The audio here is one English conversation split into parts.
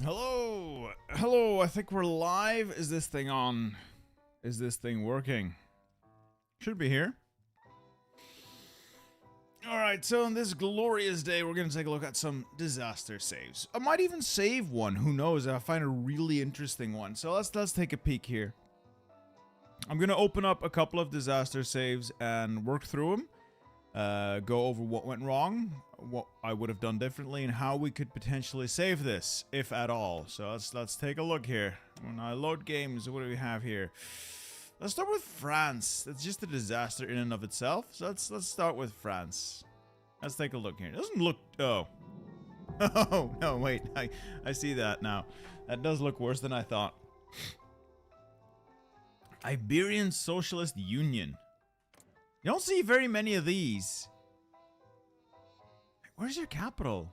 Hello! Hello, I think we're live. Is this thing on? Is this thing working? Should be here. Alright, so on this glorious day, we're going to take a look at some disaster saves. I might even save one, who knows, I find a really interesting one. So let's take a peek here. I'm going to open up a couple of disaster saves and work through them. Go over what went wrong, what I would have done differently, and how we could potentially save this, if at all. So let's take a look here. When I load games, what do we have here? Let's start with France. That's just a disaster in and of itself. So let's start with France. Let's take a look here. It doesn't look... Oh. Oh, no, wait. I see that now. That does look worse than I thought. Iberian Socialist Union. You don't see very many of these. Where's your capital?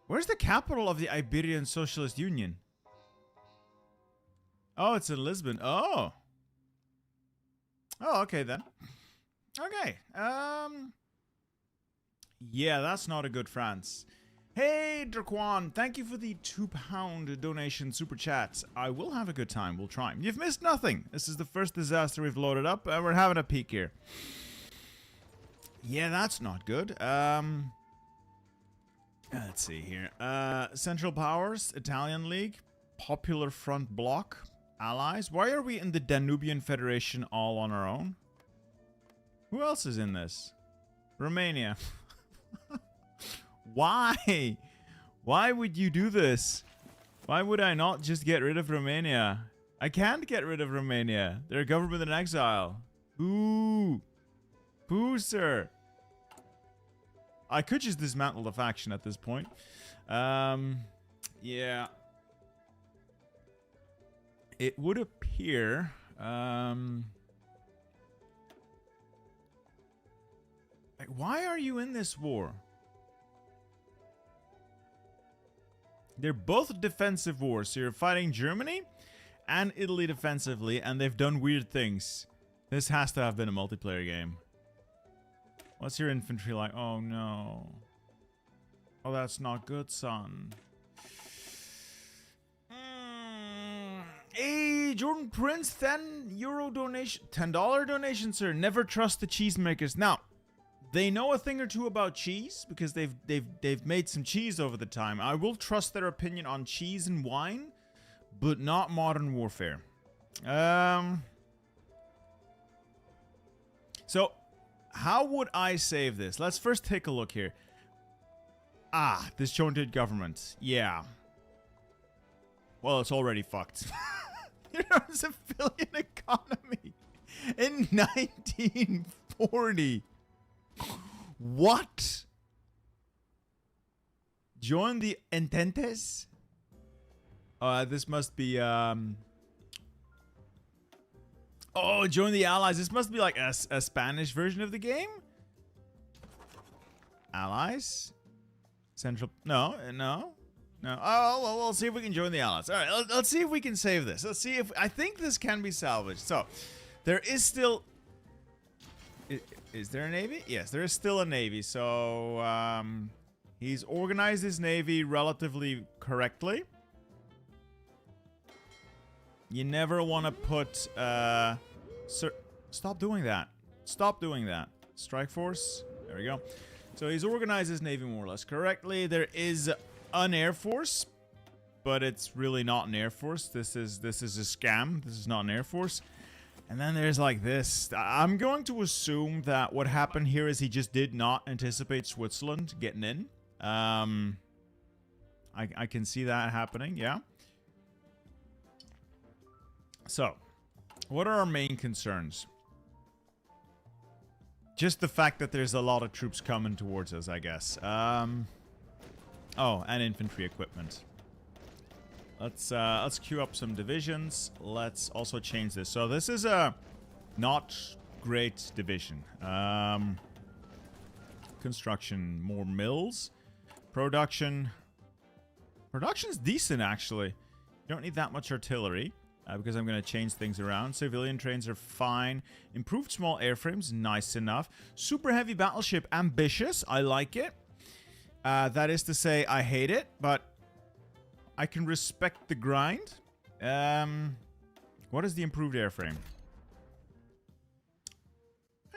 Where's the capital of the Iberian Socialist Union? Oh, it's in Lisbon. Oh. Oh, okay then. Okay. Yeah, that's not a good France. Hey, Draquan, thank you for the £2 donation super chat. I will have a good time. We'll try. You've missed nothing. This is the first disaster we've loaded up. We're having a peek here. Yeah, that's not good. Let's see here. Central Powers, Italian League, Popular Front Bloc, Allies. Why are we in the Danubian Federation all on our own? Who else is in this? Romania. Why? Why would you do this? Why would I not just get rid of Romania? I can't get rid of Romania. They're a government in exile. Boo. Boo, sir. I could just dismantle the faction at this point. Yeah. It would appear... Like, why are you in this war? They're both defensive wars, so you're fighting Germany and Italy defensively, and they've done weird things. This has to have been a multiplayer game. What's your infantry like? Oh no. Oh, that's not good, son. Hey, Jordan Prince, €10 donation. $10 donation, sir. Never trust the cheesemakers. Now, they know a thing or two about cheese because they've made some cheese over the time. I will trust their opinion on cheese and wine, but not modern warfare. So, how would I save this? Let's first take a look here. Ah, disjointed government. Yeah. Well, it's already fucked. You're a civilian economy in 1940. What? Join the Ententes? This must be, Oh, join the Allies. This must be like a Spanish version of the game? Allies? Central... No. Oh, well, we'll see if we can join the Allies. Alright, let's see if we can save this. Let's see if... I think this can be salvaged. So, there is still... Is there a navy? Yes, there is still a navy. So, he's organized his navy relatively correctly. You never want to put, Sir, stop doing that. Stop doing that. Strike force. There we go. So he's organized his navy more or less correctly. There is an air force, but it's really not an air force. This is a scam. This is not an air force. And then there's like this. I'm going to assume that what happened here is he just did not anticipate Switzerland getting in. I can see that happening, yeah. So, what are our main concerns? Just the fact that there's a lot of troops coming towards us, I guess. Oh, and infantry equipment. Let's queue up some divisions. Let's also change this. So this is a not great division. Construction, more mills. Production's decent, actually. You don't need that much artillery. Because I'm going to change things around. Civilian trains are fine. Improved small airframes, nice enough. Super heavy battleship, ambitious, I like it. That is to say, I hate it, but I can respect the grind. What is the improved airframe?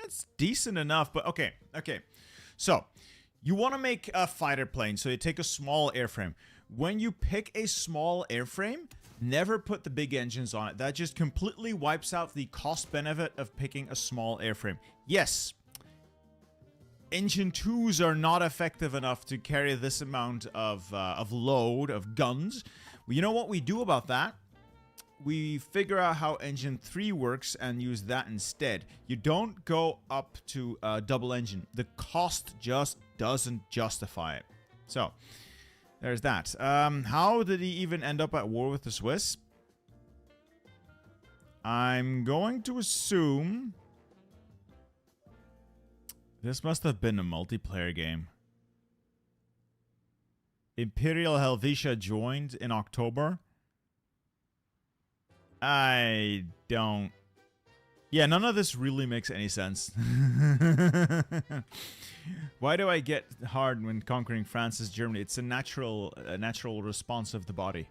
It's decent enough, but okay. So, you want to make a fighter plane, so you take a small airframe. When you pick a small airframe, never put the big engines on it. That just completely wipes out the cost benefit of picking a small airframe. Yes, Engine 2s are not effective enough to carry this amount of load, of guns. Well, you know what we do about that? We figure out how Engine 3 works and use that instead. You don't go up to double engine. The cost just doesn't justify it. So, there's that. How did he even end up at war with the Swiss? I'm going to assume this must have been a multiplayer game. Imperial Helvetia joined in October. I don't... Yeah, none of this really makes any sense. Why do I get hard when conquering France's Germany? It's a natural response of the body.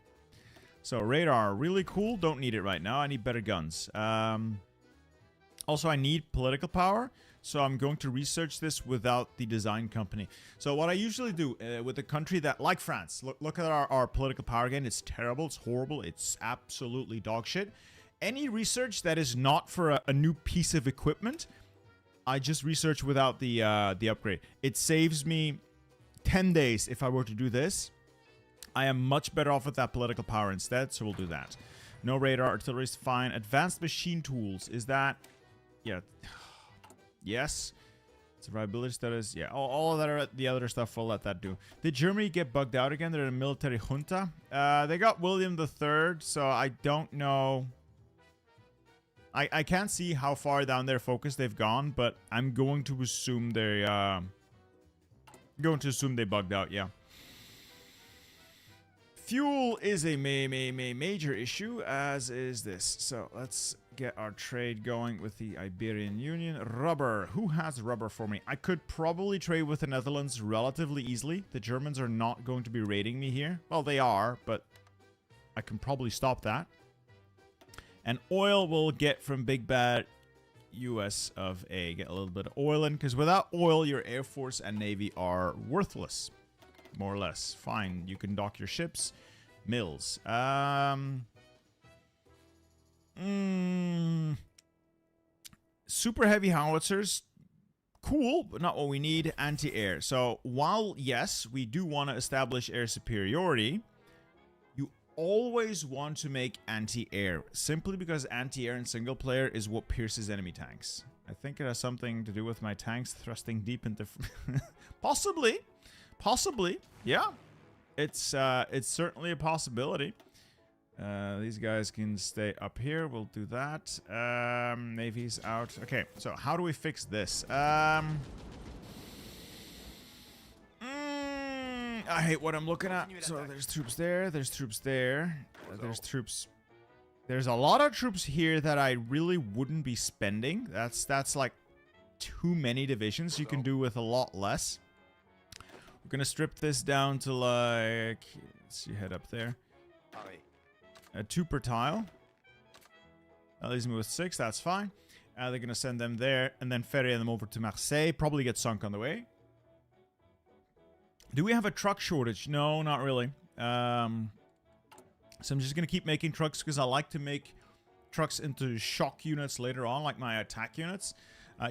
So, radar, really cool. Don't need it right now. I need better guns. Also, I need political power. So I'm going to research this without the design company. So what I usually do with a country that, like France, look at our political power again. It's terrible. It's horrible. It's absolutely dog shit. Any research that is not for a new piece of equipment, I just research without the upgrade. It saves me 10 days if I were to do this. I am much better off with that political power instead, so we'll do that. No radar, artillery is fine. Advanced machine tools, is that... Yeah... Yes. Survivability status. Yeah. All of that, the other stuff, we'll let that do. Did Germany get bugged out again? They're a military junta. They got William III, so I don't know. I can't see how far down their focus they've gone, but I'm going to assume they bugged out, yeah. Fuel is a major issue, as is this. So let's get our trade going with the Iberian Union. Rubber. Who has rubber for me? I could probably trade with the Netherlands relatively easily. The Germans are not going to be raiding me here. Well, they are, but I can probably stop that. And oil we'll get from Big Bad US of A. Get a little bit of oil in, because without oil, your Air Force and Navy are worthless. More or less. Fine. You can dock your ships. Mills. Super heavy howitzers. Cool, but not what we need. Anti-air. So, while, yes, we do want to establish air superiority, you always want to make anti-air. Simply because anti-air in single player is what pierces enemy tanks. I think it has something to do with my tanks thrusting deep into... Possibly. Possibly, yeah. It's certainly a possibility. These guys can stay up here. We'll do that. Navy's out. Okay, so how do we fix this? I hate what I'm looking at. So there's troops there. There's troops there. There's troops. There's a lot of troops here that I really wouldn't be spending. That's like too many divisions. You can do with a lot less. We're gonna strip this down to like, let's see, head up there. 2 per tile. That leaves me with 6, that's fine. They're gonna send them there and then ferry them over to Marseille. Probably get sunk on the way. Do we have a truck shortage? No, not really. So I'm just gonna keep making trucks because I like to make trucks into shock units later on, like my attack units.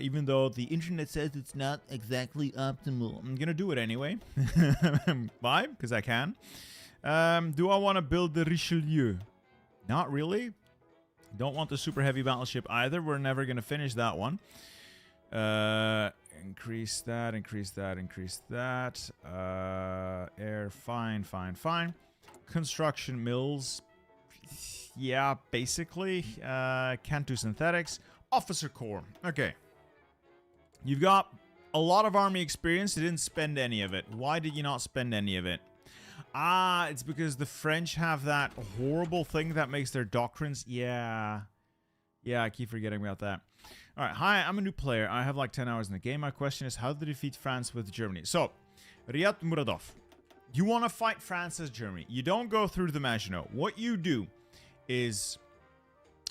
Even though the internet says it's not exactly optimal. I'm gonna do it anyway. Why? Because I can. Do I want to build the Richelieu? Not really. Don't want the super heavy battleship either. We're never gonna finish that one. Increase that, increase that, increase that. Air, fine. Construction mills. Yeah, basically. Can't do synthetics. Officer Corps. Okay. You've got a lot of army experience. You didn't spend any of it. Why did you not spend any of it? Ah, it's because the French have that horrible thing that makes their doctrines. Yeah. Yeah, I keep forgetting about that. All right. Hi, I'm a new player. I have like 10 hours in the game. My question is, how to defeat France with Germany? So, Riyad Muradov. You want to fight France as Germany. You don't go through the Maginot. What you do is,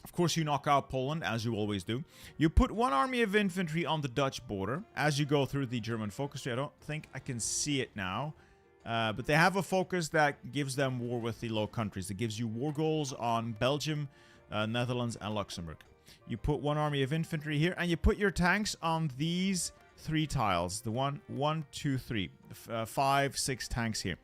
of course, you knock out Poland, as you always do. You put one army of infantry on the Dutch border as you go through the German focus tree. I don't think I can see it now. But they have a focus that gives them war with the Low Countries. It gives you war goals on Belgium, Netherlands, and Luxembourg. You put one army of infantry here, and you put your tanks on these 3 tiles. The 1, 2, 3, 5, 6 tanks here.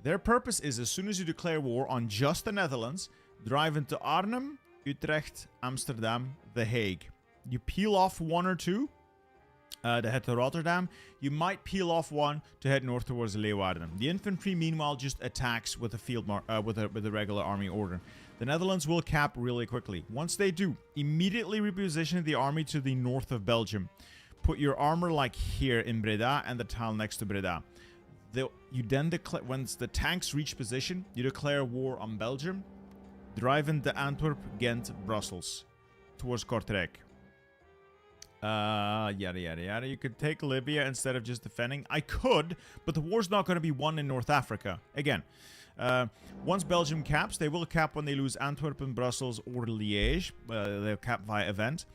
Their purpose is, as soon as you declare war on just the Netherlands, drive into Arnhem, Utrecht, Amsterdam, The Hague. You peel off 1 or 2 to head to Rotterdam. You might peel off 1 to head north towards Leeuwarden. The infantry, meanwhile, just attacks with a with a regular army order. The Netherlands will cap really quickly. Once they do, immediately reposition the army to the north of Belgium. Put your armor like here in Breda and the tile next to Breda. You then declare, once the tanks reach position, you declare war on Belgium. Drive into Antwerp, Ghent, Brussels, towards Kortrijk. Yada yada yada. You could take Libya instead of just defending. I could, but the war's not going to be won in North Africa. Again, once Belgium caps, they will cap when they lose Antwerp and Brussels or Liège. They'll cap via event.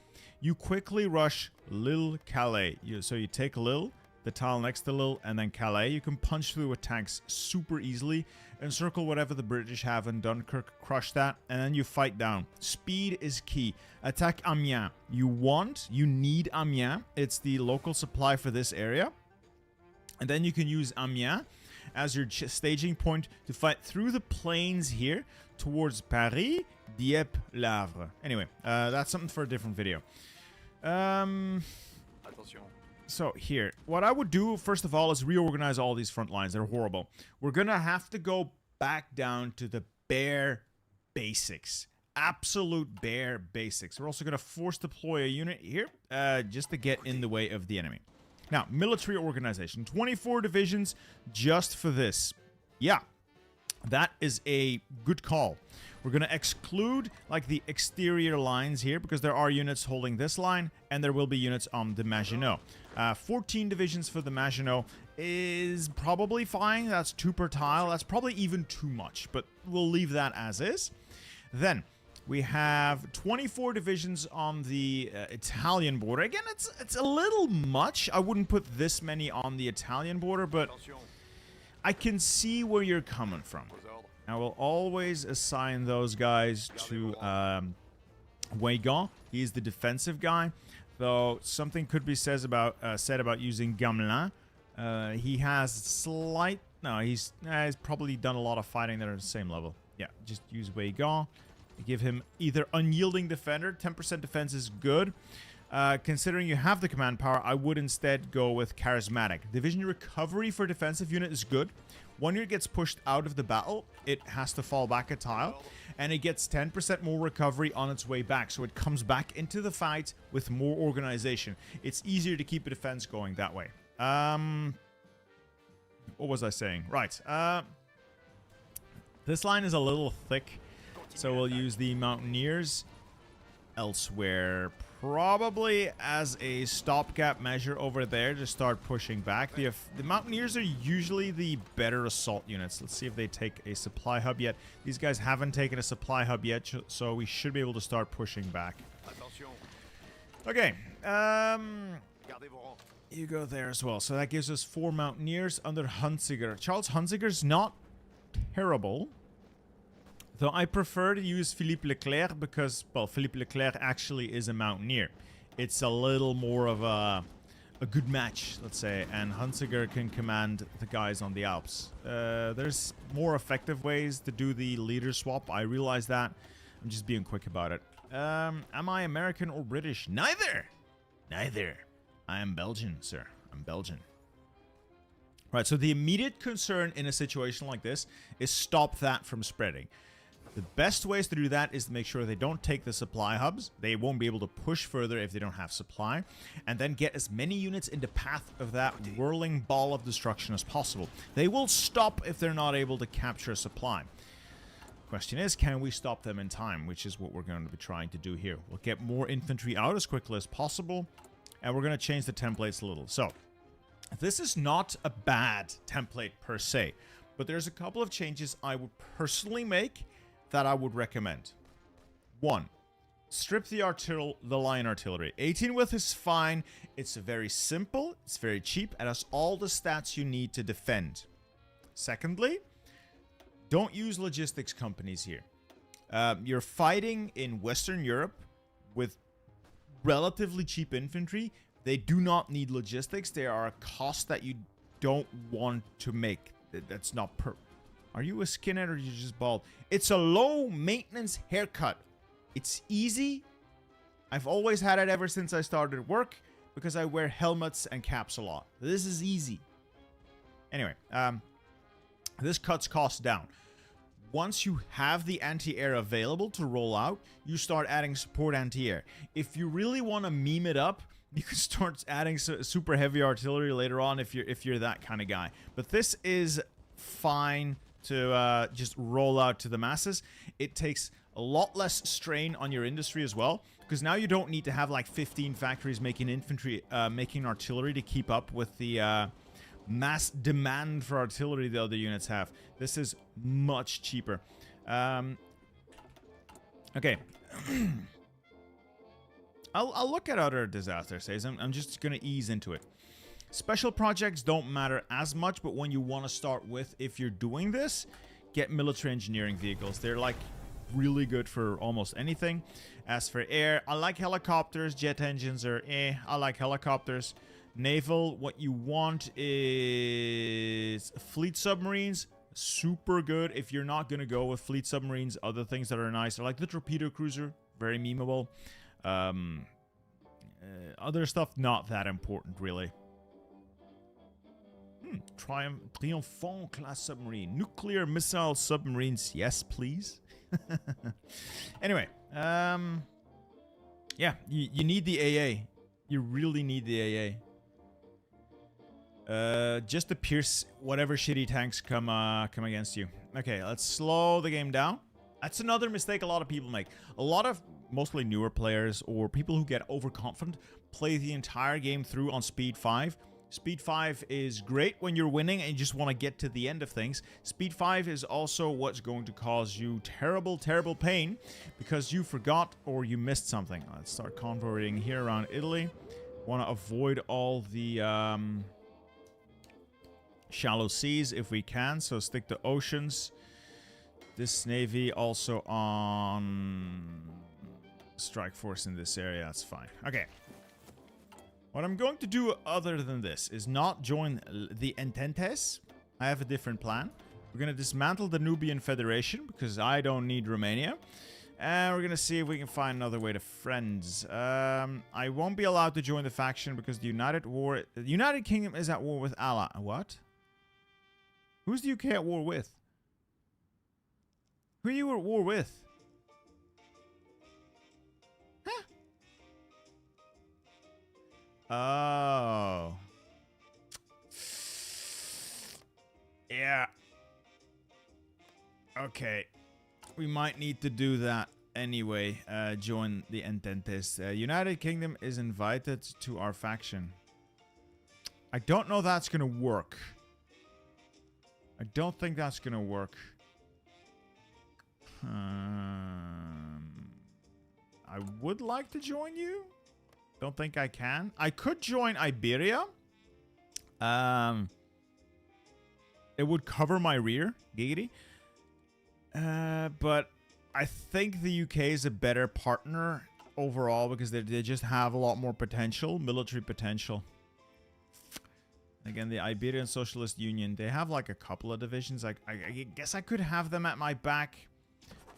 You quickly rush Lille, Calais. So you take Lille, the tile next to Lille, and then Calais. You can punch through with tanks super easily. Encircle whatever the British have in Dunkirk, crush that, and then you fight down. Speed is key. Attack Amiens. You need Amiens. It's the local supply for this area. And then you can use Amiens as your staging point to fight through the plains here towards Paris, Dieppe, Le Havre. Anyway, that's something for a different video. So here, what I would do, first of all, is reorganize all these front lines. They're horrible. We're going to have to go back down to the bare basics. Absolute bare basics. We're also going to force deploy a unit here just to get in the way of the enemy. Now, military organization. 24 divisions just for this. Yeah, that is a good call. We're going to exclude like the exterior lines here because there are units holding this line and there will be units on the Maginot. 14 divisions for the Maginot is probably fine. That's 2 per tile. That's probably even too much, but we'll leave that as is. Then we have 24 divisions on the Italian border. Again, it's a little much. I wouldn't put this many on the Italian border, but I can see where you're coming from. I will always assign those guys to Weygand. He's the defensive guy, though something could be said about using Gamelin. He has slight... No, he's probably done a lot of fighting that are at the same level. Yeah, just use Weygand. Give him either unyielding defender. 10% defense is good. Considering you have the command power, I would instead go with charismatic. Division recovery for defensive unit is good. One unit gets pushed out of the battle, it has to fall back a tile, and it gets 10% more recovery on its way back, so it comes back into the fight with more organization. It's easier to keep a defense going that way. What was I saying? Right. This line is a little thick, so we'll use the Mountaineers elsewhere. Probably as a stopgap measure over there to start pushing back. The Mountaineers are usually the better assault units. Let's see if they take a supply hub yet. These guys haven't taken a supply hub yet, so we should be able to start pushing back. Okay. You go there as well. So that gives us 4 Mountaineers under Hunziger. Charles Hunziger's not terrible. Though I prefer to use Philippe Leclerc because, well, Philippe Leclerc actually is a Mountaineer. It's a little more of a good match, let's say, and Hunziger can command the guys on the Alps. There's more effective ways to do the leader swap. I realize that. I'm just being quick about it. Am I American or British? Neither! Neither. I am Belgian, sir. I'm Belgian. Right, so the immediate concern in a situation like this is stop that from spreading. The best ways to do that is to make sure they don't take the supply hubs. They won't be able to push further if they don't have supply. And then get as many units in the path of that whirling ball of destruction as possible. They will stop if they're not able to capture supply. Question is, can we stop them in time? Which is what we're going to be trying to do here. We'll get more infantry out as quickly as possible. And we're going to change the templates a little. So, This is not a bad template per se, but there's a couple of changes I would personally make that I would recommend. 1. Strip the line artillery. 18 width is fine. It's very simple. It's very cheap. It has all the stats you need to defend. Secondly, don't use logistics companies here. You're fighting in Western Europe with relatively cheap infantry. They do not need logistics. They are a cost that you don't want to make. That's not Are you a skinhead or are you just bald? It's a low maintenance haircut. It's easy. I've always had it ever since I started work because I wear helmets and caps a lot. This is easy. Anyway, this cuts costs down. Once you have the anti-air available to roll out, you start adding support anti-air. If you really want to meme it up, you can start adding super heavy artillery later on if you're that kind of guy. But this is fine to just roll out to the masses. It takes a lot less strain on your industry as well, because now you don't need to have like 15 factories making infantry, making artillery to keep up with the mass demand for artillery the other units have. This is much cheaper. Okay. I'll look at other disaster saves. I'm just going to ease into it. Special projects don't matter as much, but when you want to start with, if you're doing this, get military engineering vehicles. They're like really good for almost anything. As for air, I like helicopters. Jet engines are I like helicopters. Naval, what you want is fleet submarines. Super good. If you're not going to go with fleet submarines, other things that are nice. I like the torpedo cruiser. Very memeable. Other stuff, not that important, really. Triomphant class submarine. Nuclear missile submarines. Yes, please. Anyway, yeah, you need the AA. You really need the AA. Just to pierce whatever shitty tanks come against you. Okay, let's slow the game down. That's another mistake a lot of people make. A lot of mostly newer players or people who get overconfident play the entire game through on speed 5. Speed 5 is great when you're winning and you just want to get to the end of things. Speed 5 is also what's going to cause you terrible, terrible pain because you forgot or you missed something. Let's start convoying here around Italy. Want to avoid all the shallow seas if we can, so stick to oceans. This navy also on strike force in this area. That's fine. Okay. What I'm going to do other than this is not join the Ententes. I have a different plan. We're going to dismantle the Nubian Federation because I don't need Romania. And we're going to see if we can find another way to friends. I won't be allowed to join the faction because the United Kingdom is at war with Allah. What? Who's the UK at war with? Who are you at war with? Huh? Oh. Yeah. Okay. We might need to do that anyway. Join the Ententes. United Kingdom is invited to our faction. I don't know that's gonna work. I don't think that's gonna work. I would like to join you. Don't think I can. I could join Iberia. It would cover my rear, giggity. But I think the UK is a better partner overall because they just have a lot more potential, military potential. Again, the Iberian Socialist Union, they have like a couple of divisions. I guess I could have them at my back.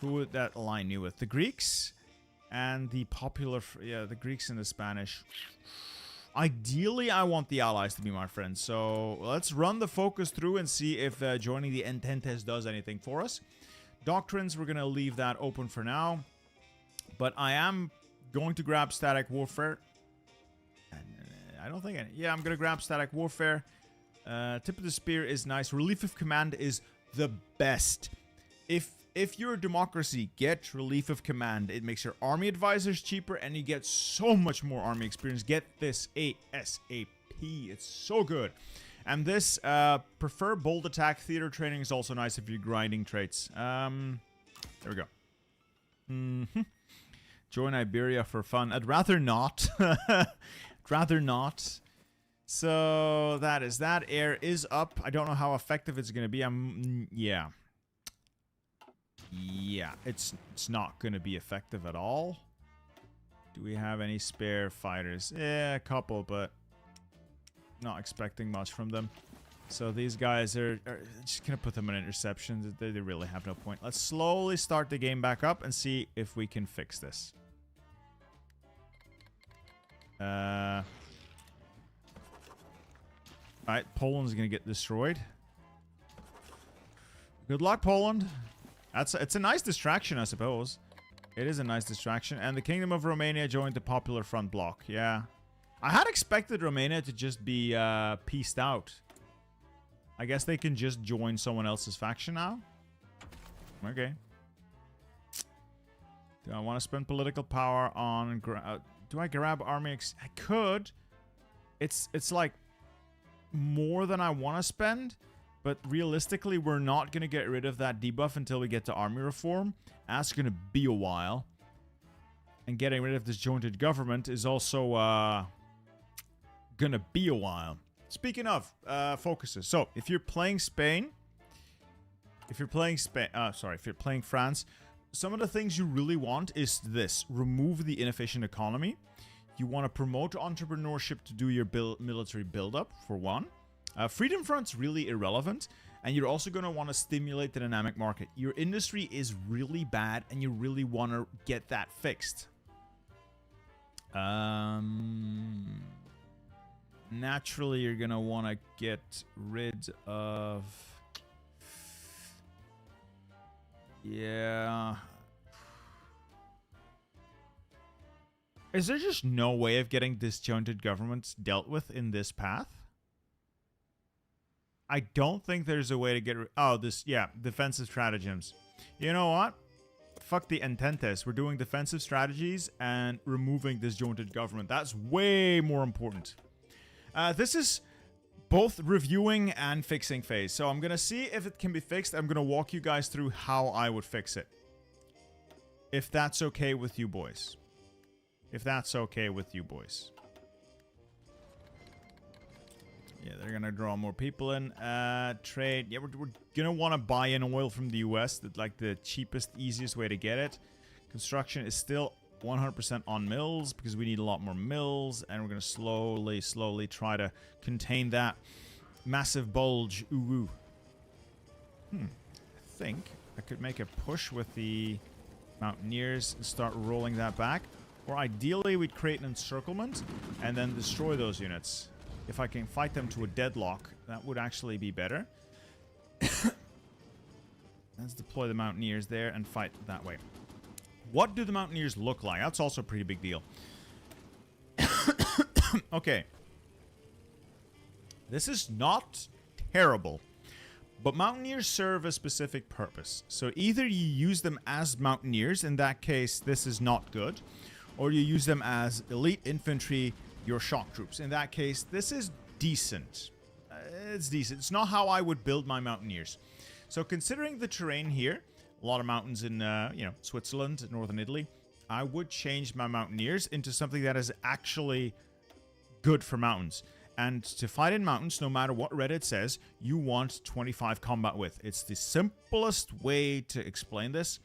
Who would that align you with? The Greeks and the popular... Yeah, the Greeks and the Spanish. Ideally, I want the Allies to be my friends. So let's run the focus through and see if joining the Ententes does anything for us. Doctrines, we're going to leave that open for now. But I am going to grab static warfare. I don't think... Yeah, I'm going to grab static warfare. Tip of the spear is nice. Relief of command is the best. If you're a democracy, get relief of command. It makes your army advisors cheaper and you get so much more army experience. Get this ASAP. It's so good. And this prefer bold attack theater training is also nice if you're grinding traits. There we go. Join Iberia for fun. I'd rather not. I'd rather not. So that is that. Air is up. I don't know how effective it's going to be. Yeah. Yeah, it's not going to be effective at all. Do we have any spare fighters? Yeah, a couple, but not expecting much from them. So these guys are just going to put them in interceptions. They really have no point. Let's slowly start the game back up and see if we can fix this. Alright, Poland's going to get destroyed. Good luck, Poland. It's a nice distraction, I suppose. It is a nice distraction. And the Kingdom of Romania joined the Popular Front bloc. Yeah. I had expected Romania to just be pieced out. I guess they can just join someone else's faction now. Okay. Do I want to spend political power on... do I grab army... I could. It's like more than I want to spend. But realistically, we're not going to get rid of that debuff until we get to army reform. That's going to be a while. And getting rid of this jointed government is also going to be a while. Speaking of focuses. So, if you're playing Spain... If you're playing France... Some of the things you really want is this. Remove the inefficient economy. You want to promote entrepreneurship to do your military buildup, for one. Freedom Front's really irrelevant, and you're also going to want to stimulate the dynamic market. Your industry is really bad, and you really want to get that fixed. Naturally, you're going to want to get rid of... Yeah... Is there just no way of getting disjointed governments dealt with in this path? I don't think there's a way to get... defensive stratagems. You know what? Fuck the ententes. We're doing defensive strategies and removing disjointed government. That's way more important. This is both reviewing and fixing phase. So I'm going to see if it can be fixed. I'm going to walk you guys through how I would fix it. If that's okay with you boys. If that's okay with you boys. Yeah, they're going to draw more people in. Trade. Yeah, we're going to want to buy in oil from the US. Like the cheapest, easiest way to get it. Construction is still 100% on mills because we need a lot more mills. And we're going to slowly try to contain that massive bulge. Ooh. I think I could make a push with the Mountaineers and start rolling that back. Or ideally, we'd create an encirclement and then destroy those units. If I can fight them to a deadlock, that would actually be better. Let's deploy the Mountaineers there and fight that way. What do the Mountaineers look like? That's also a pretty big deal. Okay. This is not terrible. But Mountaineers serve a specific purpose. So either you use them as Mountaineers, in that case, this is not good. Or you use them as elite infantry, your shock troops. In that case, this is decent. It's decent. It's not how I would build my Mountaineers. So considering the terrain here, a lot of mountains in, Switzerland, northern Italy, I would change my Mountaineers into something that is actually good for mountains. And to fight in mountains, no matter what Reddit says, you want 25 combat width. It's the simplest way to explain this.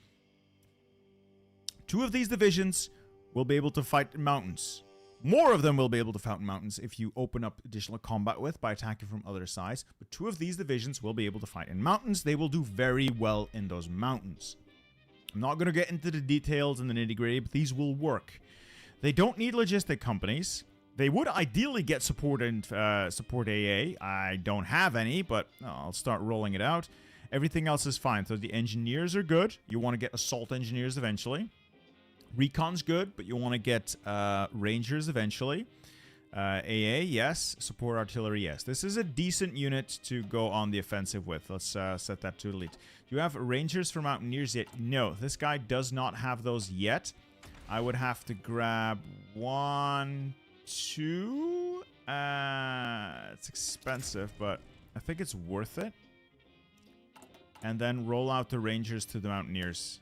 2 of these divisions will be able to fight in mountains. More of them will be able to fight in mountains if you open up additional combat width by attacking from other sides. But 2 of these divisions will be able to fight in mountains. They will do very well in those mountains. I'm not going to get into the details and the nitty-gritty, but these will work. They don't need logistic companies. They would ideally get support and support AA. I don't have any, but I'll start rolling it out. Everything else is fine. So the engineers are good. You want to get assault engineers eventually. Recon's good, but you want to get Rangers eventually. AA, yes. Support artillery, yes. This is a decent unit to go on the offensive with. Let's set that to elite. Do you have Rangers for Mountaineers yet? No, this guy does not have those yet. I would have to grab 1, 2, It's expensive, but I think it's worth it. And then roll out the Rangers to the Mountaineers.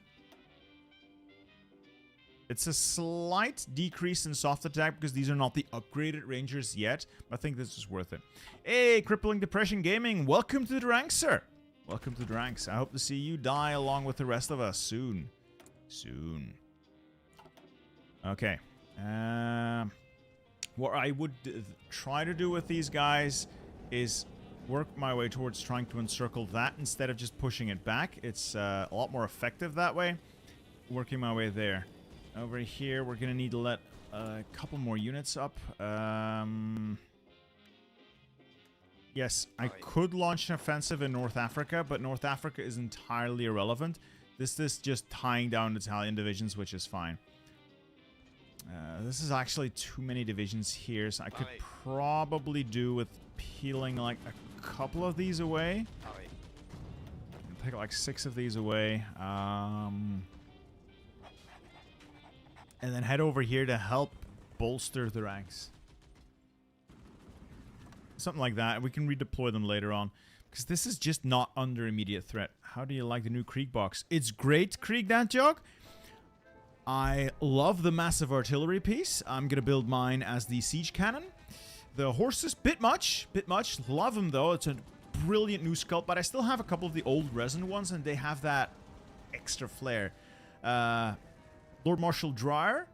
It's a slight decrease in soft attack because these are not the upgraded Rangers yet. But I think this is worth it. Hey, Crippling Depression Gaming, welcome to the ranks, sir. Welcome to the ranks. I hope to see you die along with the rest of us soon. Soon. Okay. What I would try to do with these guys is work my way towards trying to encircle that instead of just pushing it back. It's a lot more effective that way. Working my way there. Over here, we're going to need to let a couple more units up. Yes, I could launch an offensive in North Africa, but North Africa is entirely irrelevant. This is just tying down Italian divisions, which is fine. This is actually too many divisions here, so I could probably do with peeling like a couple of these away. Take like 6 of these away. And then head over here to help bolster the ranks. Something like that. We can redeploy them later on. Because this is just not under immediate threat. How do you like the new Krieg box? It's great, Krieg that jog. I love the massive artillery piece. I'm going to build mine as the siege cannon. The horses, bit much. Love them though. It's a brilliant new sculpt. But I still have a couple of the old resin ones. And they have that extra flair. Lord Marshal Dreyer.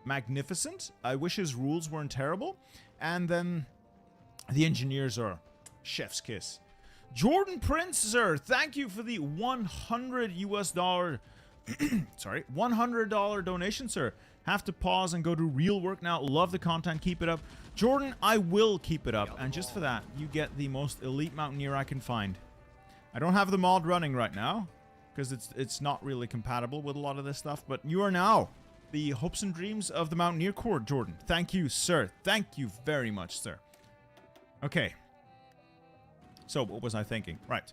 Magnificent. I wish his rules weren't terrible. And then the engineers are chef's kiss. Jordan Prince, sir. Thank you for the $100 US. Sorry, $100 donation, sir. Have to pause and go do real work now. Love the content. Keep it up. Jordan, I will keep it up. And just for that, you get the most elite mountaineer I can find. I don't have the mod running right now because it's not really compatible with a lot of this stuff. But you are now the hopes and dreams of the Mountaineer Corps, Jordan. Thank you, sir. Thank you very much, sir. Okay. So, what was I thinking? Right.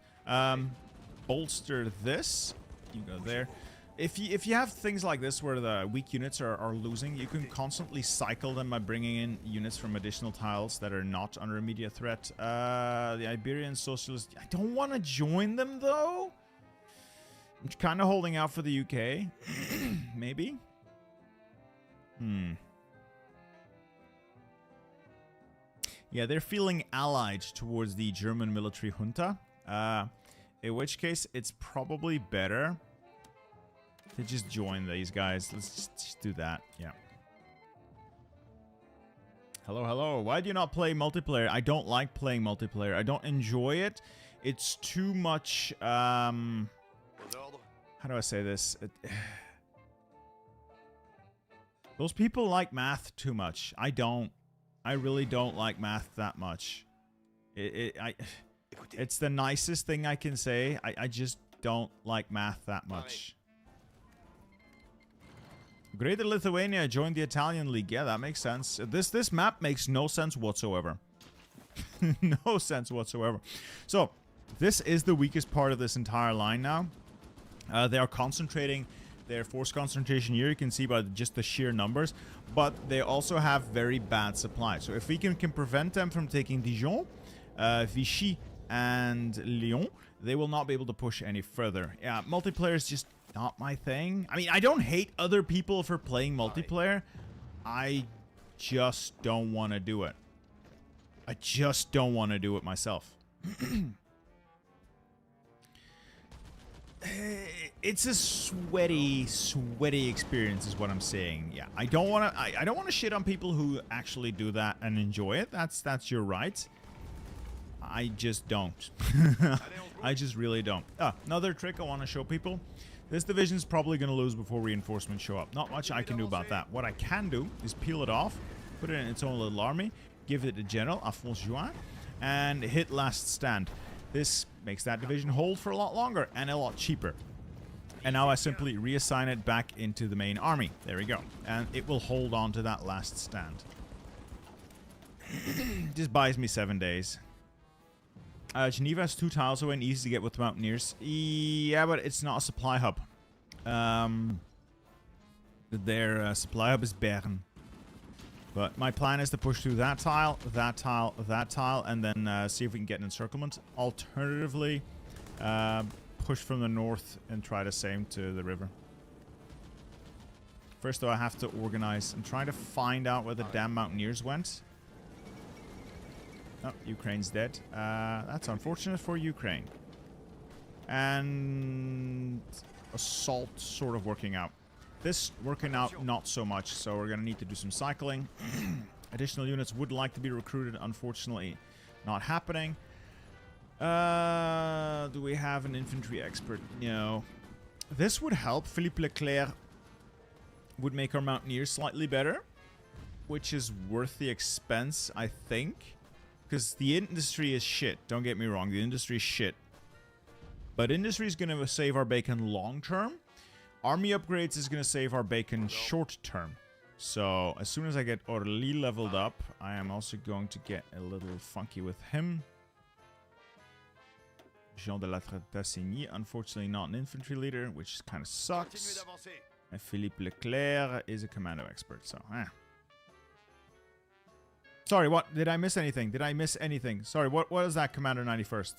Bolster this. You go there. If you have things like this where the weak units are losing, you can constantly cycle them by bringing in units from additional tiles that are not under immediate threat. The Iberian Socialist... I don't want to join them, though. I'm kind of holding out for the UK. Maybe. Yeah, they're feeling allied towards the German military junta. In which case, it's probably better to just join these guys. Let's just do that. Yeah. Hello, hello. Why do you not play multiplayer? I don't like playing multiplayer. I don't enjoy it. It's too much... how do I say this? Those people like math too much. I don't. I really don't like math that much. It's the nicest thing I can say. I just don't like math that much. Greater Lithuania joined the Italian League. Yeah, that makes sense. This map makes no sense whatsoever. No sense whatsoever. So, this is the weakest part of this entire line now. They are concentrating their force concentration here. You can see by just the sheer numbers. But they also have very bad supply. So, if we can prevent them from taking Dijon, Vichy, and Lyon, they will not be able to push any further. Yeah, multiplayer is just not my thing. I mean, I don't hate other people for playing multiplayer. I just don't want to do it. I just don't want to do it myself. It's a sweaty experience is what I'm saying. Yeah, I don't want to shit on people who actually do that and enjoy it. That's your right. I just don't. I just really don't. Another trick I want to show people. This division is probably going to lose before reinforcements show up. Not much I can do about that. What I can do is peel it off, put it in its own little army, give it to General Alphonse Juin, and hit last stand. This makes that division hold for a lot longer and a lot cheaper. And now I simply reassign it back into the main army. There we go. And it will hold on to that last stand. Just buys me 7 days. Geneva has 2 tiles away and easy to get with the Mountaineers. Yeah, but it's not a supply hub. Their supply hub is Bern. But my plan is to push through that tile, that tile, that tile, and then see if we can get an encirclement. Alternatively, push from the north and try to sail to the river. First, though, I have to organize. I'm trying to find out where the damn mountaineers went. Oh, Ukraine's dead. That's unfortunate for Ukraine. And assault sort of working out. This working out not so much, so we're going to need to do some cycling. Additional units would like to be recruited. Unfortunately, not happening. Do we have an infantry expert? No. This would help. Philippe Leclerc would make our mountaineers slightly better, which is worth the expense, I think. Because the industry is shit. Don't get me wrong. The industry is shit. But industry is going to save our bacon long term. Army upgrades is going to save our bacon short term. So as soon as I get Orly leveled up, I am also going to get a little funky with him. Jean de la Tassigny, unfortunately not an infantry leader, which kind of sucks. And Philippe Leclerc is a commando expert, so Sorry, what? Did I miss anything? Did I miss anything? Sorry, what is that, Commander 91st?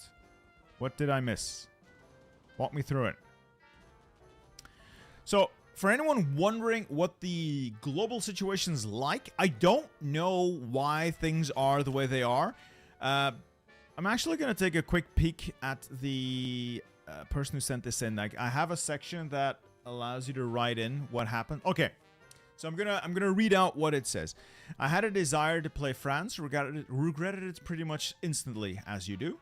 What did I miss? Walk me through it. So, for anyone wondering what the global situation's like, I don't know why things are the way they are. I'm actually going to take a quick peek at the person who sent this in. Like, I have a section that allows you to write in what happened. Okay, so I'm gonna read out what it says. I had a desire to play France, regretted it pretty much instantly, as you do.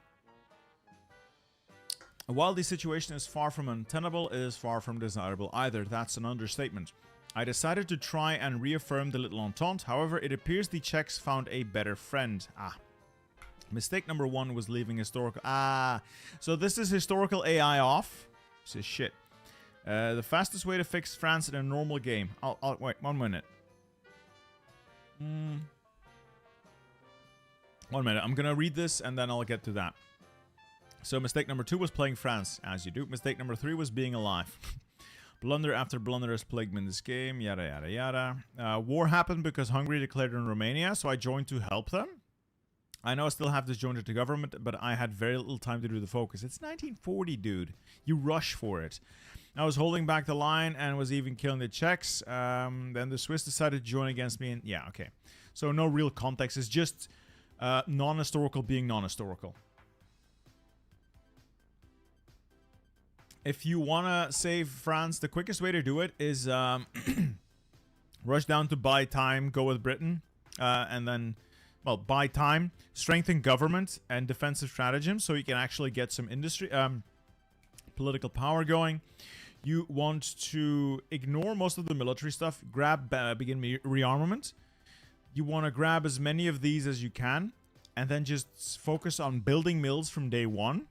While the situation is far from untenable, it is far from desirable either. That's an understatement. I decided to try and reaffirm the little entente. However, it appears the Czechs found a better friend. Mistake number one was leaving historical. So this is historical AI off. This is shit. The fastest way to fix France in a normal game. I'll wait 1 minute. 1 minute. I'm gonna read this and then I'll get to that. So mistake number 2 was playing France, as you do. Mistake number 3 was being alive. Blunder after blunder has plagued me in this game. Yada yada yada. War happened because Hungary declared on Romania, so I joined to help them. I know I still have disjointed the government, but I had very little time to do the focus. It's 1940, dude. You rush for it. I was holding back the line and was even killing the Czechs. Then the Swiss decided to join against me. And yeah, okay. So no real context. It's just non-historical being non-historical. If you want to save France, the quickest way to do it is rush down to buy time, go with Britain, and then... Well, buy time, strengthen government and defensive stratagem so you can actually get some industry, political power going. You want to ignore most of the military stuff, grab, begin rearmament. You want to grab as many of these as you can, and then just focus on building mills from day one.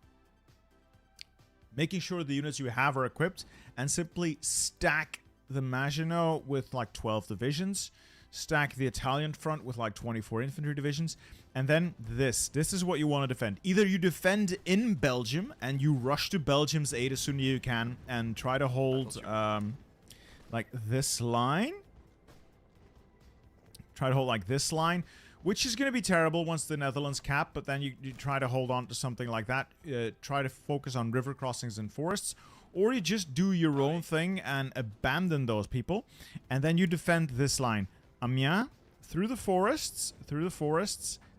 Making sure the units you have are equipped, and simply stack the Maginot with like 12 divisions. Stack the Italian front with like 24 infantry divisions. And then this is what you want to defend. Either you defend in Belgium and you rush to Belgium's aid as soon as you can and try to hold like this line. Try to hold like this line, which is going to be terrible once the Netherlands cap, but then you try to hold on to something like that. Try to focus on river crossings and forests. Or you just do your own thing and abandon those people. And then you defend this line. Amiens, through the forests,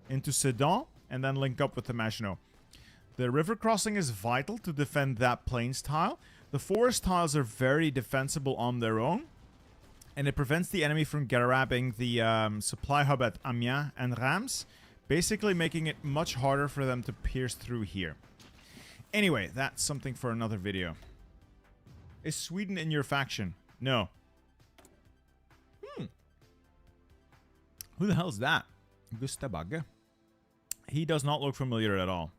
into Sedan, and then link up with the Maginot. The river crossing is vital to defend that plains tile. The forest tiles are very defensible on their own, and it prevents the enemy from grabbing the supply hub at Amiens and Reims, basically making it much harder for them to pierce through here. Anyway, that's something for another video. Is Sweden in your faction? No. Who the hell is that? Gustavagge. He does not look familiar at all.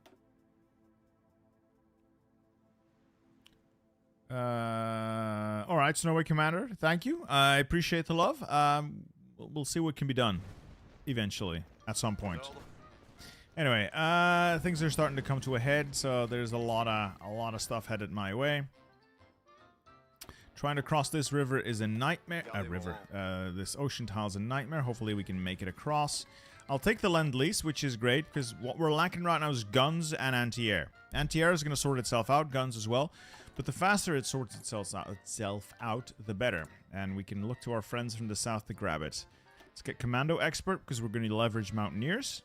Alright, Snowy Commander. Thank you. I appreciate the love. We'll see what can be done. Eventually. At some point. Anyway, things are starting to come to a head, so there's a lot of stuff headed my way. Trying to cross this river is a nightmare. This ocean tile is a nightmare. Hopefully we can make it across. I'll take the Lend-Lease, which is great, because what we're lacking right now is guns and anti-air. Anti-air is going to sort itself out, guns as well. But the faster it sorts itself out, the better. And we can look to our friends from the south to grab it. Let's get Commando Expert, because we're going to leverage Mountaineers.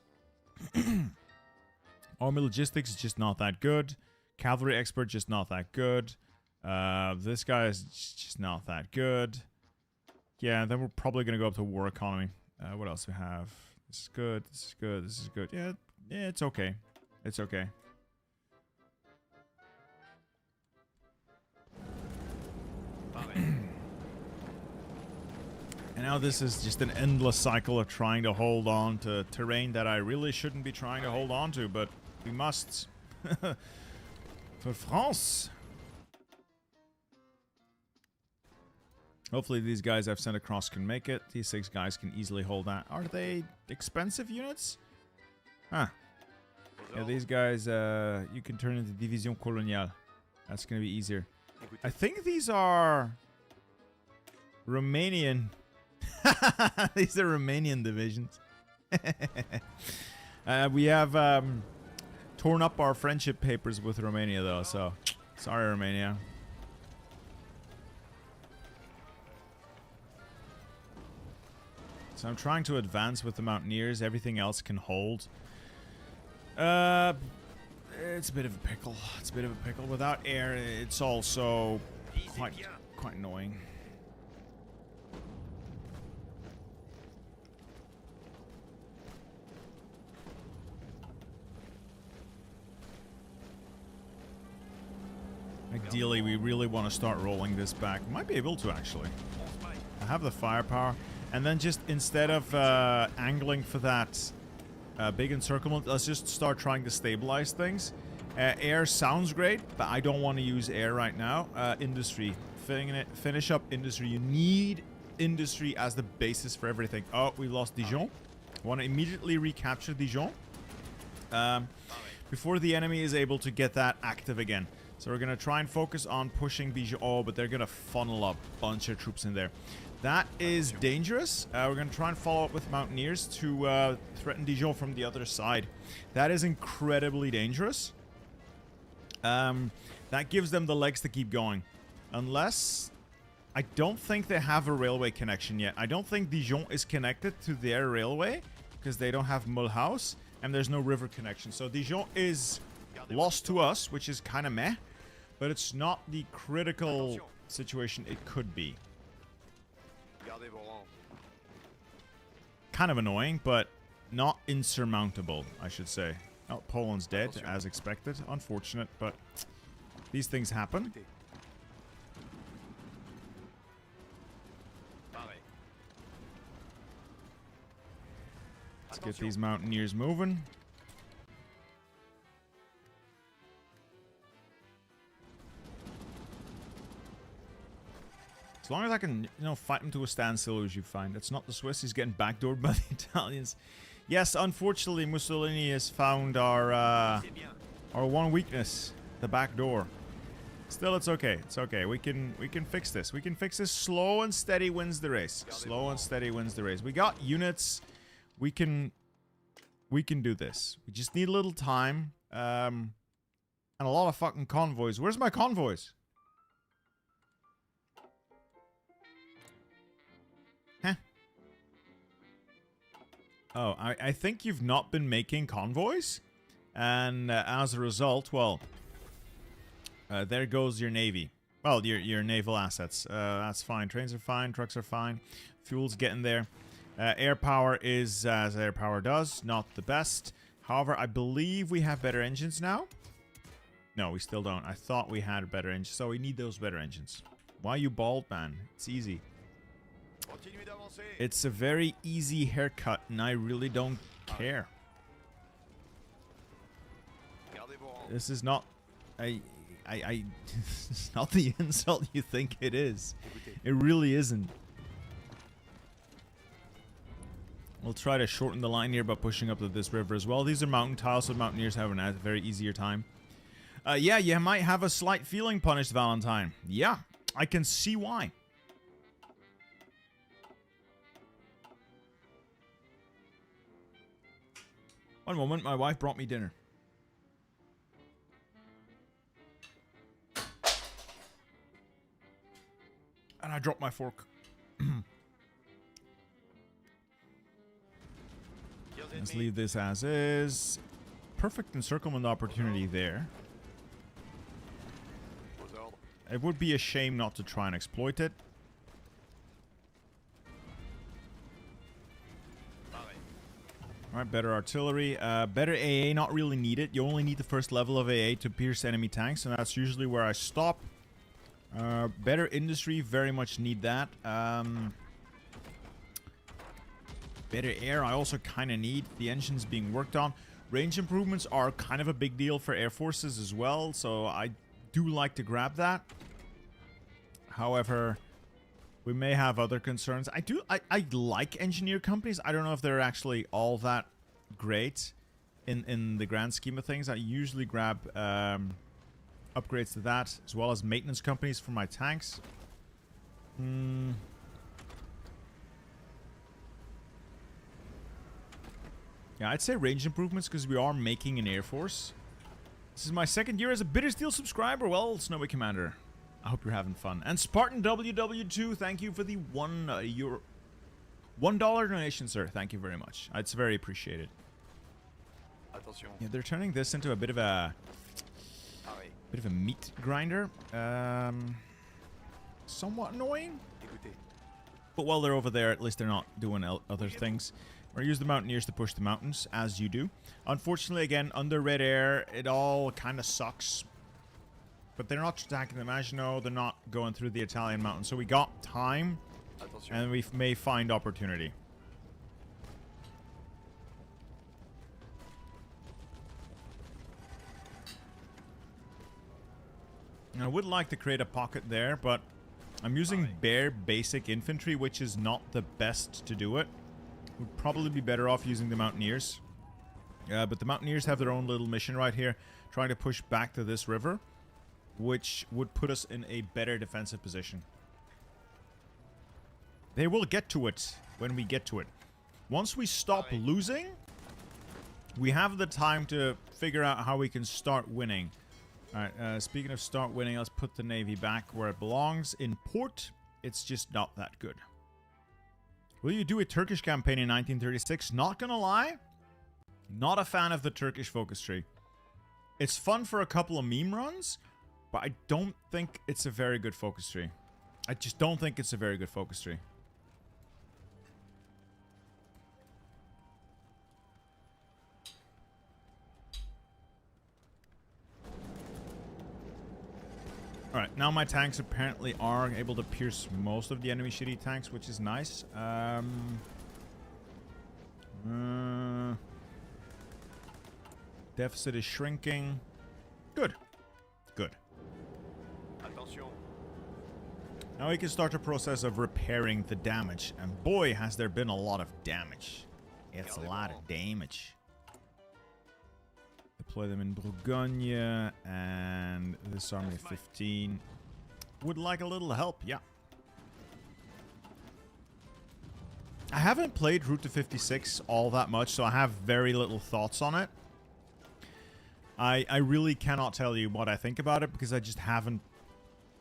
Army Logistics is just not that good. Cavalry Expert, just not that good. This guy is just not that good. Yeah, then we're probably going to go up to War Economy. What else we have? This is good, this is good, this is good. Yeah, it's okay. It's okay. And now this is just an endless cycle of trying to hold on to terrain that I really shouldn't be trying to hold on to, but we must. For France. Hopefully these guys I've sent across can make it. These 6 guys can easily hold that. Are they expensive units? Huh. Yeah, these guys, you can turn into Division Coloniale. That's going to be easier. I think these are Romanian. These are Romanian divisions. We have torn up our friendship papers with Romania, though, so sorry, Romania. So I'm trying to advance with the Mountaineers. Everything else can hold. It's a bit of a pickle. It's a bit of a pickle. Without air, it's also quite annoying. Ideally, we really want to start rolling this back. Might be able to, actually. I have the firepower. And then just instead of angling for that big encirclement, let's just start trying to stabilize things. Air sounds great, but I don't want to use air right now. Industry. Finish up industry. You need industry as the basis for everything. Oh, we lost Dijon. Want to immediately recapture Dijon before the enemy is able to get that active again. So we're going to try and focus on pushing Dijon. Oh, but they're going to funnel a bunch of troops in there. That is dangerous. We're going to try and follow up with Mountaineers to threaten Dijon from the other side. That is incredibly dangerous. That gives them the legs to keep going. Unless... I don't think they have a railway connection yet. I don't think Dijon is connected to their railway because they don't have Mulhouse and there's no river connection. So Dijon is lost to us, which is kind of meh, but it's not the critical situation it could be. Kind of annoying, but not insurmountable, I should say. Oh, Poland's dead, as expected. Unfortunate, but these things happen. Let's get these Mountaineers moving. As long as I can, fight him to a standstill, as you find. That's not the Swiss. He's getting backdoored by the Italians. Yes, unfortunately, Mussolini has found our one weakness, the back door. Still, it's okay. It's okay. We can fix this. We can fix this. Slow and steady wins the race. Slow and steady wins the race. We got units. We can do this. We just need a little time. And a lot of fucking convoys. Where's my convoys? Oh, I think you've not been making convoys, and as a result, well, there goes your navy. Well, your naval assets. That's fine. Trains are fine. Trucks are fine. Fuel's getting there. Air power is as air power does, not the best. However, I believe we have better engines now. No, we still don't. I thought we had better engines, so we need those better engines. Why you bald, man? It's easy. It's a very easy haircut, and I really don't care. This is not... it's not the insult you think it is. It really isn't. We'll try to shorten the line here by pushing up to this river as well. These are mountain tiles, so Mountaineers have a very easier time. Yeah, you might have a slight feeling punished, Valentine. Yeah. I can see why. One moment, my wife brought me dinner. And I dropped my fork. Let's leave this as is. Perfect encirclement opportunity there. It would be a shame not to try and exploit it. Alright, better artillery. Better AA, not really needed. You only need the first level of AA to pierce enemy tanks, and that's usually where I stop. Better industry, very much need that. Better air, I also kind of need. The engine's being worked on. Range improvements are kind of a big deal for air forces as well, so I do like to grab that. However, we may have other concerns. I like engineer companies. I don't know if they're actually all that great in the grand scheme of things. I usually grab upgrades to that, as well as maintenance companies for my tanks. Yeah, I'd say range improvements because we are making an air force. This is my second year as a Bitter Steel subscriber. Well, Snowy Commander, I hope you're having fun. And Spartan WW2, thank you for the $1 donation, sir. Thank you very much. It's very appreciated. Yeah, they're turning this into a bit of a meat grinder. Somewhat annoying. But while they're over there, at least they're not doing other things. Or use the Mountaineers to push the mountains, as you do. Unfortunately, again, under Red Air, it all kind of sucks. But they're not attacking them. As you know, they're not going through the Italian mountains. So we got time, and we may find opportunity. And I would like to create a pocket there, but I'm using bare basic infantry, which is not the best to do it. Would probably be better off using the Mountaineers. But the Mountaineers have their own little mission right here, trying to push back to this river, which would put us in a better defensive position. They will get to it when we get to it. Once we stop losing, we have the time to figure out how we can start winning. Alright, speaking of start winning, let's put the Navy back where it belongs. In port, it's just not that good. Will you do a Turkish campaign in 1936? Not gonna lie, not a fan of the Turkish focus tree. It's fun for a couple of meme runs, but I don't think it's a very good focus tree. I just don't think it's a very good focus tree. Alright, now my tanks apparently are able to pierce most of the enemy shitty tanks, which is nice. Deficit is shrinking. Good. Good. Now we can start the process of repairing the damage. And boy, has there been a lot of damage. It's a lot of damage. Deploy them in Bourgogne, and this army of 15 would like a little help, yeah. I haven't played Route to 56 all that much, so I have very little thoughts on it. I really cannot tell you what I think about it, because I just haven't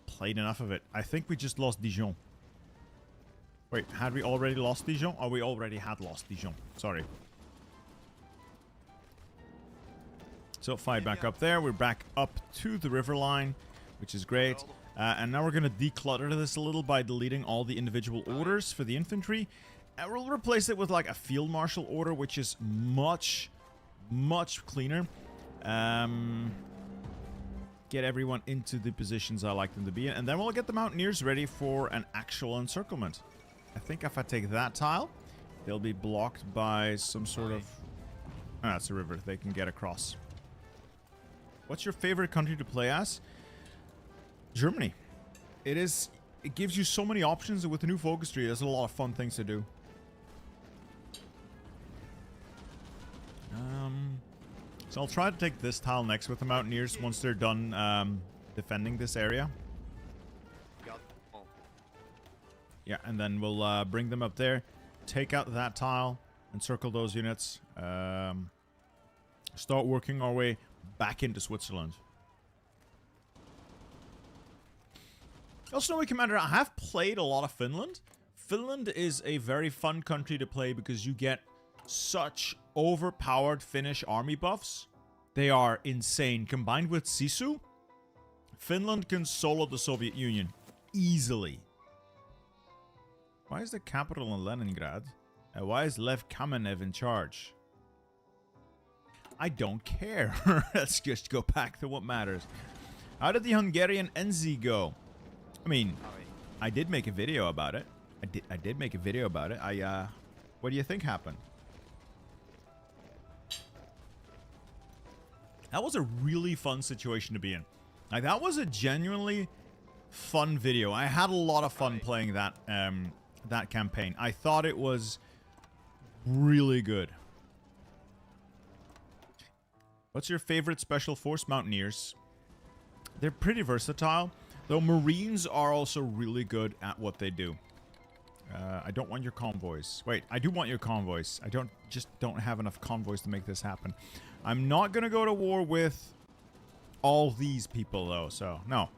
played enough of it. I think we just lost Dijon. Wait, had we already lost Dijon? Oh, we already had lost Dijon. Sorry. So, fight back up there. We're back up to the river line, which is great. And now we're going to declutter this a little by deleting all the individual orders for the infantry. And we'll replace it with like a field marshal order, which is much, much cleaner. Get everyone into the positions I like them to be in. And then we'll get the Mountaineers ready for an actual encirclement. I think if I take that tile, they'll be blocked by some sort of... Ah, that's a river. They can get across. What's your favorite country to play as? Germany. It gives you so many options, and with the new focus tree, there's a lot of fun things to do. So I'll try to take this tile next with the Mountaineers once they're done defending this area. Yeah, and then we'll bring them up there. Take out that tile. Encircle those units. Start working our way back into Switzerland. Also, Snowy Commander, I have played a lot of Finland. Finland is a very fun country to play because you get such overpowered Finnish army buffs. They are insane. Combined with Sisu, Finland can solo the Soviet Union easily. Why is the capital in Leningrad? Why is Lev Kamenev in charge? I don't care. Let's just go back to what matters. How did the Hungarian NZ go? I mean, I did make a video about it. I did make a video about it. What do you think happened? That was a really fun situation to be in. Like, that was a genuinely fun video. I had a lot of fun playing that that campaign. I thought it was really good. What's your favorite Special Force? Mountaineers. They're pretty versatile, though Marines are also really good at what they do. I don't want your convoys. Wait, I do want your convoys. I don't have enough convoys to make this happen. I'm not gonna go to war with all these people, though, so no.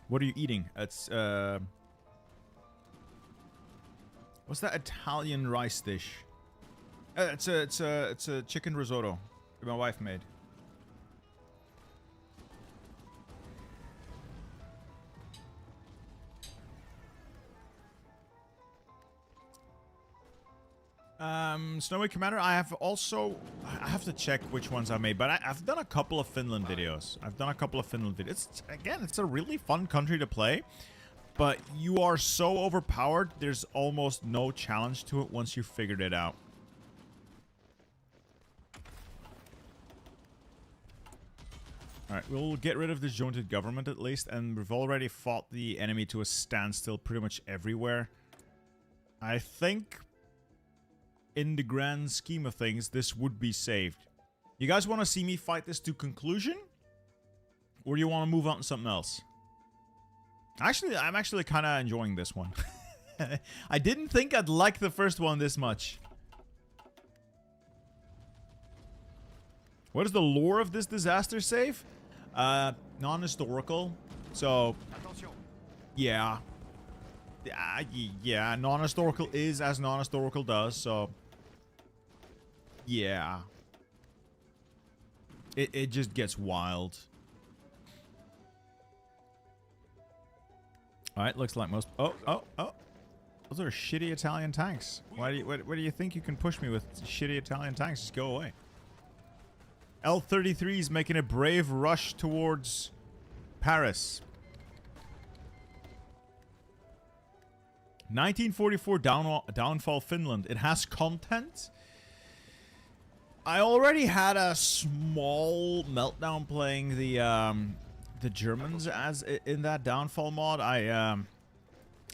What are you eating? It's what's that Italian rice dish? It's a chicken risotto that my wife made. Snowy Commander, I have to check which ones I made, but I've done a couple of Finland videos. Again, it's a really fun country to play, but you are so overpowered, there's almost no challenge to it once you've figured it out. Alright, we'll get rid of the jointed government at least, and we've already fought the enemy to a standstill pretty much everywhere. I think, in the grand scheme of things, this would be saved. You guys want to see me fight this to conclusion? Or do you want to move on to something else? Actually, I'm actually kind of enjoying this one. I didn't think I'd like the first one this much. What is the lore of this disaster save? Non-historical. So, yeah. Yeah, non-historical is as non-historical does, so... Yeah. It just gets wild. Alright, looks like most... Oh. Those are shitty Italian tanks. Why do you think you can push me with shitty Italian tanks? Just go away. L-33 is making a brave rush towards Paris. 1944 downfall Finland. It has content. I already had a small meltdown playing the Germans as in that downfall mod. I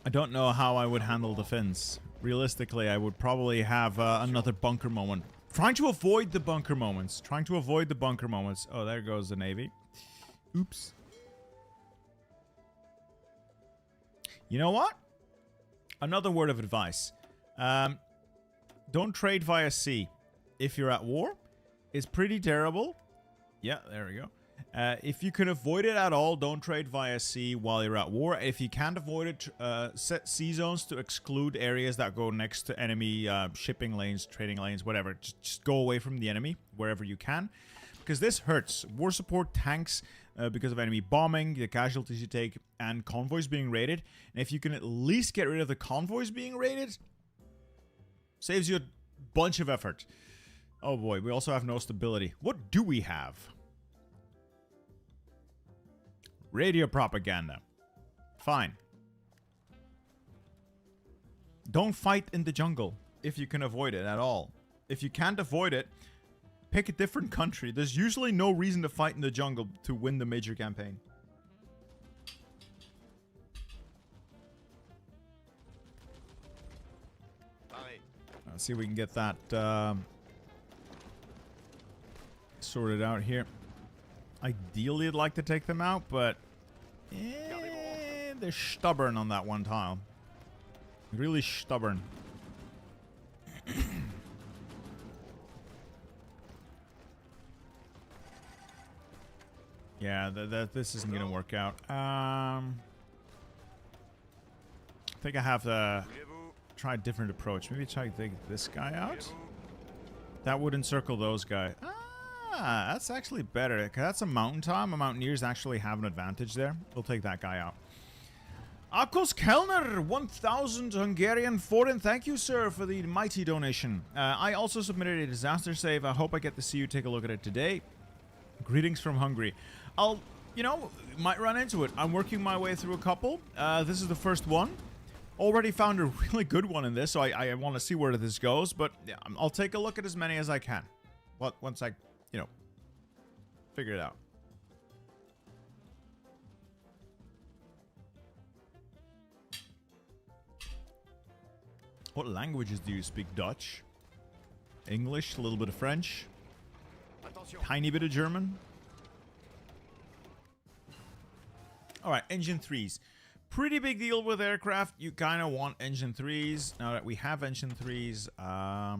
don't know how I would handle the Finns. Realistically, I would probably have another bunker moment. Trying to avoid the bunker moments. Oh, there goes the Navy. Oops. You know what? Another word of advice. Don't trade via sea. If you're at war, it's pretty terrible. Yeah, there we go. If you can avoid it at all, don't trade via sea while you're at war. If you can't avoid it, set sea zones to exclude areas that go next to enemy shipping lanes, trading lanes, whatever. Just go away from the enemy wherever you can. Because this hurts. War support tanks because of enemy bombing, the casualties you take, and convoys being raided. And if you can at least get rid of the convoys being raided, saves you a bunch of effort. Oh boy, we also have no stability. What do we have? Radio propaganda. Fine. Don't fight in the jungle if you can avoid it at all. If you can't avoid it, pick a different country. There's usually no reason to fight in the jungle to win the major campaign. Let's see if we can get that sorted out here. Ideally, I'd like to take them out, but they're stubborn on that one tile. Really stubborn. Yeah, this isn't gonna work out. I think I have to try a different approach. Maybe try to take this guy out. That would encircle those guys. Ah, that's actually better. 'Cause that's a mountain time. The Mountaineers actually have an advantage there. We'll take that guy out. Akos Kellner, 1,000 Hungarian forint. Thank you, sir, for the mighty donation. I also submitted a disaster save. I hope I get to see you take a look at it today. Greetings from Hungary. I'll, you know, might run into it. I'm working my way through a couple. This is the first one. Already found a really good one in this, so I want to see where this goes. But yeah, I'll take a look at as many as I can. Once I, you know, figure it out. What languages do you speak? Dutch? English? A little bit of French? Tiny bit of German? Alright, engine 3s. Pretty big deal with aircraft. You kind of want engine 3s. Now that we have engine 3s, I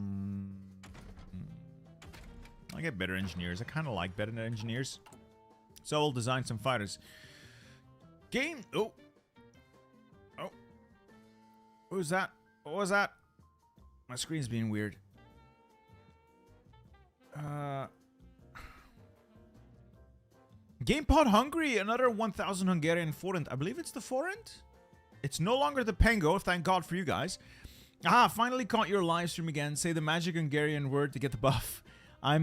get better engineers. I kind of like better engineers. So we'll design some fighters. Game... Oh. Oh. Who's that? What was that? My screen's being weird. GamePod Hungary, another 1,000 Hungarian forint. I believe it's the forint? It's no longer the Pengo, thank God for you guys. Ah, finally caught your live stream again. Say the magic Hungarian word to get the buff. I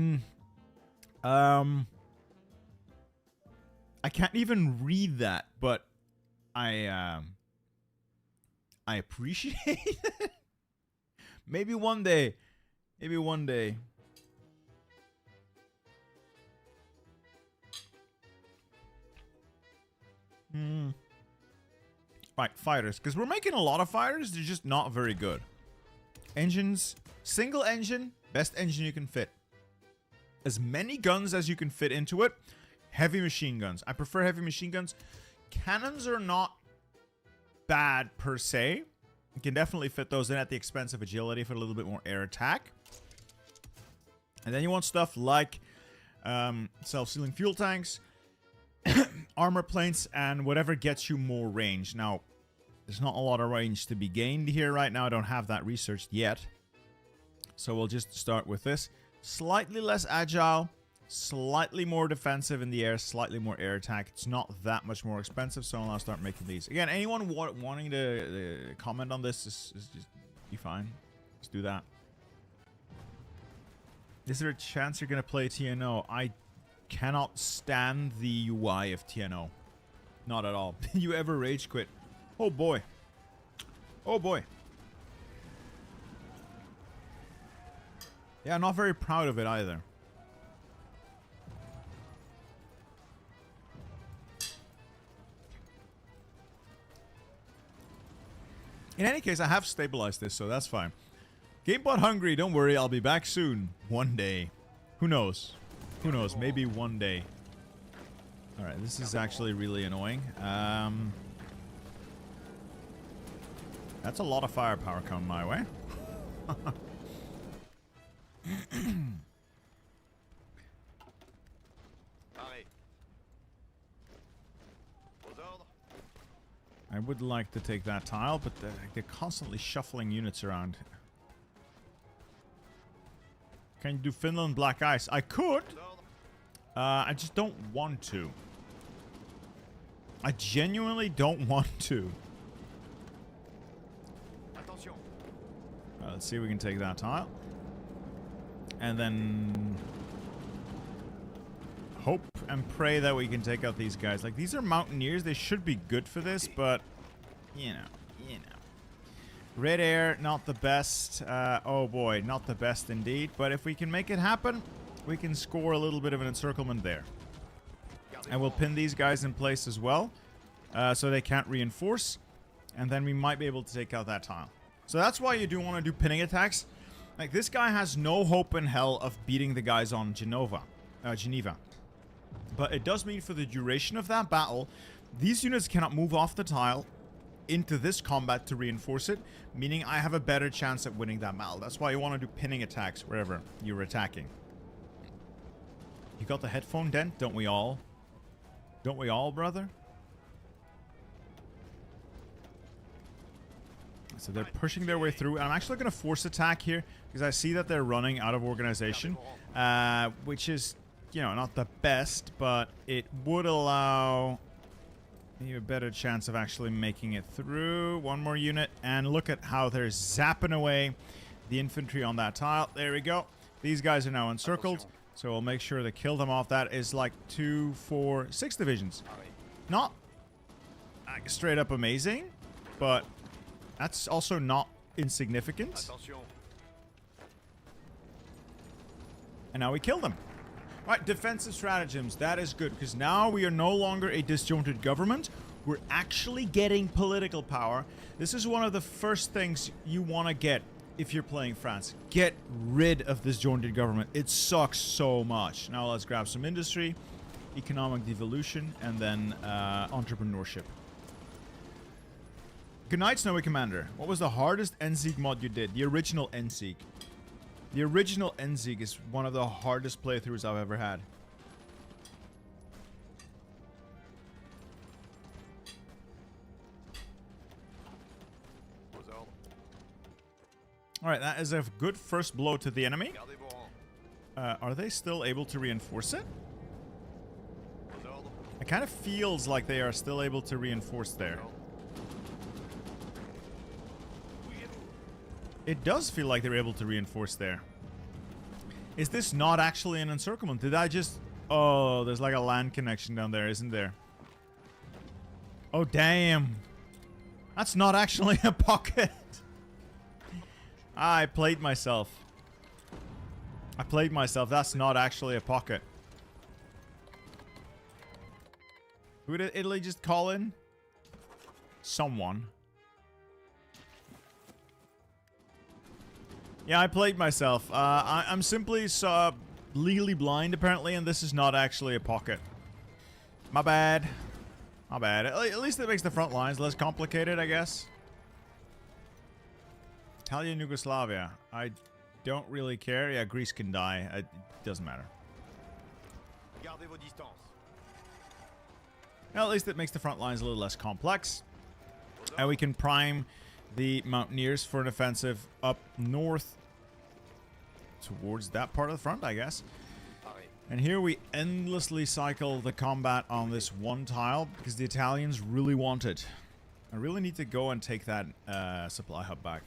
can't even read that, but I appreciate it. Maybe one day. Maybe one day. Right, fighters. Because we're making a lot of fighters, they're just not very good. Engines. Single engine. Best engine you can fit. As many guns as you can fit into it. Heavy machine guns. I prefer heavy machine guns. Cannons are not bad per se. You can definitely fit those in at the expense of agility for a little bit more air attack. And then you want stuff like self-sealing fuel tanks, armor plates, and whatever gets you more range. Now, there's not a lot of range to be gained here right now. I don't have that researched yet. So we'll just start with this. Slightly less agile, slightly more defensive in the air, slightly more air attack. It's not that much more expensive, so I'll start making these. Again, anyone wanting to comment on this is just be fine. Let's do that. Is there a chance you're going to play TNO? I cannot stand the UI of TNO. Not at all. You ever rage quit? Oh boy. Oh boy. Yeah, I'm not very proud of it either. In any case, I have stabilized this, so that's fine. GamePod Hungry, don't worry, I'll be back soon. One day. Who knows? Who knows? Maybe one day. Alright, this is actually really annoying. That's a lot of firepower coming my way. I would like to take that tile, but they're constantly shuffling units around. Can you do Finland Black Ice? I could. I just don't want to. I genuinely don't want to. Let's see if we can take that tile. And then hope and pray that we can take out these guys. Like, these are Mountaineers. They should be good for this, but, you know. Red Air, not the best. Oh boy, not the best indeed. But if we can make it happen, we can score a little bit of an encirclement there. And we'll pin these guys in place as well, so they can't reinforce. And then we might be able to take out that tile. So that's why you do want to do pinning attacks. Like, this guy has no hope in hell of beating the guys on Geneva. But it does mean for the duration of that battle, These units cannot move off the tile into this combat to reinforce it, meaning I have a better chance at winning that battle. That's why you want to do pinning attacks wherever you're attacking. You got the headphone dent, don't we all? Don't we all, brother? So they're pushing their way through, and I'm actually going to force attack here because I see that they're running out of organization, which is, you know, not the best, but it would allow me a better chance of actually making it through. One more unit, and look at how they're zapping away the infantry on that tile. There we go. These guys are now encircled, so we'll make sure to kill them off. That is like 2, 4, 6 divisions. Not straight up amazing, but that's also not insignificant. And now we kill them. Right, defensive stratagems. That is good, because now we are no longer a disjointed government. We're actually getting political power. This is one of the first things you want to get if you're playing France. Get rid of this disjointed government. It sucks so much. Now let's grab some industry, economic devolution, and then entrepreneurship. Good night, Snowy Commander. What was the hardest Enzig mod you did? The original Enzig. The original Enzig is one of the hardest playthroughs I've ever had. Alright, that is a good first blow to the enemy. Are they still able to reinforce it? It kind of feels like they are still able to reinforce there. It does feel like they're able to reinforce there. Is this not actually an encirclement? Did I just... Oh, there's like a land connection down there, isn't there? Oh, damn. That's not actually a pocket. I played myself. I played myself. That's not actually a pocket. Who did Italy just call in? Someone. Yeah, I played myself. I'm simply legally blind, apparently, and this is not actually a pocket. My bad. My bad. At least it makes the front lines less complicated, I guess. Italian Yugoslavia. I don't really care. Yeah, Greece can die. It doesn't matter. Well, at least it makes the front lines a little less complex. And we can prime the Mountaineers for an offensive up north towards that part of the front, I guess. And here we endlessly cycle the combat on this one tile because the Italians really want it. I really need to go and take that supply hub back.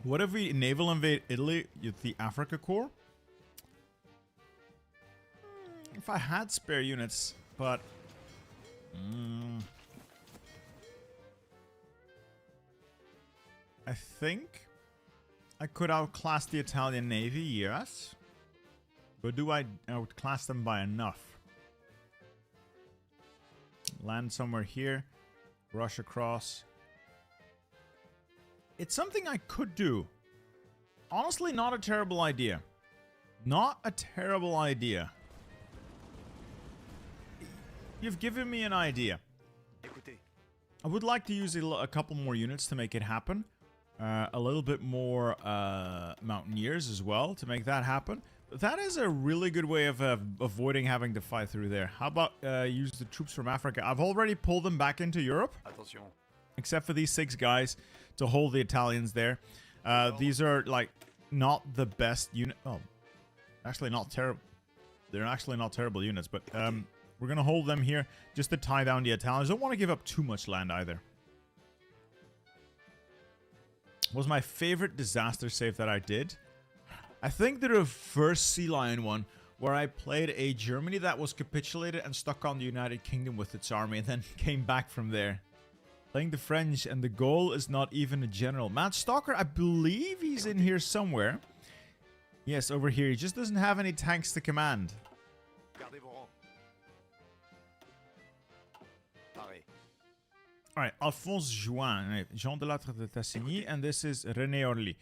What if we naval invade Italy with the Africa Corps? If I had spare units, but... I think I could outclass the Italian Navy, yes. But do I outclass them by enough? Land somewhere here. Rush across. It's something I could do. Honestly, not a terrible idea. Not a terrible idea. You've given me an idea. I would like to use a couple more units to make it happen. A little bit more Mountaineers as well to make that happen. But that is a really good way of avoiding having to fight through there. How about use the troops from Africa? I've already pulled them back into Europe. Except for these 6 guys to hold the Italians there. These are like not the best unit. Oh, actually not terrible. They're actually not terrible units, but we're gonna hold them here just to tie down the Italians. Don't want to give up too much land either. Was my favorite disaster save that I did? I think the reverse Sea Lion one, where I played a Germany that was capitulated and stuck on the United Kingdom with its army, and then came back from there. Playing the French, and the goal is not even a general. Matt Stalker, I believe he's in here somewhere. Yes, over here. He just doesn't have any tanks to command. All right, Alphonse Juin, Jean de la Tassigny, and this is René Orly.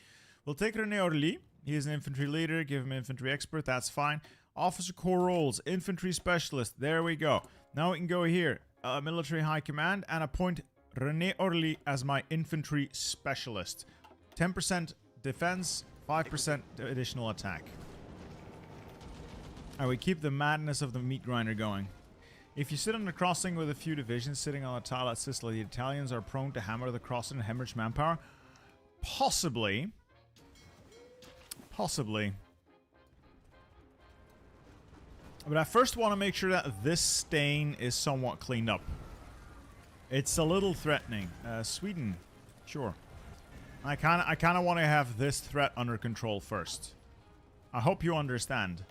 We'll take René Orly. He is an infantry leader. Give him infantry expert. That's fine. Officer corps roles, infantry specialist. There we go. Now we can go here, military high command, and appoint René Orly as my infantry specialist. 10% defense, 5% additional attack. And we keep the madness of the meat grinder going. If you sit on the crossing with a few divisions sitting on a tile at Sicily, the Italians are prone to hammer the crossing and hemorrhage manpower. Possibly. Possibly. But I first want to make sure that this stain is somewhat cleaned up. It's a little threatening. Sweden. Sure. I kind of want to have this threat under control first. I hope you understand.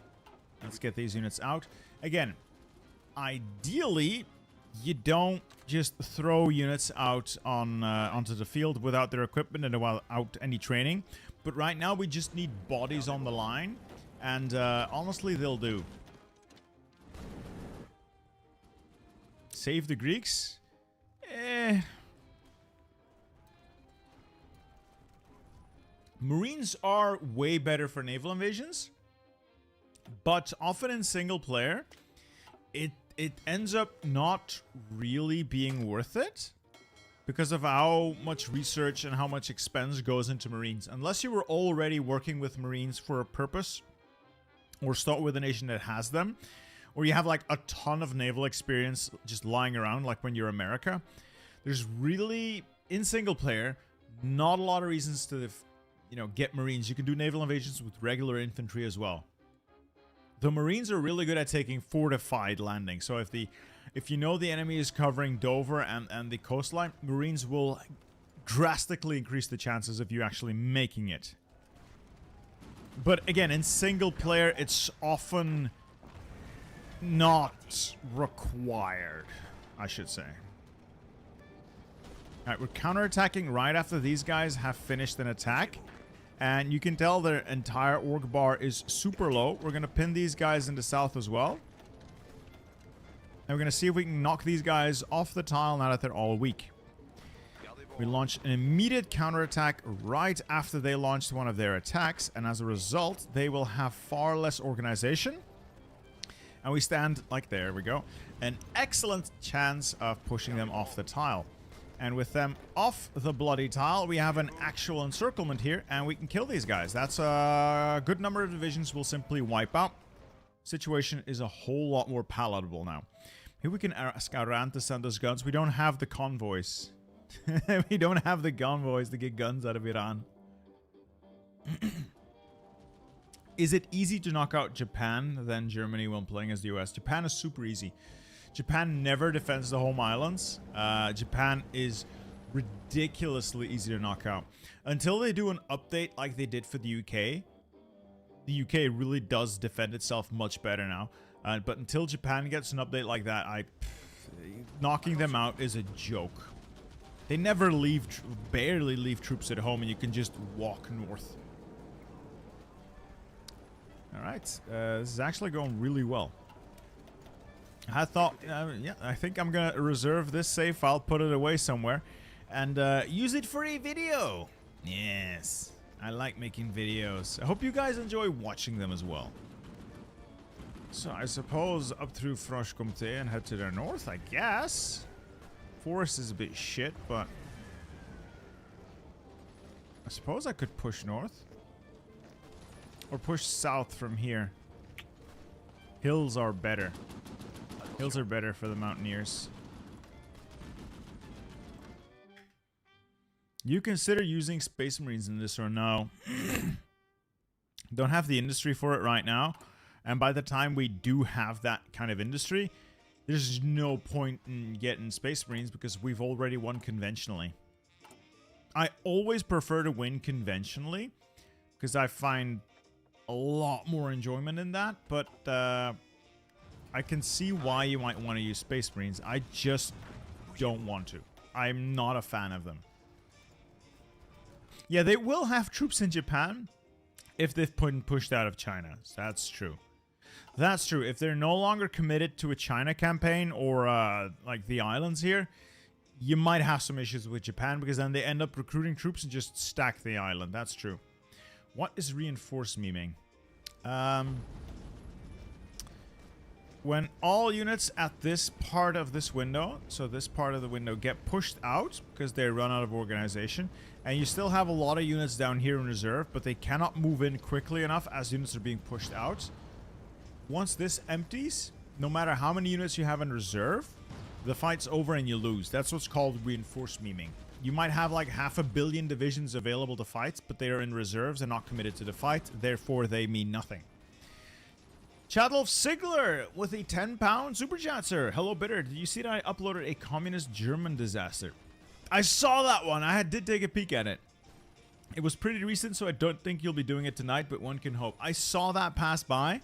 Let's get these units out. Again, ideally, you don't just throw units out on onto the field without their equipment and without any training. But right now, we just need bodies on the line. And honestly, they'll do. Save the Greeks? Marines are way better for naval invasions. But often in single player, it ends up not really being worth it because of how much research and how much expense goes into Marines. Unless you were already working with Marines for a purpose, or start with a nation that has them, or you have like a ton of naval experience just lying around, like when you're America, there's really, in single player, not a lot of reasons to, get Marines. You can do naval invasions with regular infantry as well. The Marines are really good at taking fortified landings. So if you know the enemy is covering Dover and the coastline, Marines will drastically increase the chances of you actually making it. But again, in single player, it's often not required, I should say. Alright, we're counterattacking right after these guys have finished an attack. And you can tell their entire org bar is super low. We're going to pin these guys in the south as well. And we're going to see if we can knock these guys off the tile now that they're all weak. We launch an immediate counterattack right after they launched one of their attacks. And as a result, they will have far less organization. And we stand, like, there we go, an excellent chance of pushing them off the tile. And with them off the bloody tile, we have an actual encirclement here, and we can kill these guys. That's a good number of divisions we'll simply wipe out. Situation is a whole lot more palatable now. Maybe we can ask Iran to send us guns. We don't have the convoys. We don't have the convoys to get guns out of Iran. Is it easy to knock out Japan than Germany when playing as the US? Japan is super easy. Japan never defends the home islands. Japan is ridiculously easy to knock out. Until they do an update like they did for the UK. The UK really does defend itself much better now. But until Japan gets an update like that, knocking them out is a joke. They never barely leave troops at home, and you can just walk north. Alright, this is actually going really well. I thought, yeah, I think I'm gonna reserve this save file, put it away somewhere, and use it for a video. Yes, I like making videos. I hope you guys enjoy watching them as well. So I suppose up through Franche-Comté and head to the north, I guess. Forest is a bit shit, but I suppose I could push north. Or push south from here. Hills are better. Hills are better for the mountaineers. You consider using Space Marines in this or no? Don't have the industry for it right now. And by the time we do have that kind of industry, there's no point in getting Space Marines because we've already won conventionally. I always prefer to win conventionally because I find a lot more enjoyment in that, but I can see why you might want to use Space Marines. I just don't want to. I'm not a fan of them. Yeah, they will have troops in Japan if they've been pushed out of China. That's true. That's true. If they're no longer committed to a China campaign or like the islands here, you might have some issues with Japan because then they end up recruiting troops and just stack the island. That's true. What is reinforced memeing? When all units at this part of this window, so this part of the window, get pushed out because they run out of organization, and you still have a lot of units down here in reserve, but they cannot move in quickly enough as units are being pushed out. Once this empties, no matter how many units you have in reserve, the fight's over and you lose. That's what's called reinforced memeing. You might have like 500 million divisions available to fight, but they are in reserves and not committed to the fight, therefore they mean nothing. Chadolf Sigler with a £10 super chat, sir. Hello, Bitter. Did you see that I uploaded a communist German disaster? I saw that one. I did take a peek at it. It was pretty recent, so I don't think you'll be doing it tonight, but one can hope. I saw that pass by.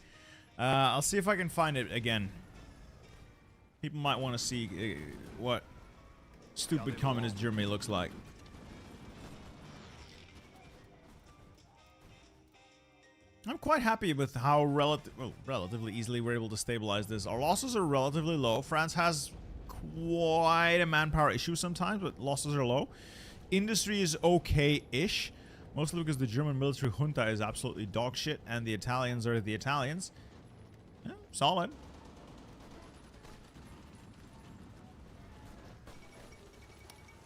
I'll see if I can find it again. People might want to see what stupid communist Germany looks like. I'm quite happy with how relatively easily we're able to stabilize this. Our losses are relatively low. France has quite a manpower issue sometimes, but losses are low. Industry is okay-ish, mostly because the German military junta is absolutely dog shit, and the Italians are the Italians. Yeah, solid.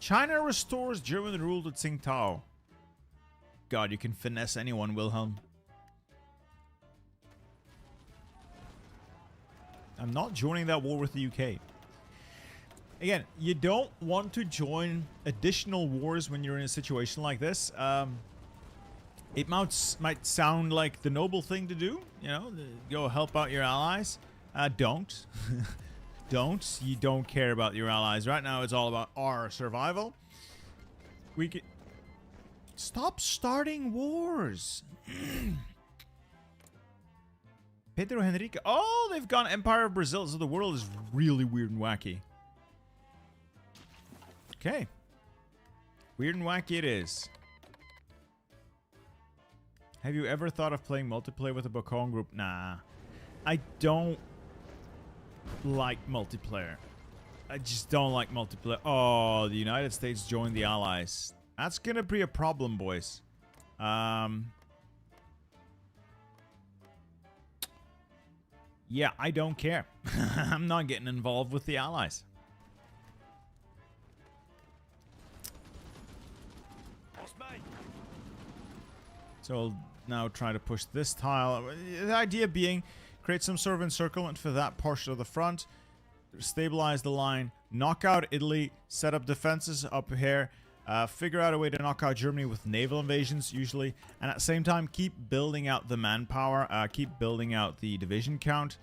China restores German rule to Tsingtao. God, you can finesse anyone, Wilhelm. I'm not joining that war with the UK. Again, you don't want to join additional wars when you're in a situation like this. It might sound like the noble thing to do, you know, go help out your allies. Don't. Don't. You don't care about your allies. Right now, it's all about our survival. We can... Stop starting wars. Pedro Henrique. Oh, they've gone Empire of Brazil, so the world is really weird and wacky. Okay. Weird and wacky it is. Have you ever thought of playing multiplayer with a Bocon group? Nah. I don't like multiplayer. I just don't like multiplayer. Oh, the United States joined the Allies. That's gonna be a problem, boys. Yeah, I don't care. I'm not getting involved with the Allies. So I'll now try to push this tile. The idea being, create some sort of encirclement for that portion of the front, stabilize the line, knock out Italy, set up defenses up here, figure out a way to knock out Germany with naval invasions usually, and at the same time keep building out the manpower, keep building out the division count.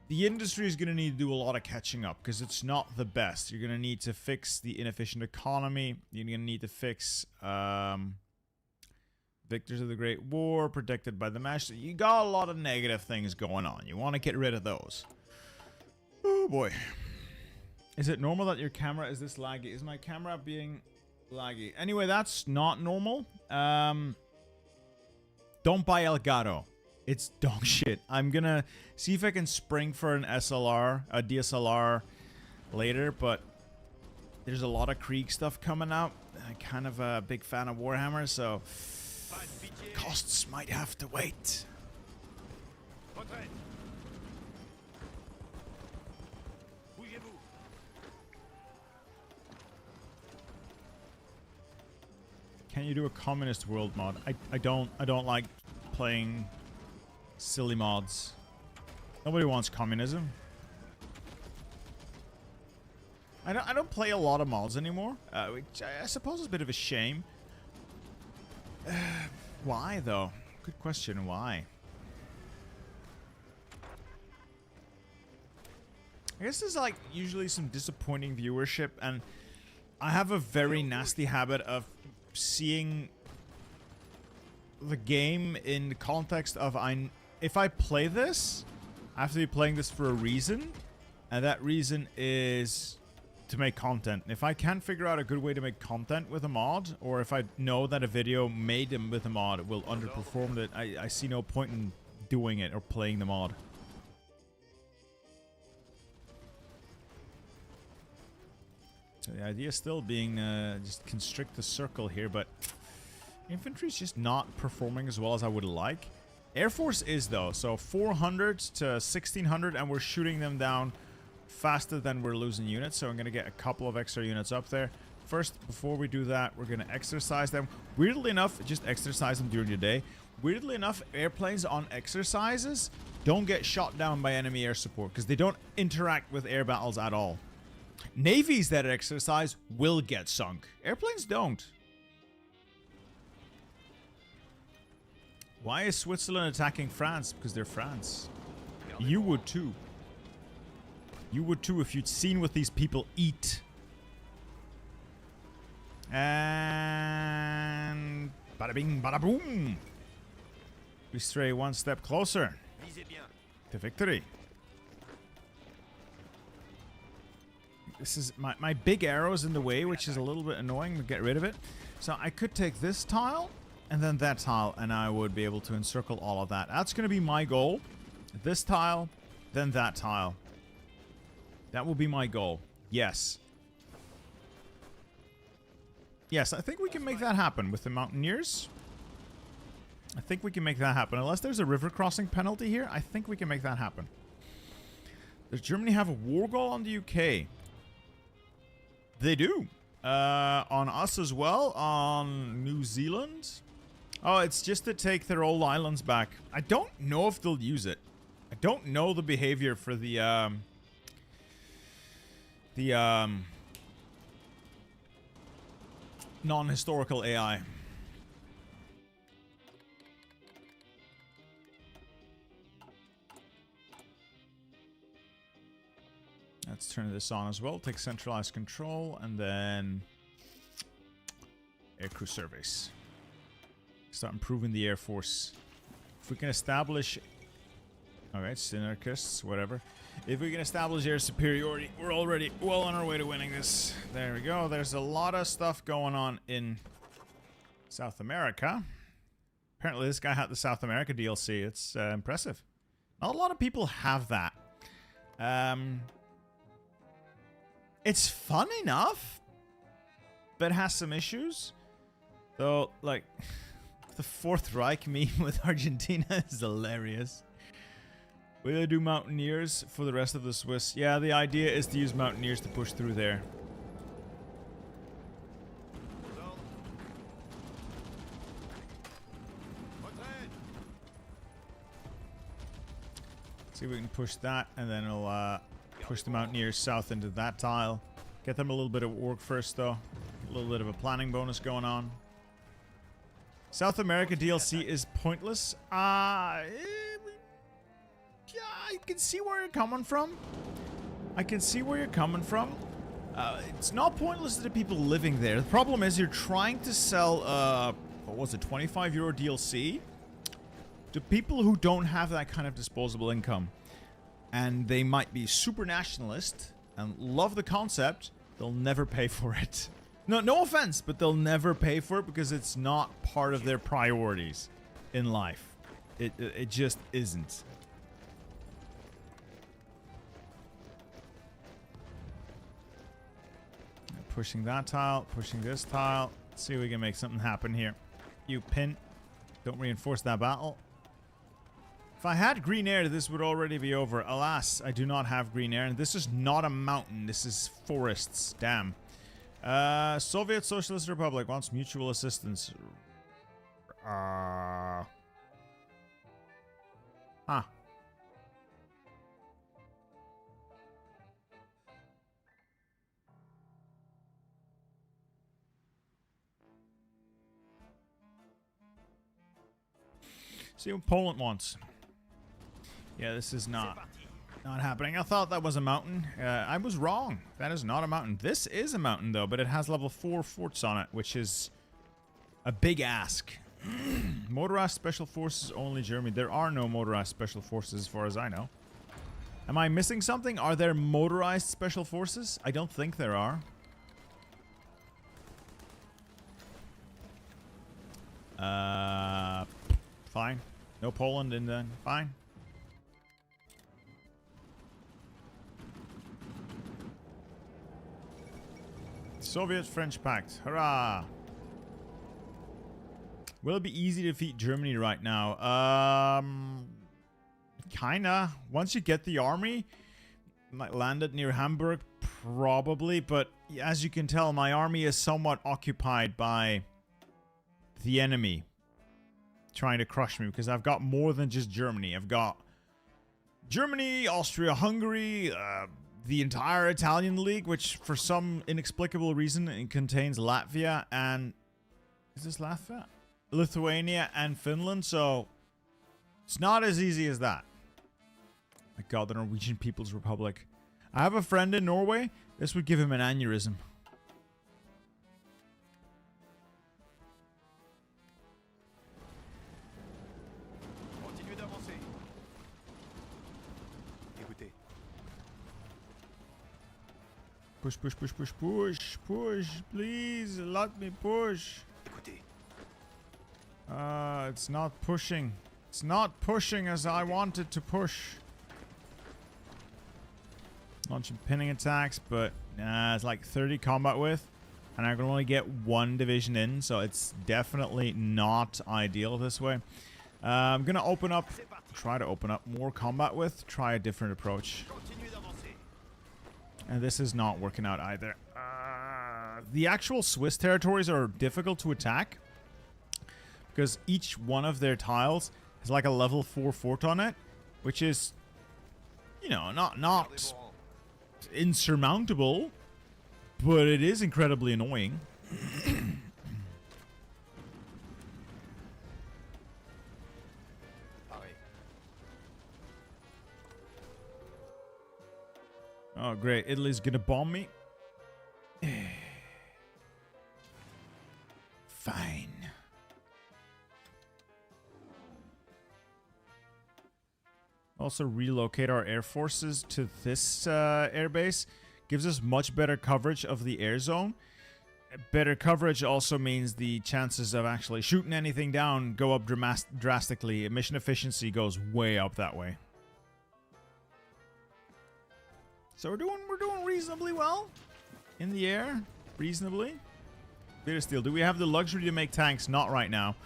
The industry is going to need to do a lot of catching up because it's not the best. You're going to need to fix the inefficient economy. You're going to need to fix victors of the Great War, protected by the mesh. You got a lot of negative things going on. You want to get rid of those. Oh boy. Is it normal that your camera is this laggy? Is my camera being laggy? Anyway, that's not normal. Don't buy Elgato. It's dog shit. I'm gonna see if I can spring for an SLR, a DSLR later, but there's a lot of Krieg stuff coming out. I'm kind of a big fan of Warhammer, so costs might have to wait. Can you do a communist world mod? I don't like playing silly mods. Nobody wants communism. I don't play a lot of mods anymore, which I suppose is a bit of a shame. Why though? Good question. Why? I guess there's like usually some disappointing viewership, and I have a very nasty habit of seeing the game in the context of if I play this, I have to be playing this for a reason, and that reason is to make content. If I can't figure out a good way to make content with a mod, or if I know that a video made with a mod will underperform it, I see no point in doing it or playing the mod. So the idea still being just constrict the circle here, but infantry's just not performing as well as I would like. Air Force is though, so 400 to 1600, and we're shooting them down faster than we're losing units. So I'm gonna get a couple of extra units up there. First, before we do that, we're gonna exercise them. Weirdly enough, just exercise them during the day. Weirdly enough, airplanes on exercises don't get shot down by enemy air support because they don't interact with air battles at all. Navies that exercise will get sunk. Airplanes don't. Why is Switzerland attacking France? Because they're France. You would too. You would too if you'd seen what these people eat. And bada bing, bada boom. We stray one step closer to victory. This is my big arrow's in the way, which is a little bit annoying. We'll get rid of it. So I could take this tile and then that tile, and I would be able to encircle all of that. That's going to be my goal. This tile, then that tile. That will be my goal. Yes. Yes, I think we can make that happen with the Mountaineers. I think we can make that happen. Unless there's a river crossing penalty here, I think we can make that happen. Does Germany have a war goal on the UK? They do. On us as well. On New Zealand. Oh, it's just to take their old islands back. I don't know if they'll use it. I don't know the behavior for the non-historical AI. Let's turn this on as well. Take centralized control and then aircrew surveys. Start improving the Air Force. If we can establish... Alright, synarchists, whatever. If we can establish air superiority, we're already well on our way to winning this. There we go. There's a lot of stuff going on in South America. Apparently this guy had the South America DLC. It's impressive. Not a lot of people have that. It's fun enough, but has some issues. Though, like, the Fourth Reich meme with Argentina is hilarious. Will I do Mountaineers for the rest of the Swiss? Yeah, the idea is to use Mountaineers to push through there. See if we can push that, and then we'll push the Mountaineers south into that tile. Get them a little bit of work first, though. A little bit of a planning bonus going on. South America DLC is pointless. Yeah, I can see where you're coming from. I can see where you're coming from. It's not pointless to the people living there. The problem is you're trying to sell, what was it, 25 euro DLC to people who don't have that kind of disposable income. And they might be super nationalist and love the concept. They'll never pay for it. No offense, but they'll never pay for it because it's not part of their priorities in life. It just isn't. Pushing that tile, pushing this tile. Let's see if we can make something happen here. You pin. Don't reinforce that battle. If I had green air, this would already be over. Alas, I do not have green air. And this is not a mountain. This is forests. Damn. Soviet Socialist Republic wants mutual assistance. Huh. See what Poland wants. Yeah, this is not happening. I thought that was a mountain. I was wrong. That is not a mountain. This is a mountain, though, but it has level 4 forts on it, which is a big ask. Motorized special forces only Germany. There are no motorized special forces as far as I know. Am I missing something? Are there motorized special forces? I don't think there are. Fine. No Poland and then fine. Soviet-French Pact. Hurrah! Will it be easy to defeat Germany right now? Kinda. Once you get the army, might land it near Hamburg, probably. But as you can tell, my army is somewhat occupied by the enemy trying to crush me, because I've got more than just Germany. I've got Germany, Austria, Hungary, the entire Italian League, which for some inexplicable reason it contains Latvia and... Is this Latvia? Lithuania and Finland, so it's not as easy as that. My god, the Norwegian People's Republic. I have a friend in Norway. This would give him an aneurysm. Push, push, push, push, push, push, please, let me push. It's not pushing. It's not pushing as I want it to push. Launching pinning attacks, but it's like 30 combat width, and I can only get one division in, so it's definitely not ideal this way. I'm gonna try to open up more combat width, try a different approach. And this is not working out either. The actual Swiss territories are difficult to attack, because each one of their tiles has like a level 4 fort on it, which is, you know, not insurmountable, but it is incredibly annoying. Oh, great. Italy's gonna bomb me. Fine. Also relocate our air forces to this airbase. Gives us much better coverage of the air zone. Better coverage also means the chances of actually shooting anything down go up drastically. Mission efficiency goes way up that way. So we're doing reasonably well in the air, reasonably. Bit of steel. Do we have the luxury to make tanks? Not right now.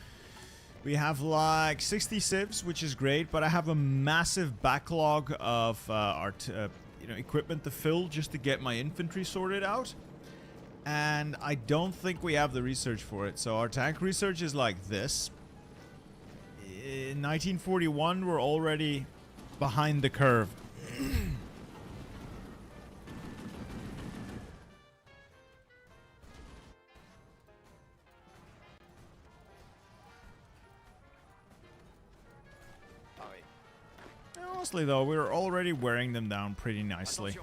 We have like 60 civs, which is great, but I have a massive backlog of equipment to fill just to get my infantry sorted out, and I don't think we have the research for it. So our tank research is like this. In 1941, we're already behind the curve. Honestly, though, we're already wearing them down pretty nicely.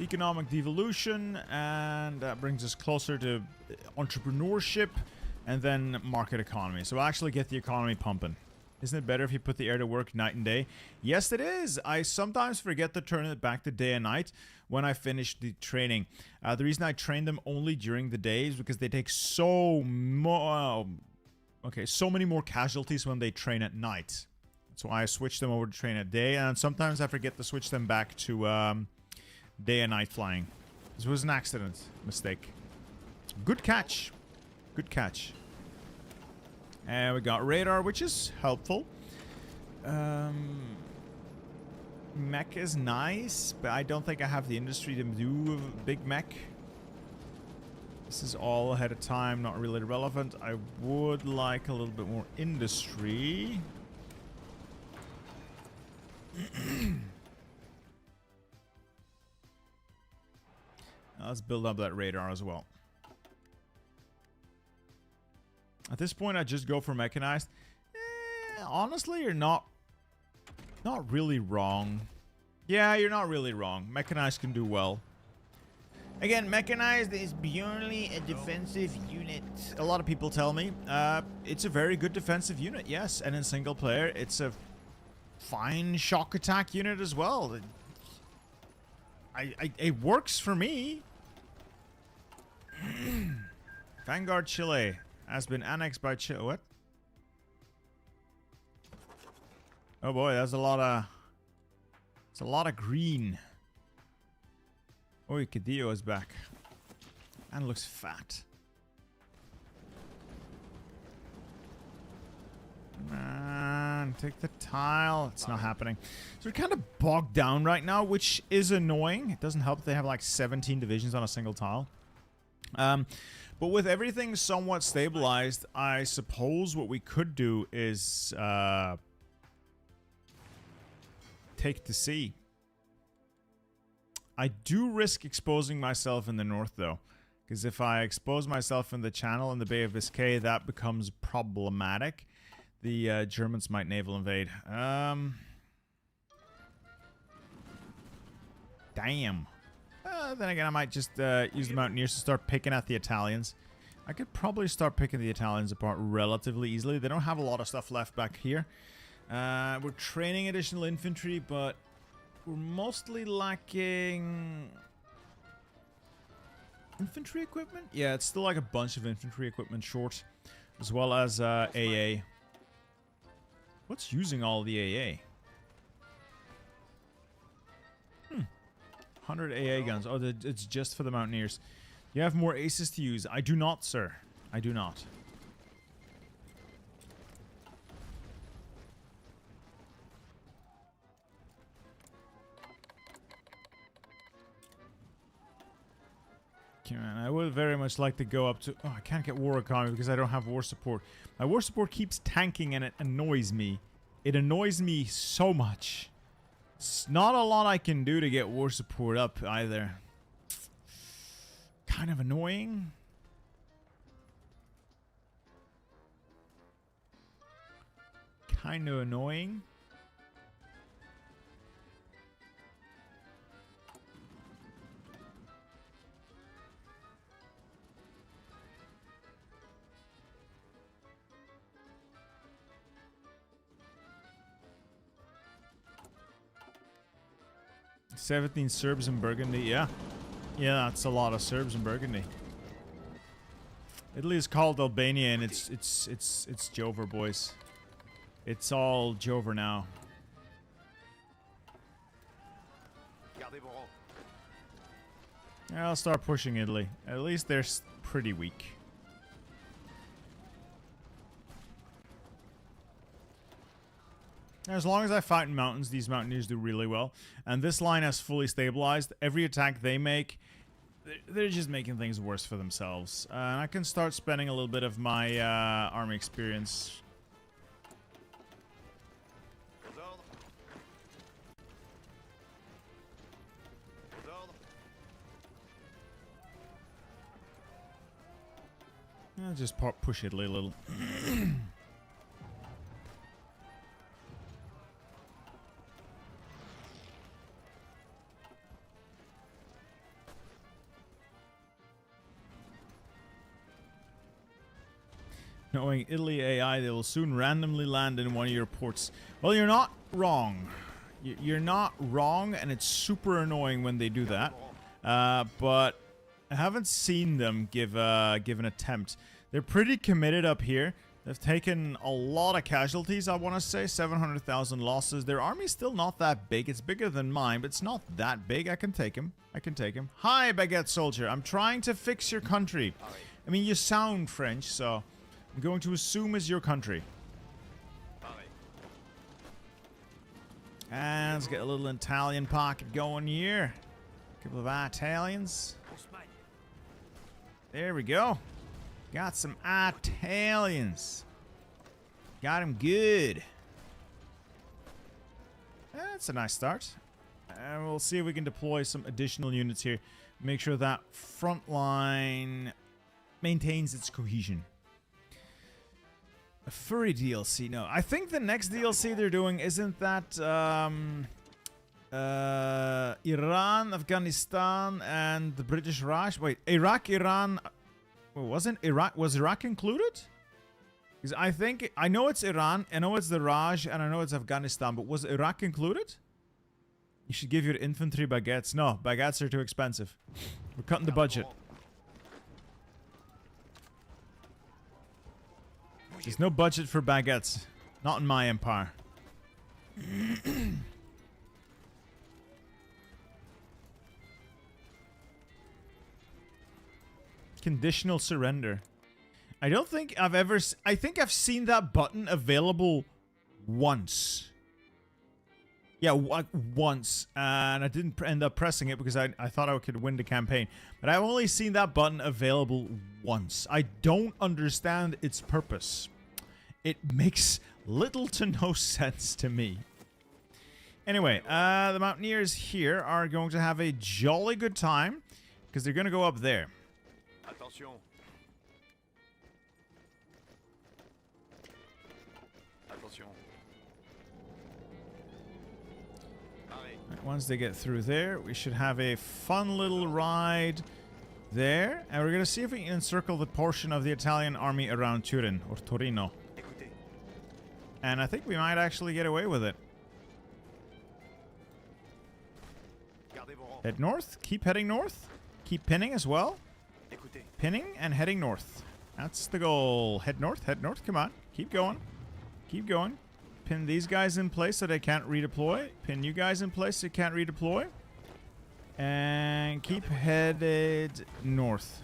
Economic devolution, and that brings us closer to entrepreneurship and then market economy. So we'll actually get the economy pumping. Isn't it better if you put the air to work night and day? Yes, it is. I sometimes forget to turn it back to day and night when I finish the training. The reason I train them only during the day is because they take so many more casualties when they train at night. That's why I switch them over to train at day, and sometimes I forget to switch them back to day and night flying. This was an accident. Mistake. Good catch. Good catch. And we got radar, which is helpful. Mech is nice, but I don't think I have the industry to do a big mech. This is all ahead of time, not really relevant. I would like a little bit more industry. Let's build up that radar as well. At this point, I just go for mechanized. Honestly, you're not really wrong. Yeah, you're not really wrong. Mechanized can do well. Again, mechanized is purely a defensive unit. A lot of people tell me it's a very good defensive unit, yes. And in single player, it's a fine shock attack unit as well. It works for me. Vanguard Chile has been annexed by Chile. What? Oh boy, that's a lot of... It's a lot of green. Oh, Cadillo is back. And looks fat. Man, take the tile. It's not happening. So we're kind of bogged down right now, which is annoying. It doesn't help they have like 17 divisions on a single tile. But with everything somewhat stabilized, I suppose what we could do is take the sea. I do risk exposing myself in the north, though. Because if I expose myself in the Channel and the Bay of Biscay, that becomes problematic. The Germans might naval invade. Damn. Then again, I might just use the Mountaineers to start picking at the Italians. I could probably start picking the Italians apart relatively easily. They don't have a lot of stuff left back here. We're training additional infantry, but we're mostly lacking... infantry equipment? Yeah, it's still like a bunch of infantry equipment short. As well as AA. What's using all the AA? 100 AA guns. Oh, it's just for the Mountaineers. You have more aces to use. I do not, sir. I do not. Okay, man, I would very much like to go up to... Oh, I can't get war economy because I don't have war support. My war support keeps tanking and it annoys me. It annoys me so much. It's not a lot I can do to get war support up either. Kind of annoying. Kind of annoying. "17 Serbs in Burgundy." Yeah. Yeah, that's a lot of Serbs in Burgundy. Italy is called Albania, and it's Jover, boys. It's all Jover now. Yeah, I'll start pushing Italy. At least they're pretty weak. As long as I fight in mountains, these Mountaineers do really well. And this line has fully stabilized. Every attack they make, they're just making things worse for themselves. And I can start spending a little bit of my army experience. I'll just push Italy a little. Knowing Italy AI, they will soon randomly land in one of your ports. Well, you're not wrong. You're not wrong, and it's super annoying when they do that. But I haven't seen them give an attempt. They're pretty committed up here. They've taken a lot of casualties, I want to say. 700,000 losses. Their army's still not that big. It's bigger than mine, but it's not that big. I can take him. I can take him. Hi, Baguette Soldier. I'm trying to fix your country. I mean, you sound French, so... I'm going to assume is your country. And let's get a little Italian pocket going here. A couple of Italians. There we go. Got some Italians. Got him good. That's a nice start. And we'll see if we can deploy some additional units here. Make sure that front line maintains its cohesion. A furry DLC? No. I think the next DLC they're doing isn't that Iran, Afghanistan, and the British Raj. Wait, Iraq, Iran. Wasn't Iraq? Was Iraq included? Because I know it's Iran, I know it's the Raj, and I know it's Afghanistan. But was Iraq included? You should give your infantry baguettes. No, baguettes are too expensive. We're cutting the budget. There's no budget for baguettes. Not in my empire. Conditional surrender. I don't think I've ever... I think I've seen that button available once. Yeah, once. And I didn't end up pressing it because I thought I could win the campaign. But I've only seen that button available once. I don't understand its purpose. It makes little to no sense to me. Anyway, the Mountaineers here are going to have a jolly good time because they're going to go up there. Attention. Attention. Right, once they get through there, we should have a fun little ride there. And we're going to see if we can encircle the portion of the Italian army around Turin, or Torino. And I think we might actually get away with it. Head north. Keep heading north. Keep pinning as well. Pinning and heading north. That's the goal. Head north. Head north. Come on. Keep going. Keep going. Pin these guys in place so they can't redeploy. Pin you guys in place so you can't redeploy. And keep headed north.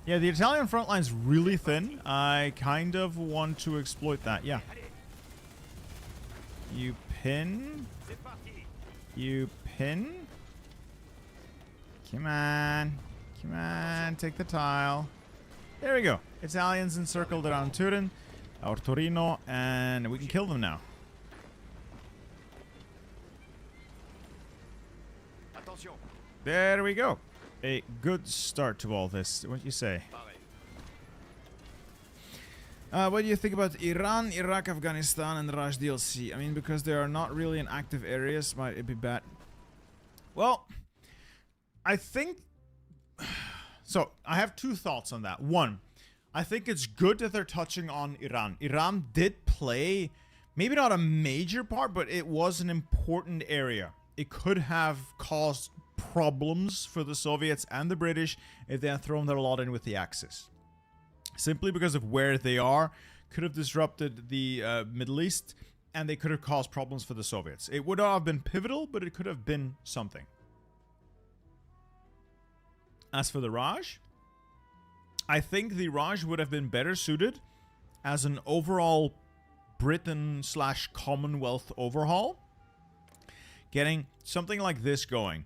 Yeah, the Italian front line's really thin. I kind of want to exploit that. Yeah. You pin. You pin. Come on. Come on. Take the tile. There we go. Italians encircled around Turin. Or Torino. And we can kill them now. There we go. A good start to all this. What do you say? What do you think about Iran, Iraq, Afghanistan, and Raj DLC? I mean, because they are not really in active areas, might it be bad? Well, I think... So, I have two thoughts on that. One, I think it's good that they're touching on Iran. Iran did play, maybe not a major part, but it was an important area. It could have caused problems for the Soviets and the British if they had thrown their lot in with the Axis. Simply because of where they are, could have disrupted the Middle East, and they could have caused problems for the Soviets. It would not have been pivotal, but it could have been something. As for the Raj, I think the Raj would have been better suited as an overall Britain/Commonwealth overhaul. Getting something like this going.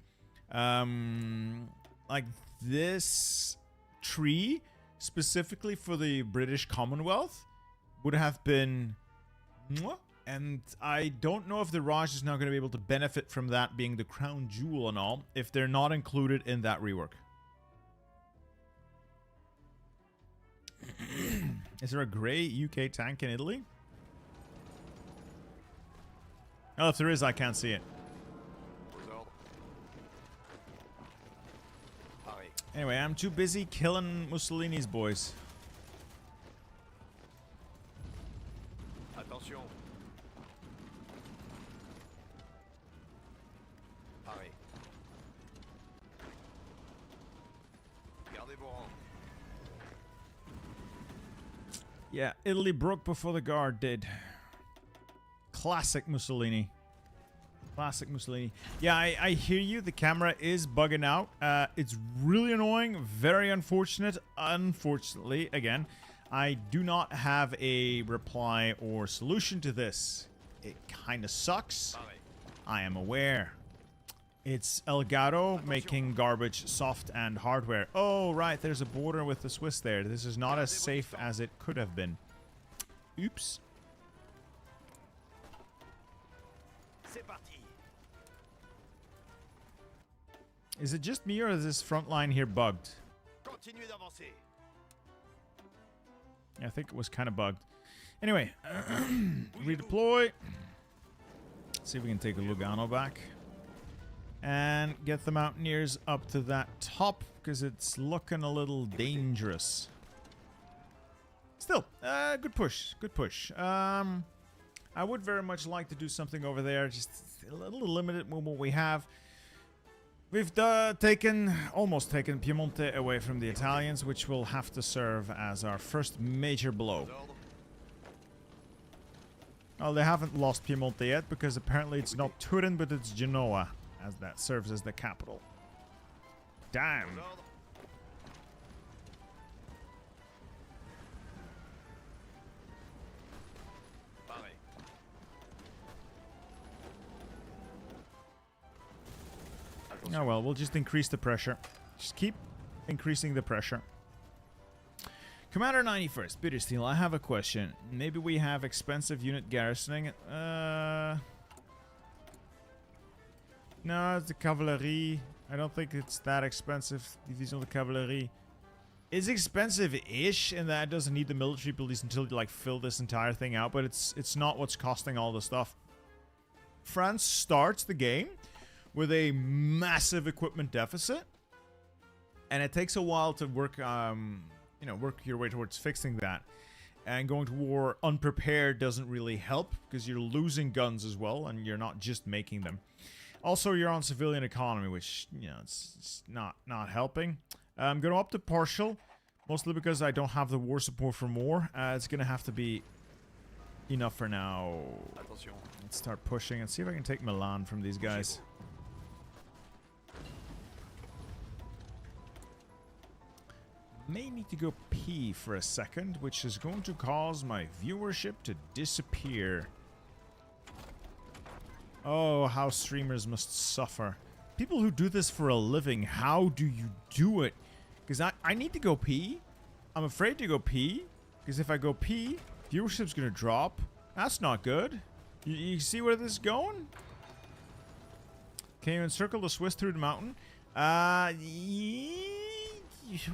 Like this tree, specifically for the British Commonwealth, would have been... And I don't know if the Raj is now going to be able to benefit from that being the crown jewel and all, if they're not included in that rework. Is there a grey UK tank in Italy? Oh, if there is, I can't see it. Anyway, I'm too busy killing Mussolini's boys. Attention. Pareil. Gardez vos rangs. Yeah, Italy broke before the guard did. Classic Mussolini. Classic Mussolini. Yeah, I hear you. The camera is bugging out. It's really annoying. Very unfortunate. Unfortunately, again, I do not have a reply or solution to this. It kind of sucks. I am aware. It's Elgato making garbage soft and hardware. Oh, right. There's a border with the Swiss there. This is not as safe as it could have been. Oops. Is it just me or is this front line here bugged? Yeah, I think it was kind of bugged. Anyway, redeploy. Let's see if we can take Lugano back. And get the Mountaineers up to that top, because it's looking a little dangerous. Still, good push. Good push. I would very much like to do something over there. Just a little limited with what we have. We've almost taken Piemonte away from the Italians, which will have to serve as our first major blow. Well, they haven't lost Piemonte yet because apparently it's not Turin, but it's Genoa, as that serves as the capital. Damn. Aux ordres. Pareil. Attention. Oh well, we'll just increase the pressure. Just keep increasing the pressure. Commander 91st, Bittersteel, I have a question. Maybe we have expensive unit garrisoning. No, it's the cavalry. I don't think it's that expensive. Division de Cavalerie. It's expensive-ish, and that doesn't need the military police until you like fill this entire thing out, but it's not what's costing all the stuff. France starts the game with a massive equipment deficit, and it takes a while to work work your way towards fixing that. And going to war unprepared doesn't really help because you're losing guns as well, and you're not just making them. Also, you're on civilian economy, which, you know, it's not helping. I'm going to up to partial, mostly because I don't have the war support for more. It's going to have to be enough for now. Attention. Let's start pushing and see if I can take Milan from these guys. May need to go pee for a second, which is going to cause my viewership to disappear. Oh, how streamers must suffer. People who do this for a living, how do you do it? Because I need to go pee. I'm afraid to go pee. Because if I go pee, viewership's going to drop. That's not good. You see where this is going? Can you encircle the Swiss through the mountain?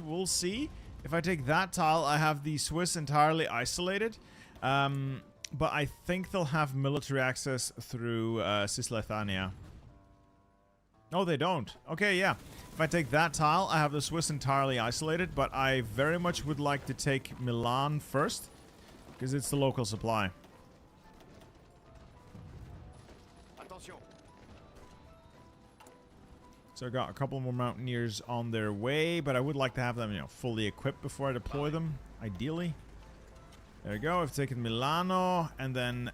We'll see. If I take that tile, I have the Swiss entirely isolated. But I think they'll have military access through Cisleithania. Oh, they don't. Okay, yeah. If I take that tile, I have the Swiss entirely isolated, but I very much would like to take Milan first, because it's the local supply. Attention. So I got a couple more mountaineers on their way, but I would like to have them, you know, fully equipped before I deploy them, ideally. There we go. I've taken Milano, and then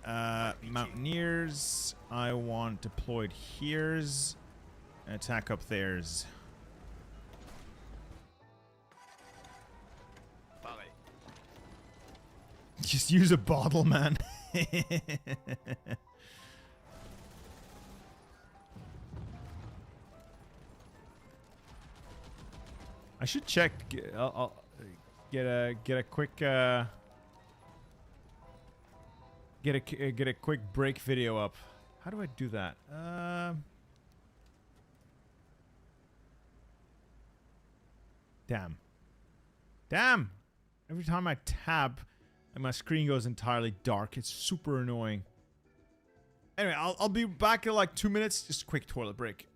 mountaineers. I want deployed here's. Attack up theirs. Pareil. Just use a bottle, man. I should check. I'll get a quick get a quick break video up. How do I do that? Damn. Every time I tab, and my screen goes entirely dark. It's super annoying. Anyway, I'll be back in like 2 minutes. Just a quick toilet break.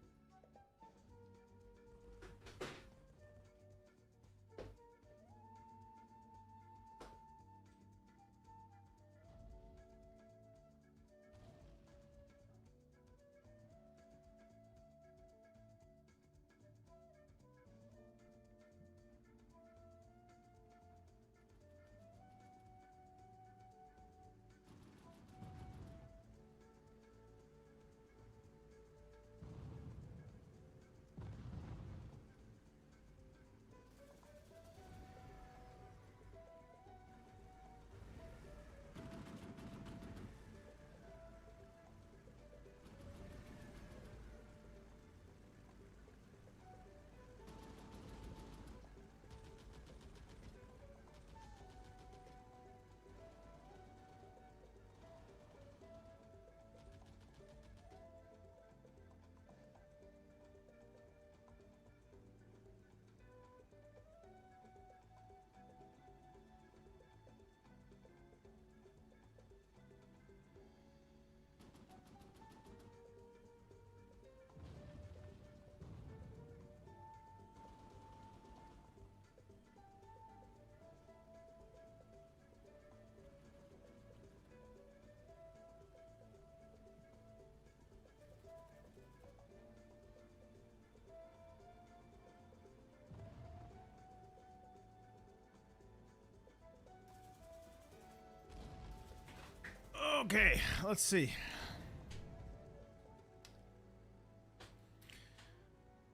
Okay, let's see.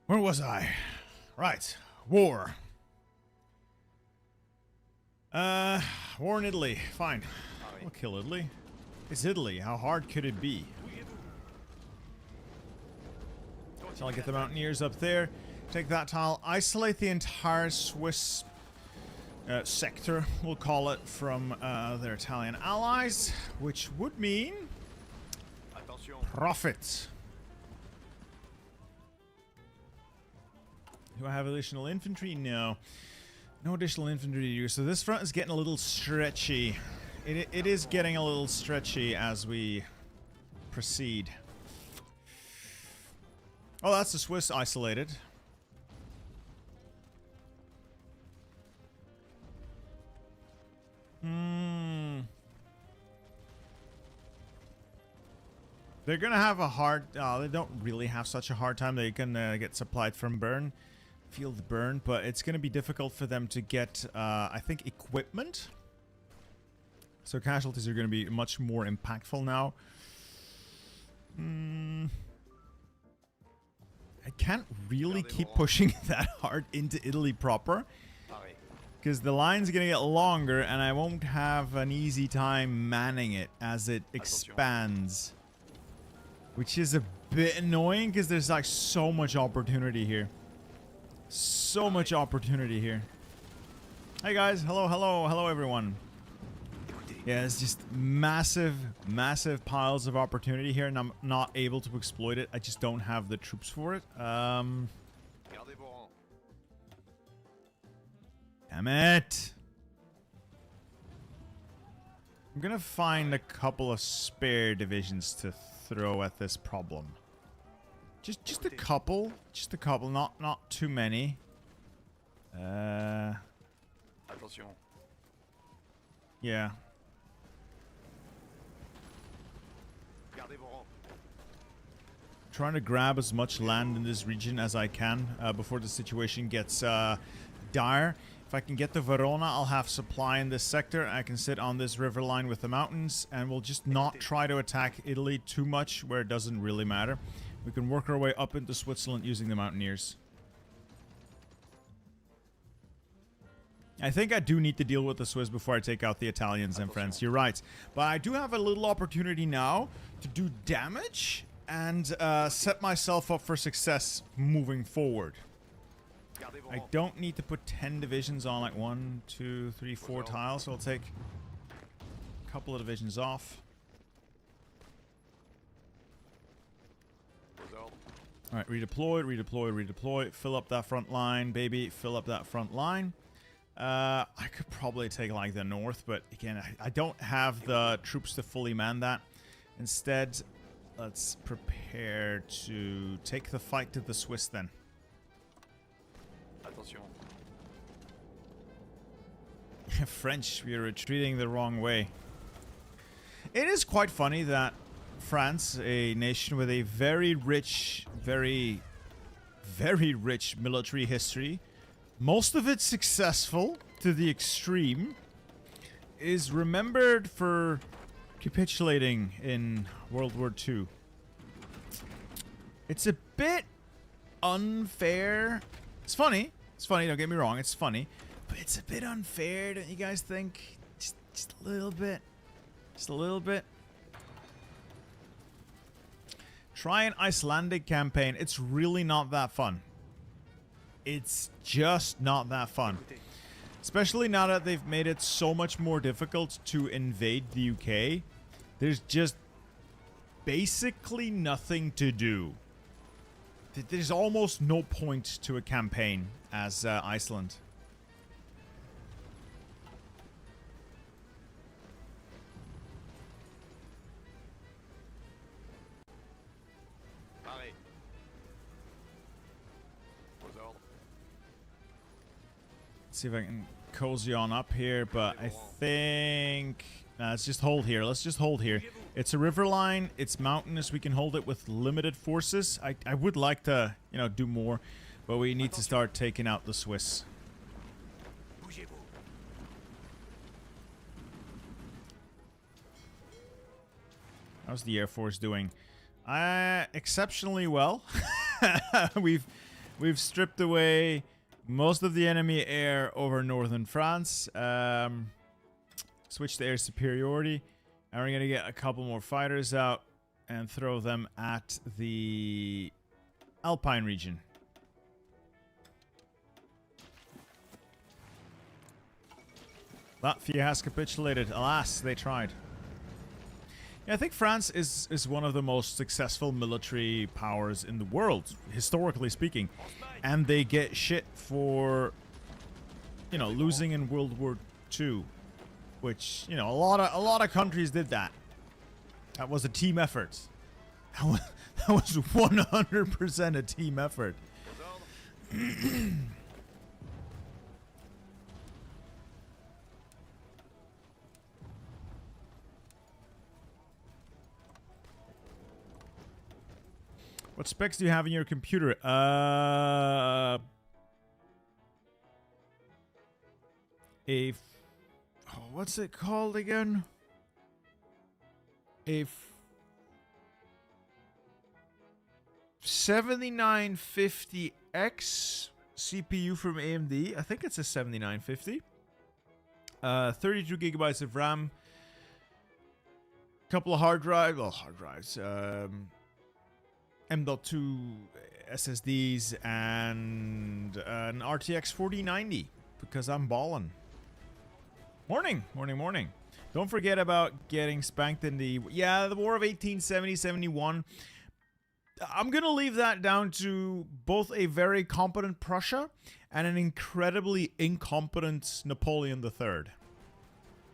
Where was I? Right, war. War in Italy. Fine. I'll kill Italy. It's Italy. How hard could it be? So I'll get the mountaineers up there. Take that tile. Isolate the entire Swiss sector, we'll call it, from their Italian allies, which would mean Attention. profit. Do I have additional infantry? No. No additional infantry to use. So this front is getting a little stretchy. It is getting a little stretchy as we proceed. Oh, that's the Swiss isolated. They're gonna have a hard... they don't really have such a hard time. They can get supplied from Bern. Field burn, but it's gonna be difficult for them to get, I think, equipment. So casualties are gonna be much more impactful now. I can't really keep pushing that hard into Italy proper, Pareil. because the line's gonna get longer and I won't have an easy time manning it as it expands. Which is a bit annoying because there's like so much opportunity here. So much opportunity here. Hey guys, hello, hello, hello everyone. Yeah, it's just massive, massive piles of opportunity here and I'm not able to exploit it. I just don't have the troops for it. Gardez vos rangs. Damn it. I'm gonna find a couple of spare divisions to throw at this problem. Just a couple. Just a couple, not too many. Attention. Yeah. Gardez vos rangs. Trying to grab as much land in this region as I can before the situation gets dire. If I can get to Verona, I'll have supply in this sector. I can sit on this river line with the mountains, and we'll just not try to attack Italy too much where it doesn't really matter. We can work our way up into Switzerland using the mountaineers. I think I do need to deal with the Swiss before I take out the Italians and friends. You're right. But I do have a little opportunity now to do damage and set myself up for success moving forward. Gardez vos I rangs. don't need to put 10 divisions on like 1, 2, 3, 4 tiles, so I'll take a couple of divisions off. Vos ordres. Alright, redeploy, redeploy, redeploy. Fill up that front line, baby. Fill up that front line. I could probably take like the north, but again, I don't have the troops to fully man that. Instead, let's prepare to take the fight to the Swiss then. Attention. French, we are retreating the wrong way. It is quite funny that France, a nation with a very rich, very rich military history, most of it successful to the extreme, is remembered for capitulating in World War II. It's a bit unfair. It's funny, don't get me wrong, it's funny. But it's a bit unfair, don't you guys think? Just a little bit. Just a little bit. Try an Icelandic campaign. It's really not that fun. It's just not that fun. Especially now that they've made it so much more difficult to invade the UK. There's just basically nothing to do. There's almost no point to a campaign as Iceland. Pareil. Vos ordres. See if I can cozy on up here, but I think... let's just hold here. Let's just hold here. It's a river line. It's mountainous. We can hold it with limited forces. I would like to, you know, do more, but we need to start taking out the Swiss. Bougez-vous. How's the Air Force doing? Exceptionally well. We've stripped away most of the enemy air over northern France. Switch to air superiority. And we're going to get a couple more fighters out and throw them at the Alpine region. Latvia has capitulated. Alas, they tried. Yeah, I think France is one of the most successful military powers in the world, historically speaking. And they get shit for, you know, losing in World War II. Which, you know, a lot of countries did that. That was a team effort. That was 100% a team effort. What specs do you have in your computer? What's it called again? A 7950X CPU from AMD. I think it's a 7950. 32 gigabytes of RAM. Couple of hard drives. M.2 SSDs and an RTX 4090 because I'm ballin'. Morning. Don't forget about getting spanked in the War of 1870-71. I'm going to leave that down to both a very competent Prussia and an incredibly incompetent Napoleon III.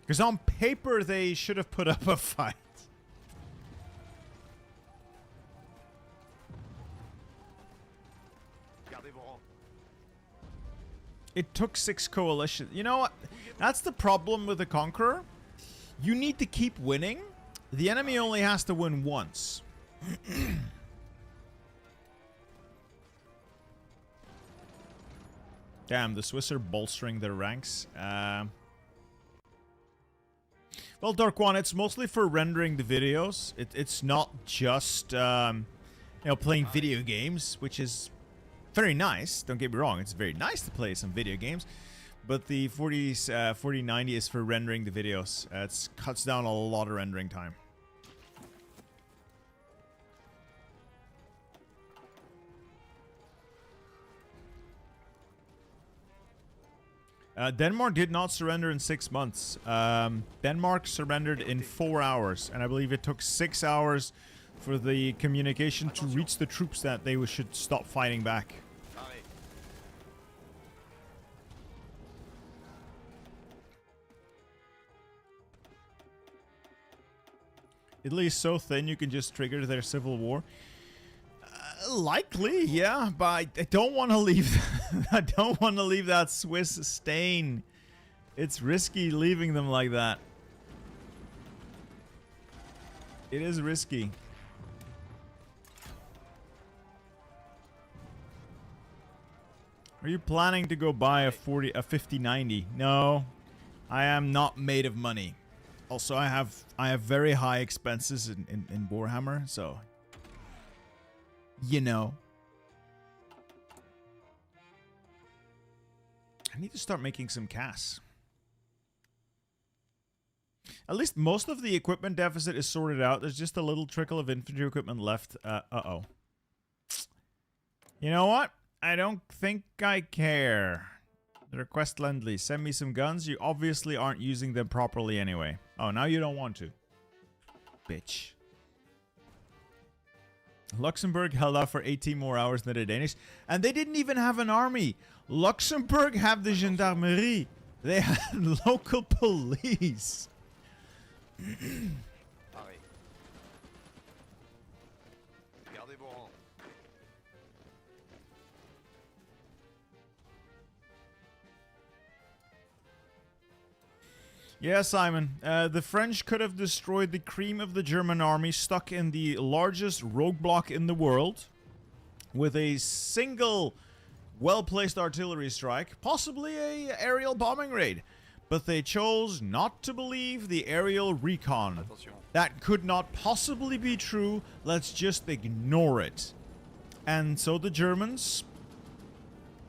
Because on paper, they should have put up a fight. It took 6 coalitions. You know what? That's the problem with the Conqueror. You need to keep winning. The enemy only has to win once. Damn, the Swiss are bolstering their ranks. Well, Dark One, it's mostly for rendering the videos. It's not just, you know, playing video games, which is very nice. Don't get me wrong. It's very nice to play some video games. But the 4090 is for rendering the videos. It cuts down a lot of rendering time. Denmark did not surrender in 6 months. Denmark surrendered in 4 hours. And I believe it took 6 hours for the communication to reach the troops that they should stop fighting back. Italy is so thin you can just trigger their civil war. Likely, yeah, but I don't want to leave. I don't want to leave that Swiss stain. It's risky leaving them like that. It is risky. Are you planning to go buy a 5090? No, I am not made of money. Also, I have very high expenses in Warhammer, so you know. I need to start making some cash. At least most of the equipment deficit is sorted out. There's just a little trickle of infantry equipment left. Uh-oh. You know what? I don't think I care. Request Lend-Lease. Send me some guns. You obviously aren't using them properly anyway. Oh, now you don't want to. Bitch. Luxembourg held out for 18 more hours than the Danish. And they didn't even have an army. Luxembourg have the gendarmerie. They had local police. Yeah, Simon. The French could have destroyed the cream of the German army stuck in the largest roadblock in the world with a single well-placed artillery strike, possibly a aerial bombing raid. But they chose not to believe the aerial recon. Attention. That could not possibly be true. Let's just ignore it. And so the Germans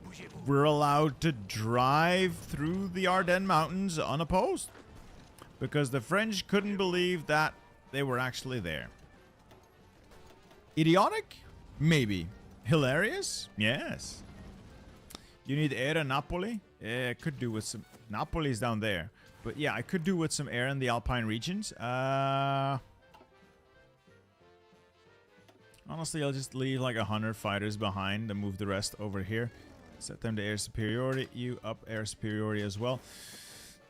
Bougez-vous. were allowed to drive through the Ardennes Mountains unopposed. Because the French couldn't believe that they were actually there. Idiotic? Maybe. Hilarious? Yes. You need air in Napoli? Yeah, I could do with some... Napoli's down there. But yeah, I could do with some air in the Alpine regions. Honestly, I'll just leave like 100 fighters behind and move the rest over here. Set them to air superiority. You up air superiority as well.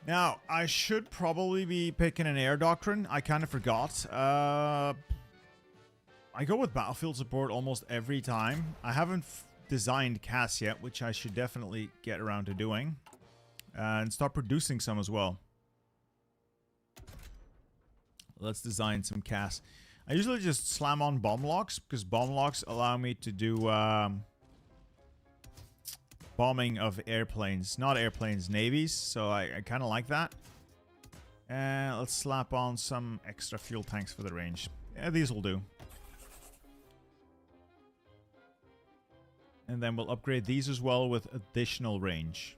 Now, I should probably be picking an air doctrine. I kind of forgot. I go with battlefield support almost every time. I haven't designed CAS yet, which I should definitely get around to doing. And start producing some as well. Let's design some CAS. I usually just slam on bomb locks, because bomb locks allow me to do bombing of airplanes. Not airplanes, navies. So I kind of like that. And let's slap on some extra fuel tanks for the range. Yeah, these will do. And then we'll upgrade these as well with additional range.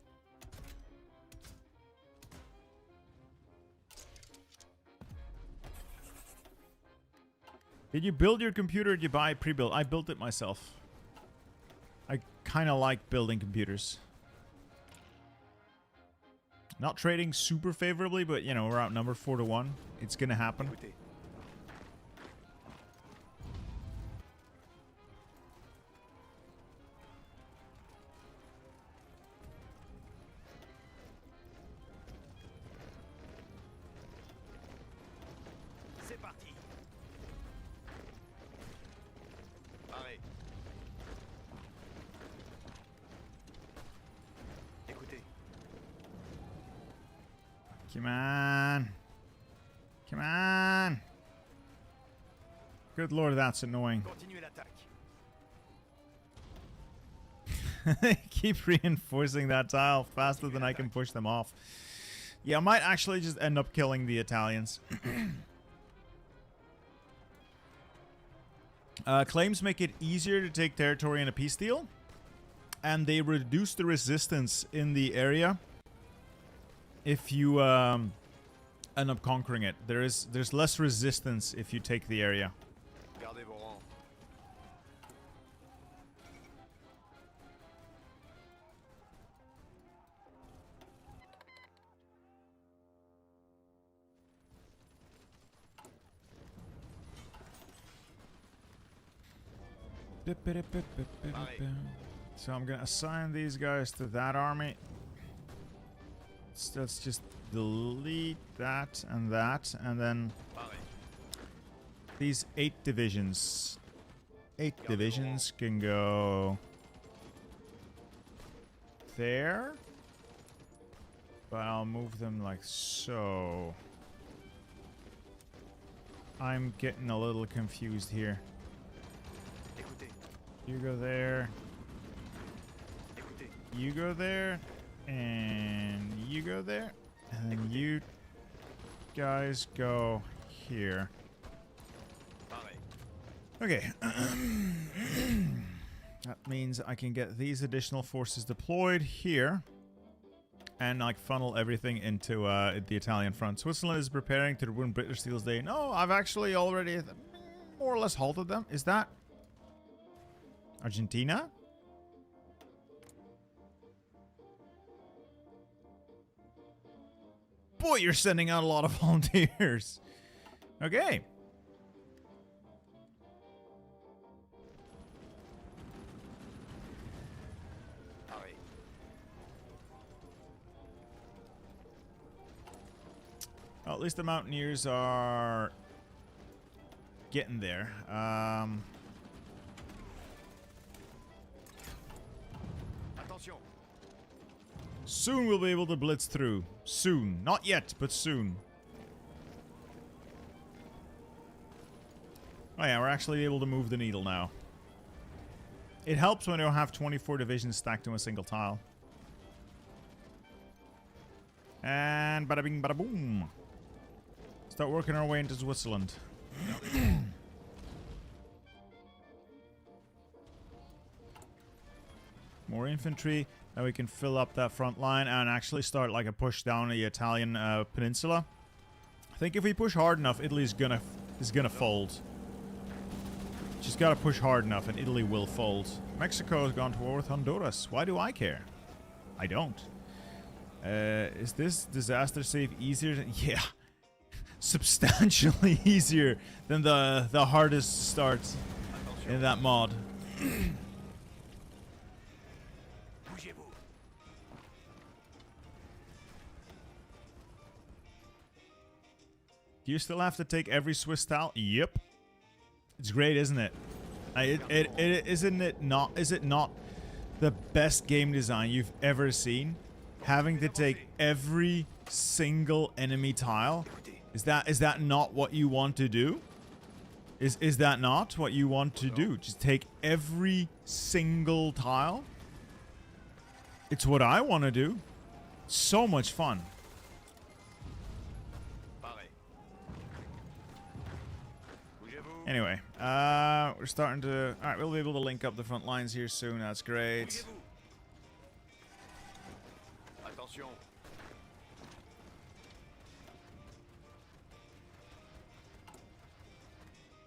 Did you build your computer or did you buy it pre-built? I built it myself. I kind of like building computers. Not trading super favorably, but you know, we're outnumbered 4-1. It's gonna happen. Écoutez. C'est parti. Arrêt. Écoutez. Come on. Come on. Good lord, that's annoying. Continuez l'attaque. They keep reinforcing that tile faster than I can push them off. Yeah, I might actually just end up killing the Italians. Claims make it easier to take territory in a peace deal. And they reduce the resistance in the area if you end up conquering it. There's less resistance if you take the area. Gardez vos rangs. So I'm gonna assign these guys to that army. Let's just delete that, and then Arrêt. these 8 divisions. 8 divisions can go there, but I'll move them like so. I'm getting a little confused here. Écoutez. You go there. Écoutez. You go there, and you go there, and then you guys go here. Arrêt. Okay. That means I can get these additional forces deployed here, and like funnel everything into the Italian front. Switzerland is preparing to ruin British Steel's Day. No, I've actually already more or less halted them. Is that Argentina? Boy, you're sending out a lot of volunteers. Okay. Arrêt. Well, at least the Mountaineers are getting there. Attention. Soon we'll be able to blitz through. Soon. Not yet, but soon. Oh yeah, we're actually able to move the needle now. It helps when you don't have 24 divisions stacked in a single tile. And bada bing, bada boom. Start working our way into Switzerland. More infantry. Now we can fill up that front line and actually start like a push down the Italian peninsula. I think if we push hard enough, Italy's gonna fold. Just gotta push hard enough and Italy will fold. Mexico has gone to war with Honduras. Why do I care? I don't. Is this disaster save easier? Yeah. Substantially easier than the hardest start in that mod. Bougez-vous. Do you still have to take every Swiss tile? Yep. It's great, isn't it? Isn't it not? Is it not the best game design you've ever seen? Having to take every single enemy tile. Is that not what you want to do? Is that not what you want to do? Just take every single tile? It's what I want to do. So much fun. Anyway, we're starting to... Alright, we'll be able to link up the front lines here soon. That's great. Attention.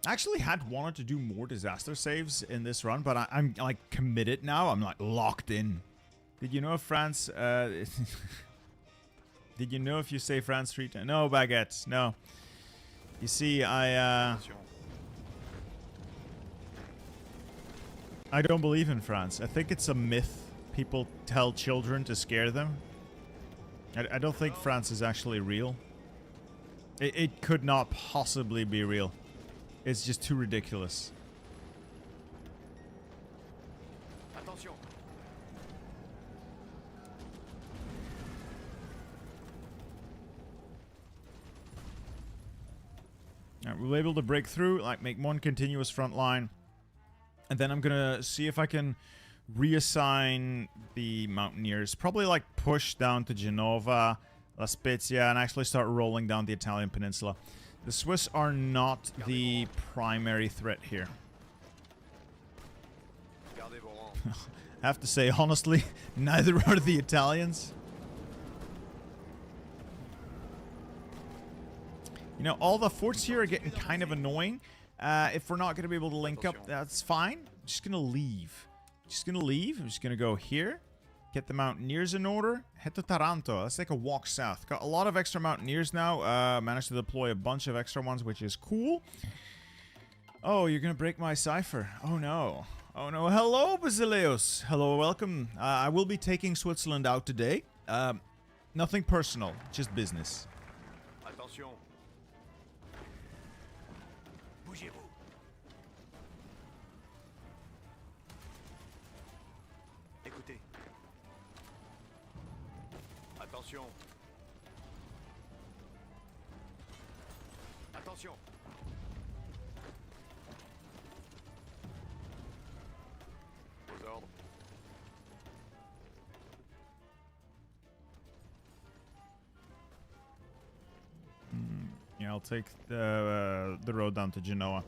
I actually had wanted to do more disaster saves in this run, but I'm like committed now. I'm like locked in. Did you know if France... Did you know if you say France 3 times? No, baguettes. No. You see, I don't believe in France. I think it's a myth people tell children to scare them. I don't think France is actually real. It could not possibly be real. It's just too ridiculous. Attention. Alright, we'll be able to break through, like make one continuous front line. And then I'm gonna see if I can reassign the mountaineers. Probably like push down to Genova, La Spezia, and actually start rolling down the Italian peninsula. The Swiss are not the primary threat here. Gardez vos rangs. I have to say, honestly, neither are the Italians. You know, all the forts here are getting kind of annoying. If we're not going to be able to link up, that's fine. I'm just going to leave. I'm just going to go here. Get the mountaineers in order. Head to Taranto. Let's take a walk south. Got a lot of extra mountaineers now. Managed to deploy a bunch of extra ones, which is cool. Oh, you're going to break my cipher. Oh, no. Oh, no. Hello, Basileus. Hello, welcome. I will be taking Switzerland out today. Nothing personal. Just business. Attention. Bougez-vous. Écoutez. Attention. Attention. Aux ordres. Yeah, I'll take the road down to Genoa.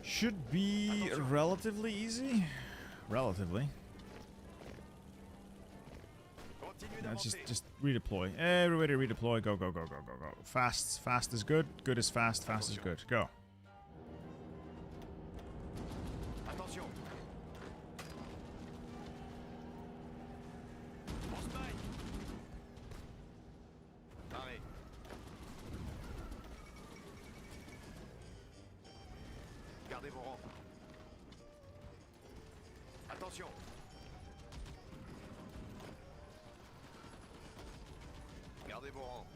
Should be relatively easy. Relatively. Just redeploy. Everybody redeploy. Go, go, go, go, go, go. Fast. Fast is good. Good is fast. Fast is good. Go. Attention. Arrêt. Gardez vos rangs. Attention. Gardez vos rangs.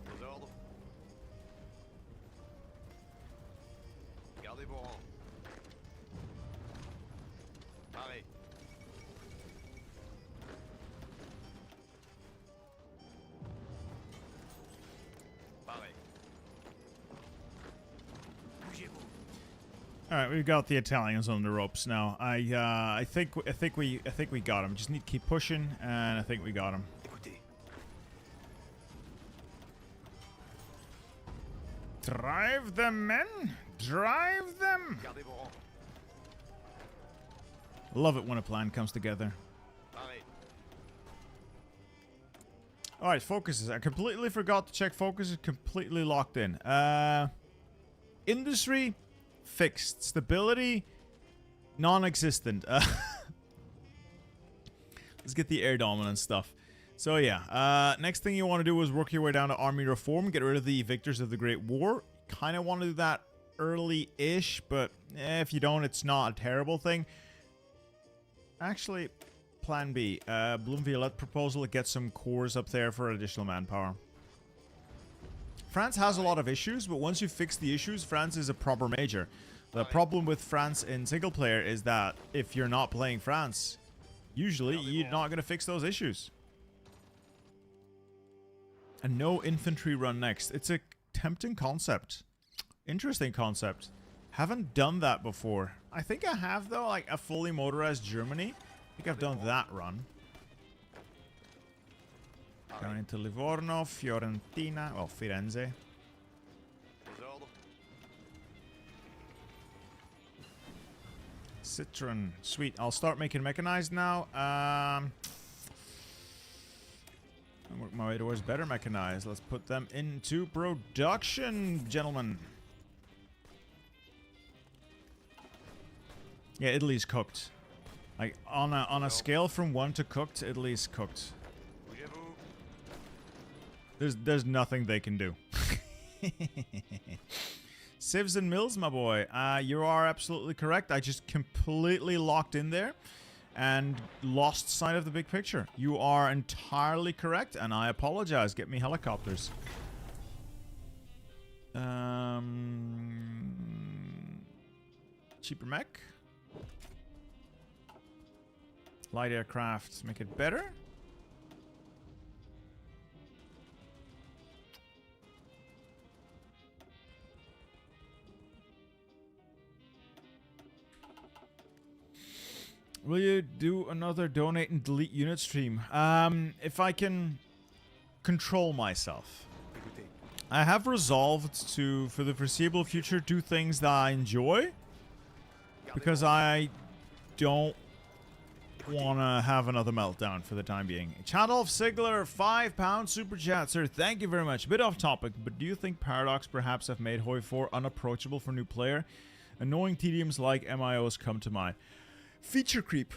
Aux ordres. Gardez vos rangs. Arrêt. Arrêt. Bougez-vous. All right, we've got the Italians on the ropes now. I think we got them. Just need to keep pushing, and I think we got them. Écoutez. Drive them, men! Drive them! Gardez vos rangs. Love it when a plan comes together. Paré. Alright, focuses. I completely forgot to check focus is completely locked in. Industry, fixed. Stability, non-existent. Let's get the air dominant stuff. So yeah, next thing you want to do is work your way down to army reform, get rid of the victors of the Great War. Kind of want to do that early-ish, but if you don't, it's not a terrible thing. Actually, plan B. Bloom Violette proposal, it gets some cores up there for additional manpower. France has a lot of issues, but once you fix the issues, France is a proper major. The problem with France in single player is that if you're not playing France, usually you're not going to fix those issues. And no infantry run next. It's a tempting concept. Interesting concept. Haven't done that before. I think I have, though, like a fully motorized Germany. I think I've done that run. Going into Livorno, Fiorentina, well, Firenze. Aux ordres. Citron. Sweet. I'll start making mechanized now. I work my way towards better mechanized. Let's put them into production, gentlemen. Yeah, Italy's cooked. Like on a scale from 1 to cooked, Italy's cooked. Bougez-vous. There's nothing they can do. Civs and Mills, my boy. You are absolutely correct. I just completely locked in there and lost sight of the big picture. You are entirely correct, and I apologize. Get me helicopters. Cheaper mech. Light aircraft, make it better. Will you do another donate and delete unit stream? If I can control myself. Écoutez. I have resolved to, for the foreseeable future, do things that I enjoy. Because I don't want to have another meltdown for the time being. Chadolf Sigler, £5 super chat, sir. Thank you very much. Bit off topic, but do you think Paradox perhaps have made Hoi 4 unapproachable for new player? Annoying tediums like MIOs come to mind. Feature creep.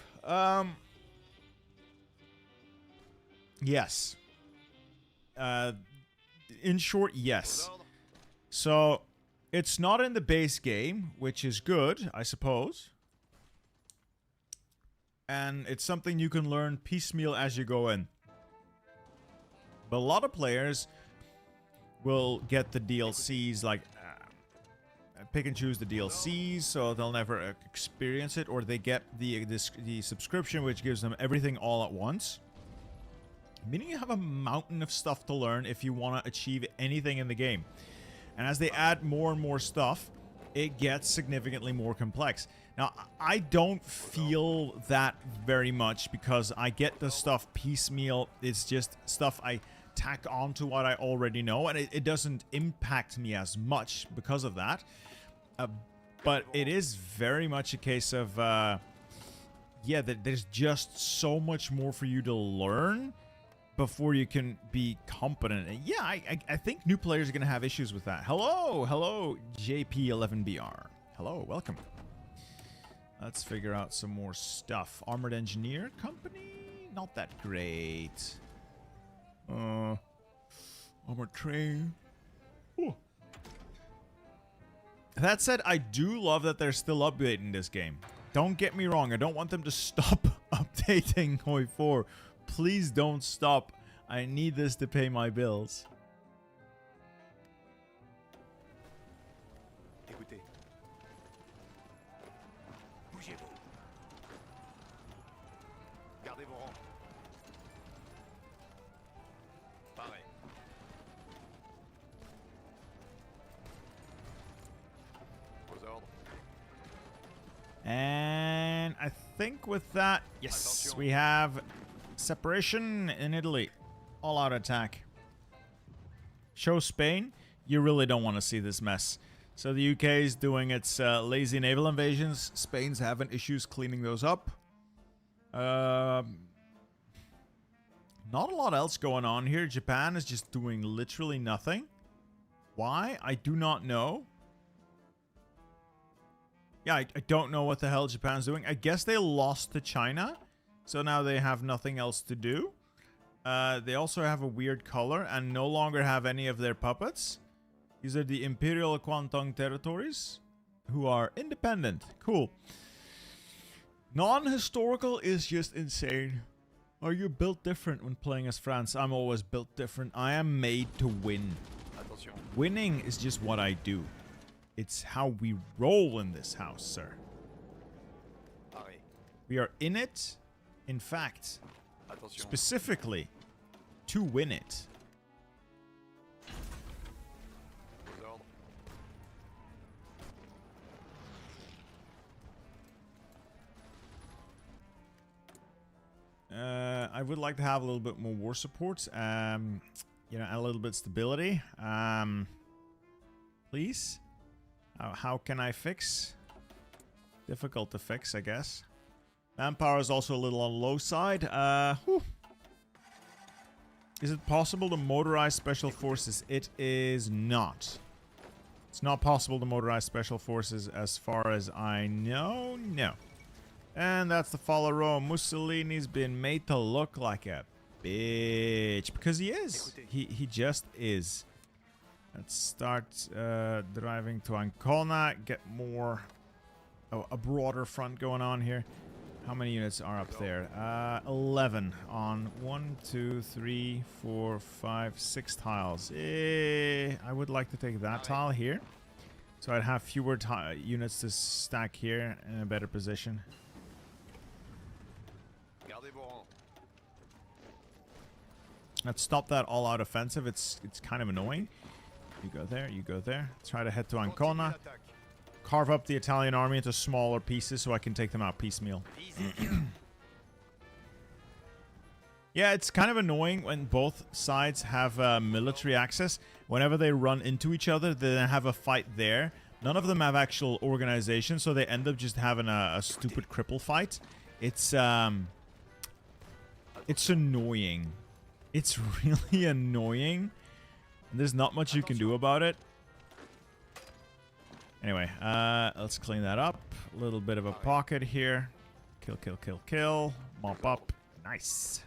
Yes. In short, yes. Aux ordres. So, it's not in the base game, which is good, I suppose. And it's something you can learn piecemeal as you go in. But a lot of players will get the DLCs, like, pick and choose the DLCs, so they'll never experience it, or they get the subscription, which gives them everything all at once. Meaning you have a mountain of stuff to learn if you want to achieve anything in the game. And as they add more and more stuff, it gets significantly more complex. Now, I don't feel that very much because I get the stuff piecemeal. It's just stuff I tack onto what I already know, and it doesn't impact me as much because of that. But it is very much a case of, yeah, there's just so much more for you to learn before you can be competent. And yeah, I think new players are going to have issues with that. Hello, JP11BR. Hello, welcome. Let's figure out some more stuff. Armored Engineer Company? Not that great. Armored Train. Ooh. That said, I do love that they're still updating this game. Don't get me wrong, I don't want them to stop updating Hoi 4. Please don't stop. I need this to pay my bills. Écoutez. Bougez-vous. Gardez vos rangs. Pareil. Aux ordres. think with that, yes, Attention. we have separation in Italy. All out attack. Show Spain. You really don't want to see this mess. So the UK is doing its lazy naval invasions. Spain's having issues cleaning those up. Not a lot else going on here. Japan is just doing literally nothing. Why? I do not know. Yeah, I don't know what the hell Japan's doing. I guess they lost to China. So now they have nothing else to do. They also have a weird color and no longer have any of their puppets. These are the Imperial Kwantung territories who are independent. Cool. Non-historical is just insane. Are you built different when playing as France? I'm always built different. I am made to win. Attention. Winning is just what I do. It's how we roll in this house, sir. Arrêt. We are in it, in fact, Attention. specifically to win it. Aux ordres. I would like to have a little bit more war support, you know, and a little bit stability. Please? How can I fix? Difficult to fix, I guess. Manpower is also a little on the low side. Whew. Is it possible to motorize special forces? It is not. It's not possible to motorize special forces as far as I know. No. And that's the fall of Rome. Mussolini's been made to look like a bitch. Because he is. He just is. Let's start driving to Ancona. Get more... a broader front going on here. How many units are up there? 11 on 1, 2, 3, 4, 5, 6 tiles. I would like to take that tile here. So I'd have fewer units to stack here in a better position. Gardez vos rangs. Let's stop that all-out offensive. It's kind of annoying. You go there, you go there. Try to head to Continuez Ancona. l'attaque. Carve up the Italian army into smaller pieces so I can take them out piecemeal. Visez bien. Yeah, it's kind of annoying when both sides have military access. Whenever they run into each other, they then have a fight there. None of them have actual organization, so they end up just having a stupid cripple fight. It's annoying. It's really annoying. And there's not much you can do about it. Anyway, let's clean that up. A little bit of a pocket here. Kill, kill, kill, kill. Mop up. Nice.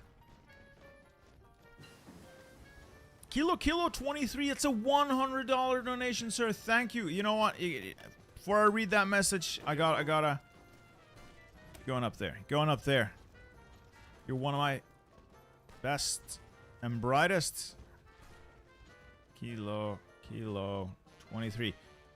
Kilo 23. It's a $100 donation, sir. Thank you. You know what? Before I read that message, I gotta... Going up there. Going up there. You're one of my best and brightest. Kilo 23.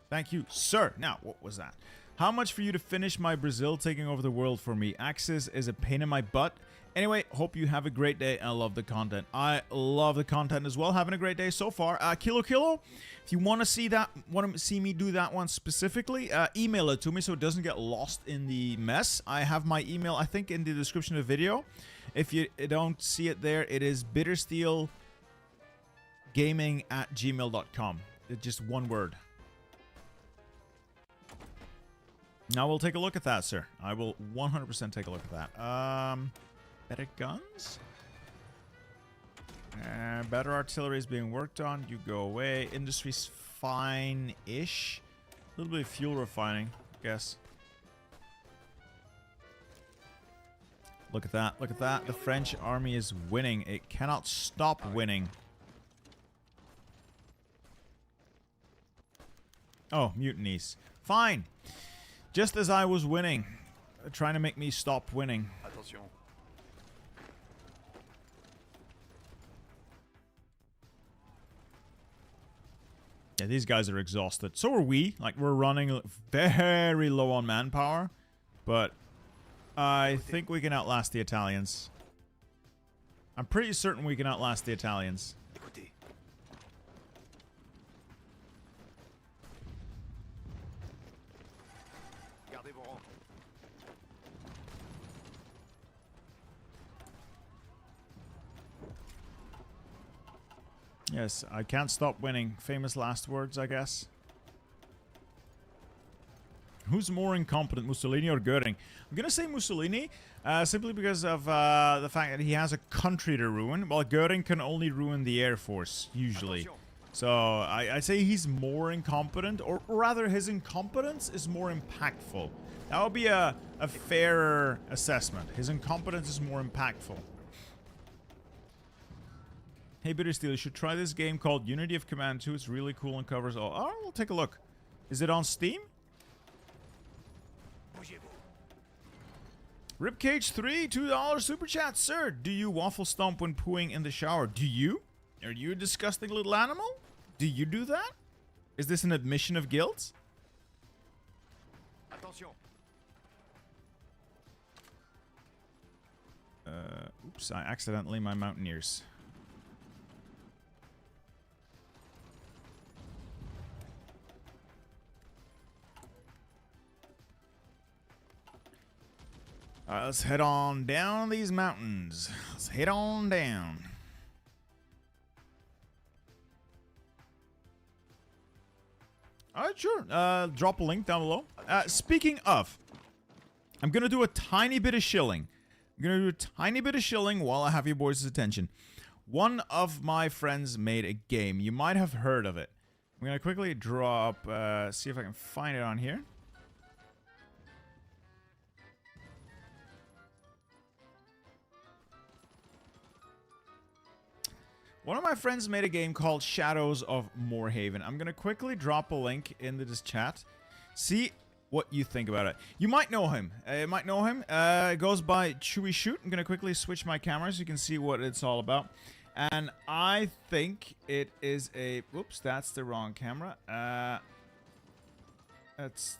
Thank you, sir. Now, what was that? How much for you to finish my Brazil taking over the world for me? Axis is a pain in my butt. Anyway, hope you have a great day. I love the content. I love the content as well. Having a great day so far. Kilo, if you want to see that, want to see me do that one specifically, email it to me so it doesn't get lost in the mess. I have my email, I think, in the description of the video. If you don't see it there, it is bittersteelgaming@gmail.com. It's just one word. Now we'll take a look at that, sir. I will 100% take a look at that. Better guns? Better artillery is being worked on. You go away. Industry's fine-ish. A little bit of fuel refining, I guess. Look at that. Look at that. The French army is winning. It cannot stop winning. Oh, mutinies. Fine. Just as I was winning. Trying to make me stop winning. Attention. Yeah, these guys are exhausted. So are we. Like, we're running very low on manpower. But I think we can outlast the Italians. I'm pretty certain we can outlast the Italians. Écoutez. Gardez vos rangs. Yes, I can't stop winning. Famous last words, I guess. Who's more incompetent, Mussolini or Goering? I'm gonna say Mussolini, simply because of the fact that he has a country to ruin, while Goering can only ruin the Air Force, usually. Attention. So, I'd say he's more incompetent, or rather his incompetence is more impactful. That would be a fairer assessment. His incompetence is more impactful. Hey, Bittersteel, you should try this game called Unity of Command 2. It's really cool and covers all. Oh, we'll take a look. Is it on Steam? Ribcage 3, $2 super chat, sir. Do you waffle stomp when pooing in the shower? Do you? Are you a disgusting little animal? Do you do that? Is this an admission of guilt? Attention. Oops, I accidentally my mountaineers. Alright, let's head on down these mountains. Let's head on down. Alright, sure. Drop a link down below. Speaking of, I'm going to do a tiny bit of shilling. I'm going to do a tiny bit of shilling while I have your boys' attention. One of my friends made a game. You might have heard of it. I'm going to quickly draw up, see if I can find it on here. One of my friends made a game called Shadows of Moorhaven. I'm going to quickly drop a link into this chat. See what you think about it. You might know him. It goes by Chewy Shoot. I'm going to quickly switch my camera so you can see what it's all about. And I think it is a... Whoops, that's the wrong camera. That's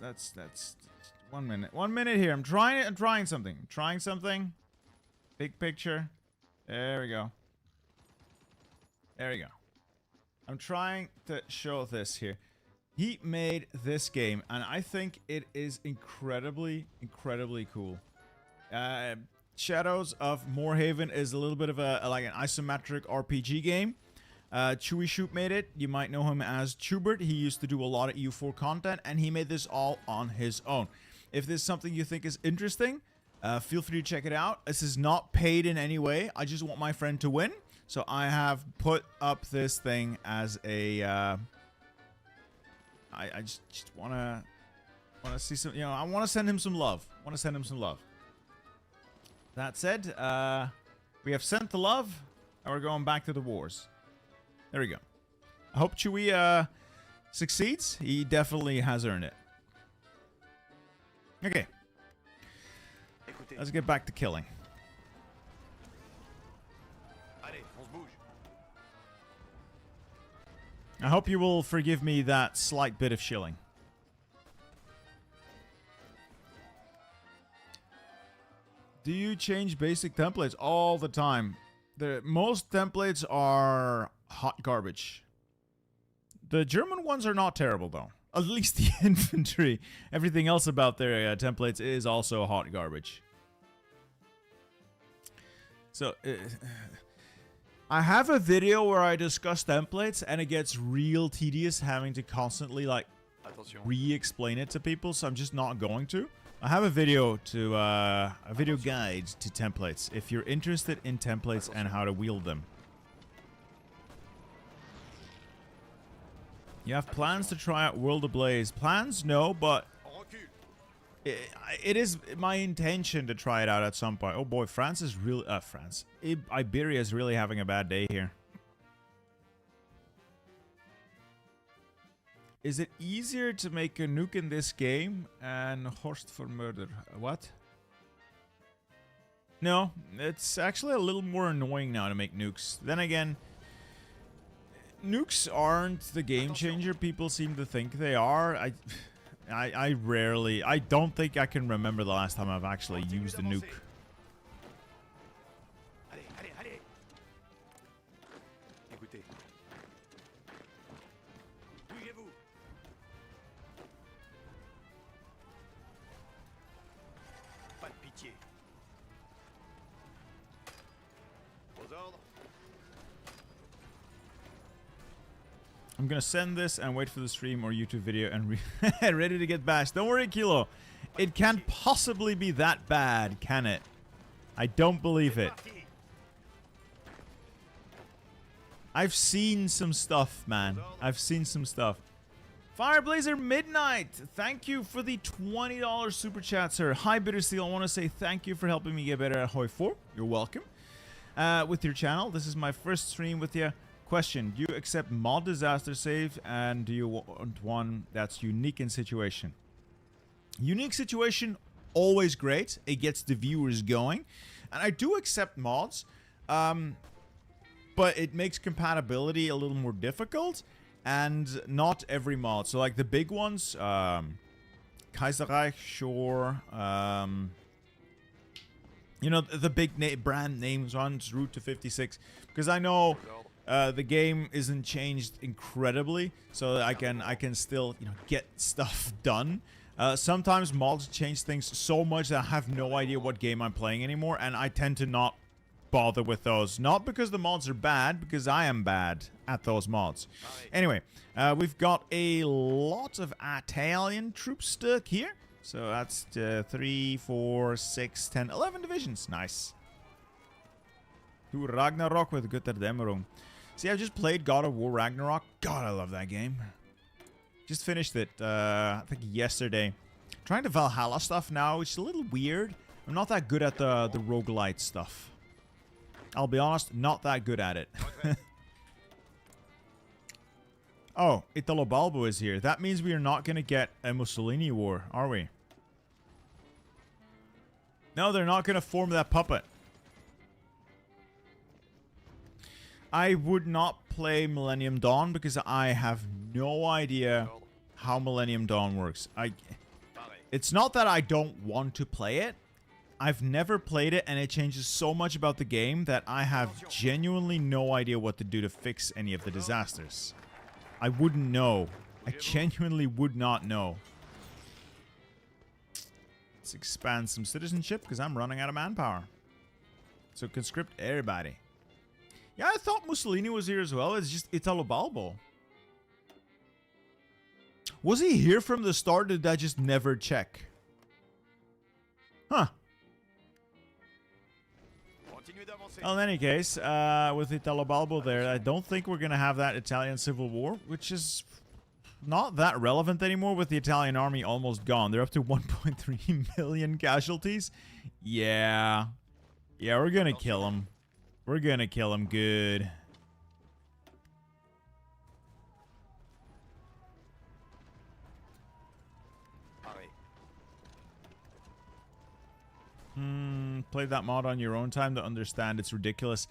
1 minute. 1 minute here. I'm trying something. Big picture. There we go. There we go. I'm trying to show this here. He made this game, and I think it is incredibly, incredibly cool. Shadows of Moorhaven is a little bit of like an isometric RPG game. Chewy Shoot made it. You might know him as Chubert. He used to do a lot of EU4 content, and he made this all on his own. If this is something you think is interesting, feel free to check it out. This is not paid in any way. I just want my friend to win. So I have put up this thing as a, I just wanna see some, you know, I want to send him some love. That said, we have sent the love, and we're going back to the wars. There we go. I hope Chewy succeeds. He definitely has earned it. Okay. Let's get back to killing. I hope you will forgive me that slight bit of shilling. Do you change basic templates all the time? Most templates are hot garbage. The German ones are not terrible, though. At least the infantry. Everything else about their templates is also hot garbage. So... I have a video where I discuss templates, and it gets real tedious having to constantly, like, re-explain it to people, so I'm just not going to. I have a video to, a video guide to templates, if you're interested in templates and how to wield them. You have plans to try out World Ablaze. Plans? No, but... It is my intention to try it out at some point. Oh boy, France is really... Iberia is really having a bad day here. Is it easier to make a nuke in this game and Horst for murder? What? No, it's actually a little more annoying now to make nukes. Then again, nukes aren't the game changer people seem to think they are. I don't think I can remember the last time I've actually used a nuke. I'm gonna send this and wait for the stream or YouTube video and ready to get bashed. Don't worry, Kilo. It can't possibly be that bad, can it? I don't believe it. I've seen some stuff, man. I've seen some stuff. Fireblazer Midnight, thank you for the $20 super chat, sir. Hi, Bittersteel. I want to say thank you for helping me get better at Hoi 4. You're welcome. With your channel, this is my first stream with you. Question, do you accept mod disaster save, and do you want one that's unique in situation? Unique situation, always great. It gets the viewers going. And I do accept mods, but it makes compatibility a little more difficult, and not every mod. So like the big ones, Kaiserreich, sure, you know, the big brand names ones, Route to 56, because I know the game isn't changed incredibly, so I can still, you know, get stuff done. Sometimes mods change things so much that I have no idea what game I'm playing anymore, and I tend to not bother with those. Not because the mods are bad, because I am bad at those mods. Anyway, we've got a lot of Italian troops stuck here. So that's 3, 4, 6, 10, 11 divisions. Nice. Du Ragnarok with Götterdämmerung. See, I just played God of War Ragnarok. God, I love that game. Just finished it, I think yesterday. Trying to Valhalla stuff now, which is a little weird. I'm not that good at the roguelite stuff. I'll be honest, not that good at it. Oh, Italo Balbo is here. That means we are not going to get a Mussolini war, are we? No, they're not going to form that puppet. I would not play Millennium Dawn because I have no idea how Millennium Dawn works. It's not that I don't want to play it. I've never played it, and it changes so much about the game that I have genuinely no idea what to do to fix any of the disasters. I wouldn't know. I genuinely would not know. Let's expand some citizenship because I'm running out of manpower. So conscript everybody. Yeah, I thought Mussolini was here as well. It's just Italo Balbo. Was he here from the start, or did I just never check? Huh. Well, in any case, with Italo Balbo there, I don't think we're going to have that Italian Civil War, which is not that relevant anymore with the Italian army almost gone. They're up to 1.3 million casualties. Yeah. Yeah, we're going to kill them. We're going to kill them good. Play that mod on your own time to understand. It's ridiculous.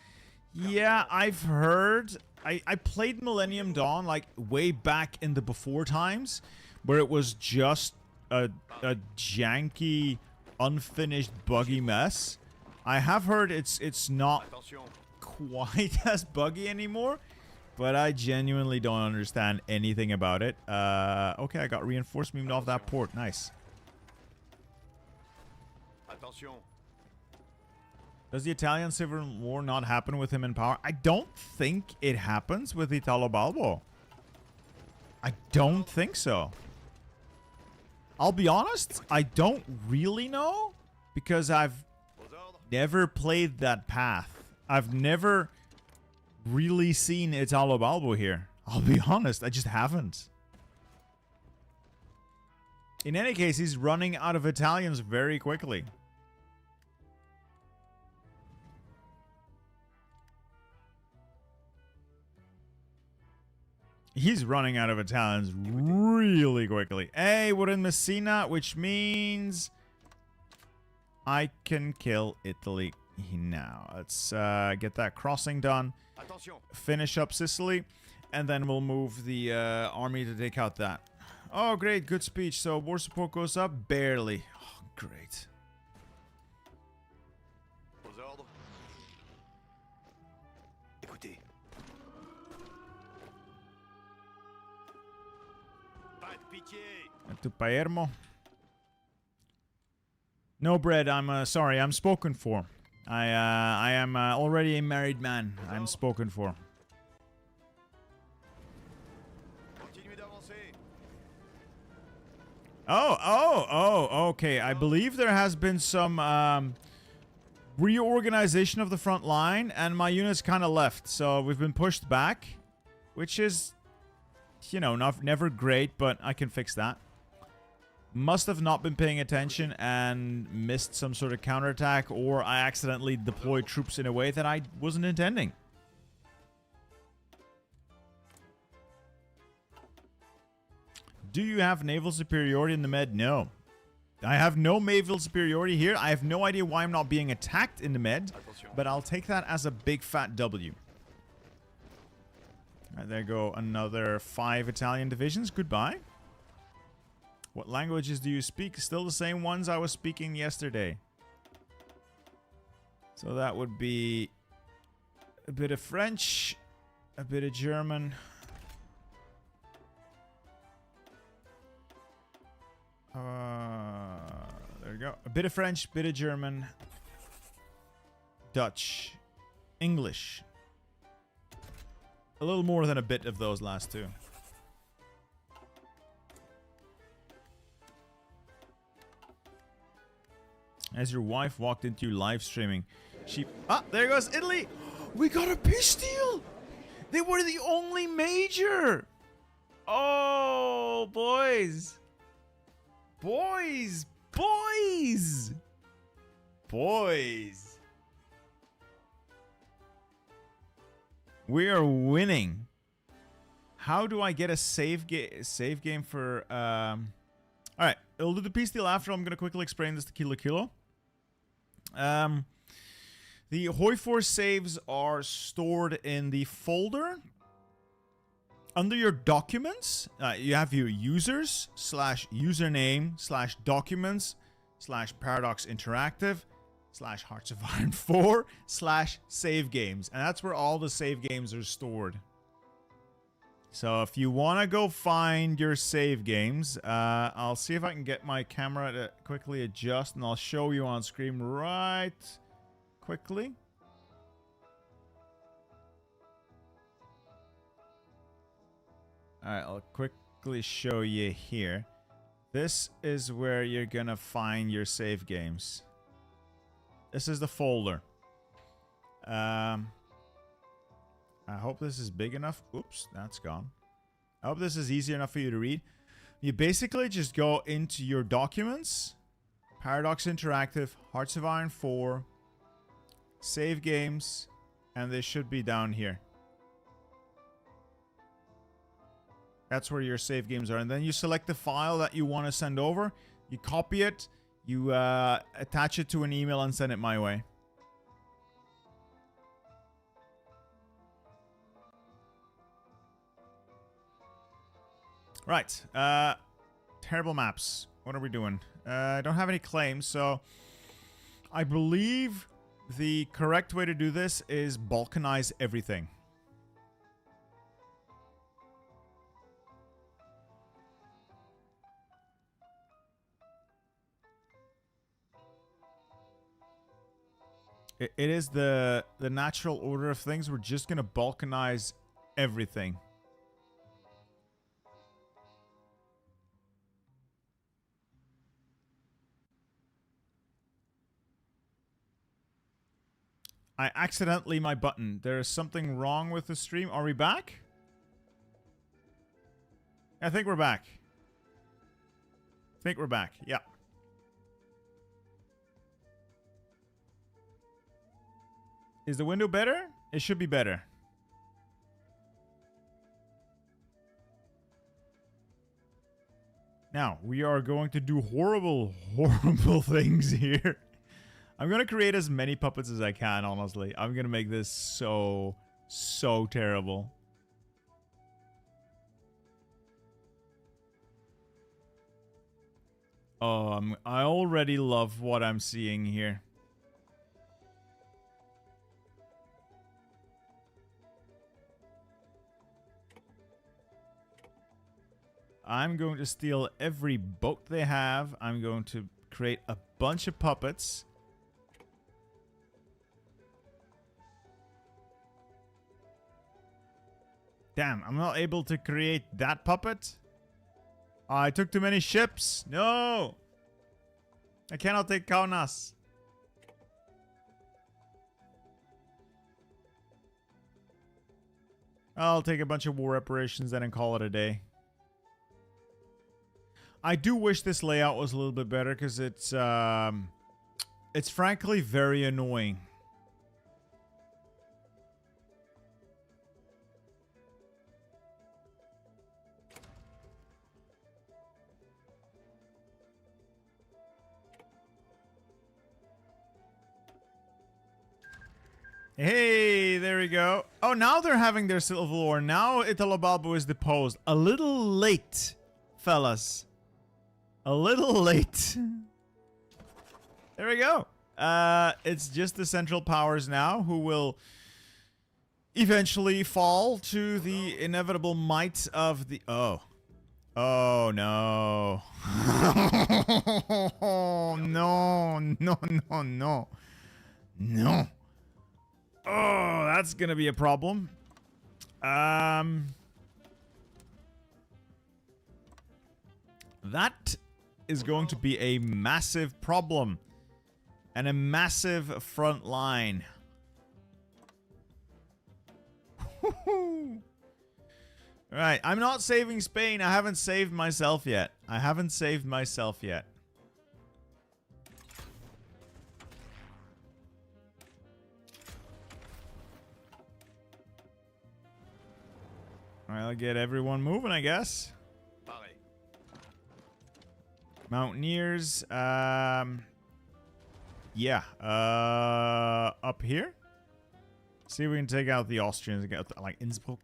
Yeah, I've heard. I played Millennium Dawn like way back in the before times, where it was just a janky, unfinished, buggy mess. I have heard it's not quite as buggy anymore, but I genuinely don't understand anything about it. Okay, I got reinforcement off that port. Nice. Does the Italian Civil War not happen with him in power? I don't think it happens with Italo Balbo. I don't think so. I'll be honest, I don't really know because I've never played that path. I've never really seen Italo Balbo here. I'll be honest, I just haven't. In any case, he's running out of Italians very quickly. He's running out of Italians really quickly. Hey, we're in Messina, which means I can kill Italy now. Let's get that crossing done. Finish up Sicily, and then we'll move the army to take out that. Oh, great. Good speech. So war support goes up? Barely. Oh, great. To Palermo. No bread. I'm sorry. I'm spoken for. I am already a married man. I'm spoken for. avancez. Okay. I believe there has been some reorganization of the front line, and my units kind of left. So we've been pushed back, which is, you know, never great, but I can fix that. Must have not been paying attention and missed some sort of counterattack, or I accidentally deployed troops in a way that I wasn't intending. Do you have naval superiority in the Med? No. I have no naval superiority here. I have no idea why I'm not being attacked in the Med, Attention. but I'll take that as a big fat W. Alright, there go another 5 Italian divisions. Goodbye. What languages do you speak? Still the same ones I was speaking yesterday. So that would be a bit of French, a bit of German. There we go. A bit of French, bit of German, Dutch, English. A little more than a bit of those last two. As your wife walked into you live streaming, she... Ah, there goes Italy! We got a peace deal! They were the only major! Oh, boys! Boys! Boys! Boys! We are winning. How do I get a save game for... Alright, we'll do the peace deal after. I'm going to quickly explain this to Kilo Kilo. The Hoi Force saves are stored in the folder. Under your documents, you have your users / username / documents / paradox interactive / hearts of iron 4 / save games. And that's where all the save games are stored. So if you want to go find your save games, I'll see if I can get my camera to quickly adjust, and I'll show you on screen right quickly. Alright, I'll quickly show you here. This is where you're gonna find your save games. This is the folder. I hope this is big enough. Oops, that's gone. I hope this is easy enough for you to read. You basically just go into your documents, Paradox Interactive, Hearts of Iron 4, save games, and they should be down here. That's where your save games are. And then you select the file that you want to send over. You copy it, you attach it to an email and send it my way. Right. Terrible maps. What are we doing? I don't have any claims, so I believe the correct way to do this is balkanize everything. It is the natural order of things. We're just going to balkanize everything. I accidentally my button. There is something wrong with the stream. Are we back? I think we're back. Yeah. Is the window better? It should be better. Now, we are going to do horrible, horrible things here. I'm going to create as many puppets as I can, honestly. I'm going to make this so terrible. Oh, I already love what I'm seeing here. I'm going to steal every boat they have. I'm going to create a bunch of puppets. Damn, I'm not able to create that puppet. I took too many ships. No. I cannot take Kaunas. I'll take a bunch of war reparations then and call it a day. I do wish this layout was a little bit better because it's frankly very annoying. Hey, there we go. Oh, now they're having their civil war. Now Italo Balbo is deposed. A little late, fellas. A little late. There we go. It's just the Central Powers now who will eventually fall to the inevitable might of the... Oh. Oh, no. No, no, no, no. No. Oh, that's gonna be a problem. That is going to be a massive problem. And a massive front line. Alright, I'm not saving Spain. I haven't saved myself yet. I haven't saved myself yet. Alright, I'll get everyone moving, I guess. Pareil. Mountaineers, yeah, up here? See if we can take out the Austrians and get, like, Innsbruck.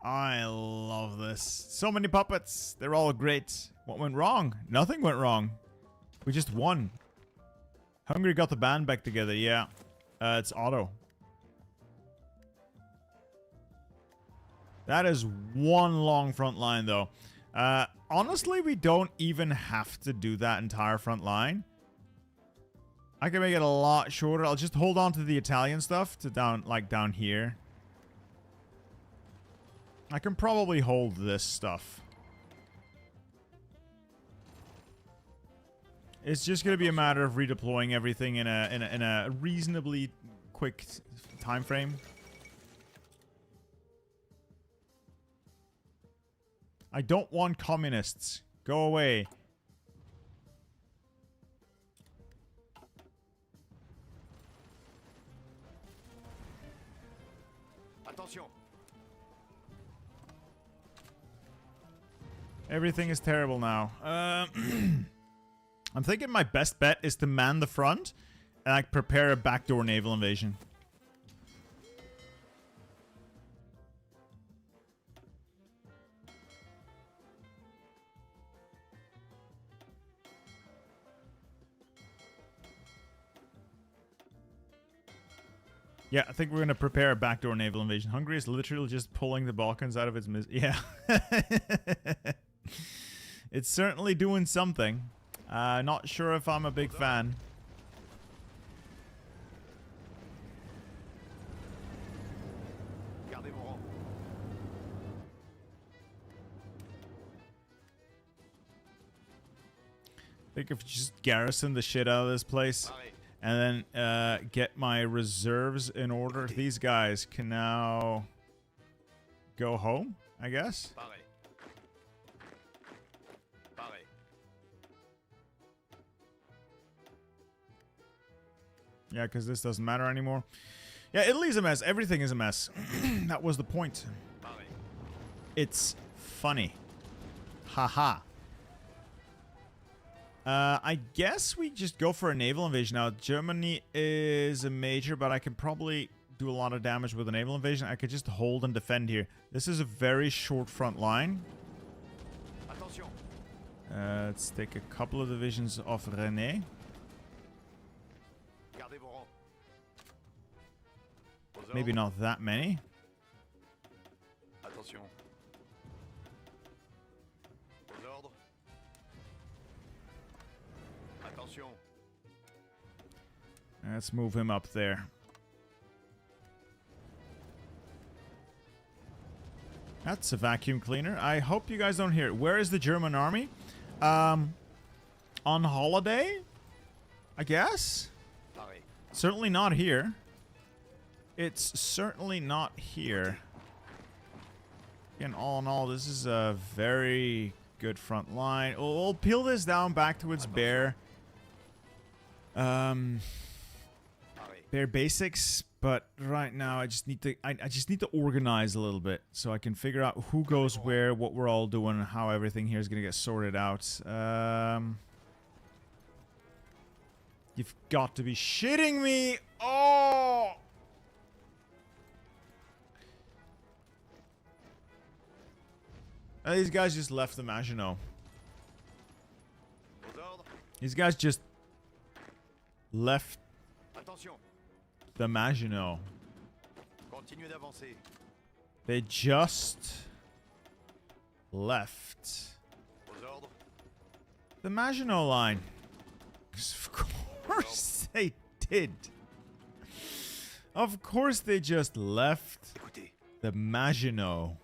I love this. So many puppets. They're all great. What went wrong? Nothing went wrong. We just won. Hungary got the band back together, yeah. It's auto. That is one long front line, though. Honestly, we don't even have to do that entire front line. I can make it a lot shorter. I'll just hold on to the Italian stuff to down here. I can probably hold this stuff. It's just going to be a matter of redeploying everything in a reasonably quick time frame. I don't want communists. Go away. Attention. Everything is terrible now. I'm thinking my best bet is to man the front and like prepare a backdoor naval invasion. Yeah, I think we're going to prepare a backdoor naval invasion. Hungary is literally just pulling the Balkans out of its yeah. It's certainly doing something. Not sure if I'm a big fan. Gardez vos rangs. I think if you just garrison the shit out of this place. Pareil. And then get my reserves in order. These guys can now go home, I guess. Pareil. Pareil. Yeah, because this doesn't matter anymore. Yeah, Italy's a mess. Everything is a mess. That was the point. Pareil. It's funny. Haha. I guess we just go for a naval invasion now. Germany is a major, but I can probably do a lot of damage with a naval invasion. I could just hold and defend here. This is a very short front line. Attention. Let's take a couple of divisions off René. Gardez vos rangs. Aux Maybe ordres. not that many. Attention. Aux ordres. Attention. Let's move him up there. That's a vacuum cleaner. I hope you guys don't hear it. Where is the German army? On holiday? I guess? Paré. Certainly not here. It's certainly not here. Again, all in all, this is a very good front line. We'll peel this down back to its bare Paré. basics, but right now I just need to organize a little bit so I can figure out who goes where, what we're all doing, and how everything here is gonna get sorted out. You've got to be shitting me! Oh! These guys just left the Maginot. Aux ordres. These guys just left Attention. the Maginot. Continuez d'avancer. They just left Aux ordres. the Maginot line. 'Cause of course they did. Of course they just left Écoutez. the Maginot.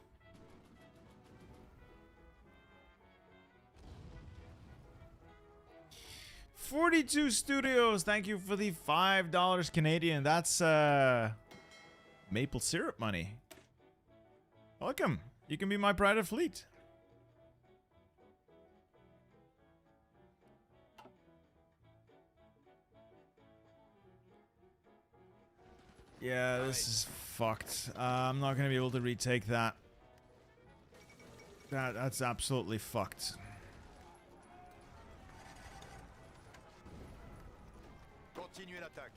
$42 Studios, thank you for the $5 Canadian. That's maple syrup money. Welcome. You can be my pride of fleet. Yeah, this is fucked. I'm not gonna be able to retake that. That's absolutely fucked. Continuez l'attaque.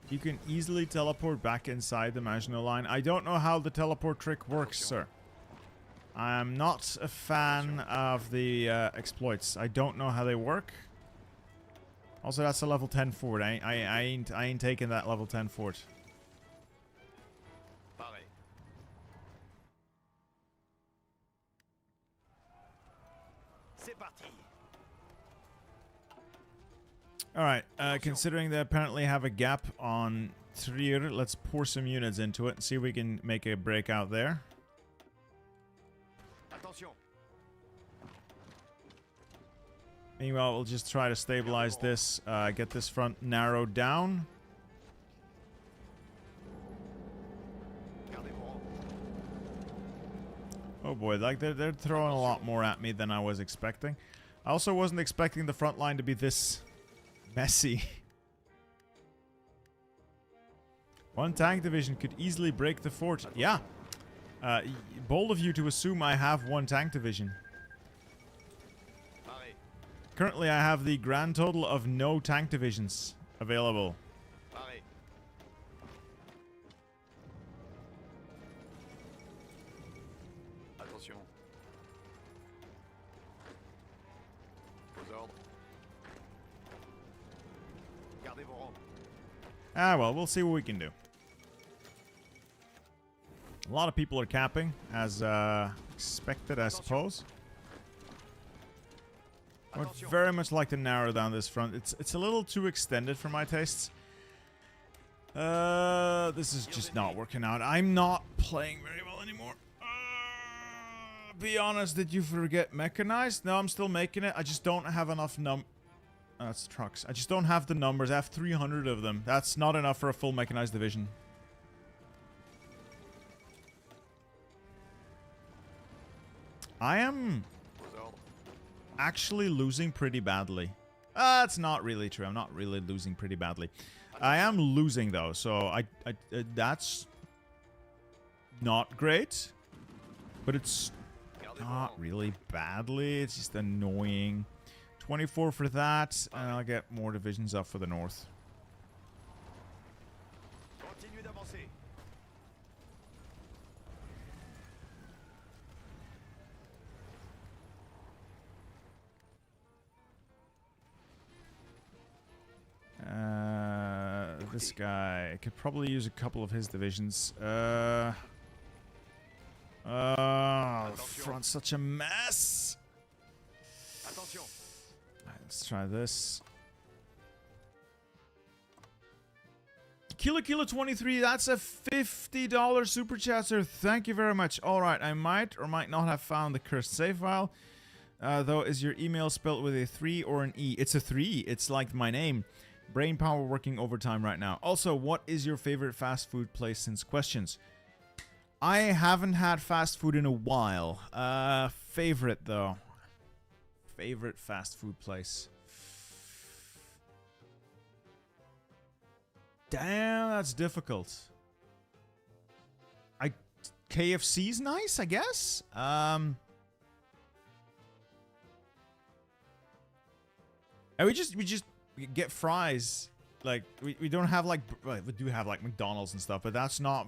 You can easily teleport back inside the Maginot line. I don't know how the teleport trick works, sir. I'm not a fan of the exploits. I don't know how they work. Also, that's a level 10 fort. I ain't taking that level 10 fort. Paré. C'est parti. Alright, considering they apparently have a gap on Trier, let's pour some units into it and see if we can make a breakout there. Attention. Meanwhile, we'll just try to stabilize this, get this front narrowed down. Gardez vos rangs. Oh boy, like they're throwing a lot more at me than I was expecting. I also wasn't expecting the front line to be this messy. One tank division could easily break the fort. Yeah. Bold of you to assume I have one tank division. Paré. Currently, I have the grand total of no tank divisions available. Paré. Attention. Aux ordres. Gardez vos rangs. Ah, well, we'll see what we can do. A lot of people are capping, as expected, I suppose. I would Attention. very much like to narrow down this front. It's a little too extended for my tastes. This is just not working out. I'm not playing very well anymore. Be honest, did you forget mechanized? No, I'm still making it. I just don't have enough that's trucks. I just don't have the numbers. I have 300 of them. That's not enough for a full mechanized division. I am Aux ordres. actually losing pretty badly. That's not really true. I'm not really losing pretty badly. I am losing though, so that's not great. But it's Gardez vos not rangs. really badly. It's just annoying. 24 for that, and I'll get more divisions up for the north. Continuez d'avancer. This guy could probably use a couple of his divisions. The front's such a mess. Attention. Alright, let's try this. Kilo 23, that's a $50 super chat, sir. Thank you very much. Alright, I might or might not have found the cursed save file. Though, is your email spelled with a 3 or an E? It's a 3. It's like my name. Brain power working overtime right now. Also, what is your favorite fast food place since questions? I haven't had fast food in a while. Favorite, though. Favorite fast food place. Damn, that's difficult. KFC's nice, I guess. And we just get fries. Like we don't have like we do have like McDonald's and stuff, but that's not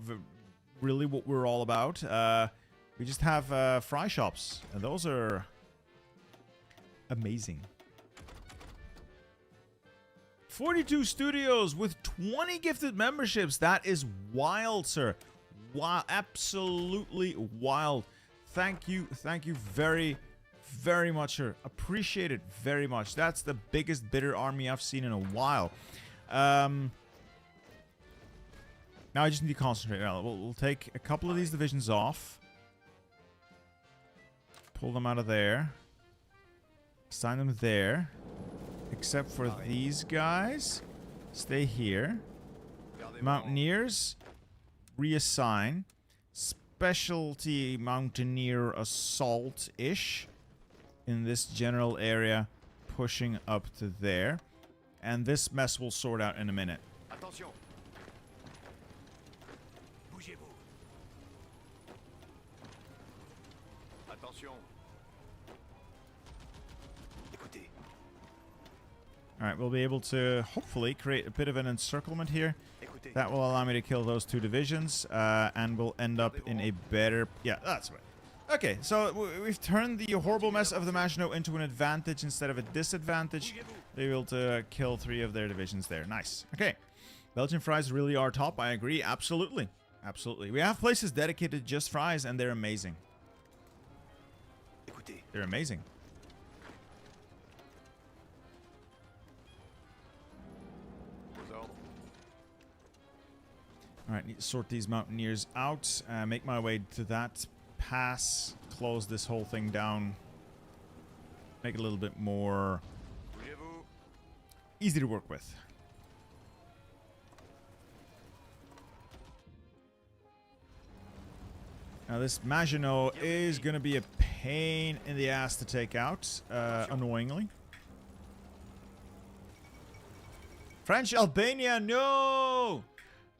really what we're all about. We just have fry shops, and those are amazing. 42 studios with 20 gifted memberships. That is wild, sir. Wow, absolutely wild. Thank you very, very much, sir. Appreciate it very much. That's the biggest bitter army I've seen in a while. Now I just need to concentrate. We'll take a couple of these divisions off. Pull them out of there. Assign them there. Except for these guys. Stay here. Mountaineers. Reassign. Specialty Mountaineer Assault-ish. In this general area. Pushing up to there. And this mess will sort out in a minute. Attention. Bougez-vous. Attention. Écoutez. Alright, we'll be able to hopefully create a bit of an encirclement here. Écoutez. That will allow me to kill those two divisions, and we'll end up in a better... Yeah, that's right. Okay, so we've turned the horrible mess of the Maginot into an advantage instead of a disadvantage. They're able to kill 3 of their divisions there. Nice. Okay. Belgian fries really are top. I agree. Absolutely. Absolutely. We have places dedicated to just fries, and they're amazing. Écoutez. They're amazing. Vos ordres. Alright, need to sort these mountaineers out. Make my way to that pass. Close this whole thing down. Make it a little bit more Bougez-vous. easy to work with. Now this Maginot is going to be a pain in the ass to take out, annoyingly. French Albania, no!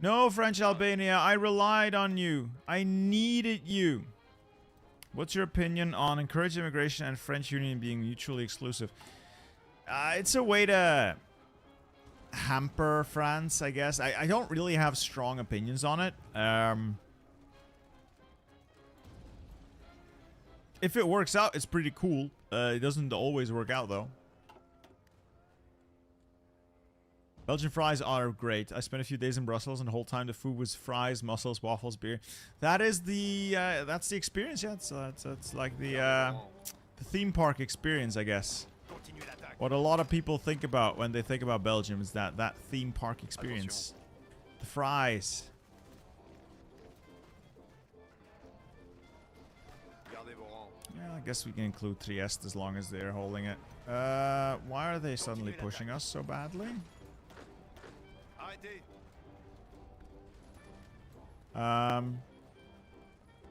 No, French Albania, I relied on you. I needed you. What's your opinion on encouraging immigration and French Union being mutually exclusive? It's a way to hamper France, I guess. I don't really have strong opinions on it. If it works out, it's pretty cool. It doesn't always work out, though. Belgian fries are great. I spent a few days in Brussels, and the whole time the food was fries, mussels, waffles, beer. That is the that's the experience. Yeah, it's like the theme park experience, I guess. Continuez l'attaque. What a lot of people think about when they think about Belgium is that theme park experience. The fries. Gardez vos rangs. Yeah, I guess we can include Trieste as long as they're holding it. Why are they suddenly pushing us so badly? Arrêtez.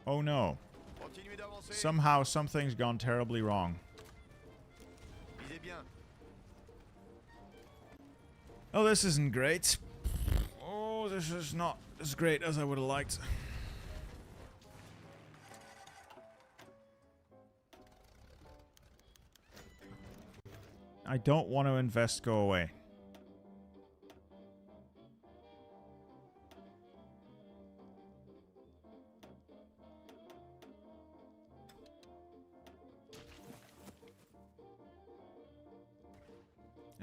Oh no. Continuez d'avancer. Somehow something's gone terribly wrong. Visez bien. Oh, this isn't great. Oh, this is not as great as I would have liked. I don't want to invest go away.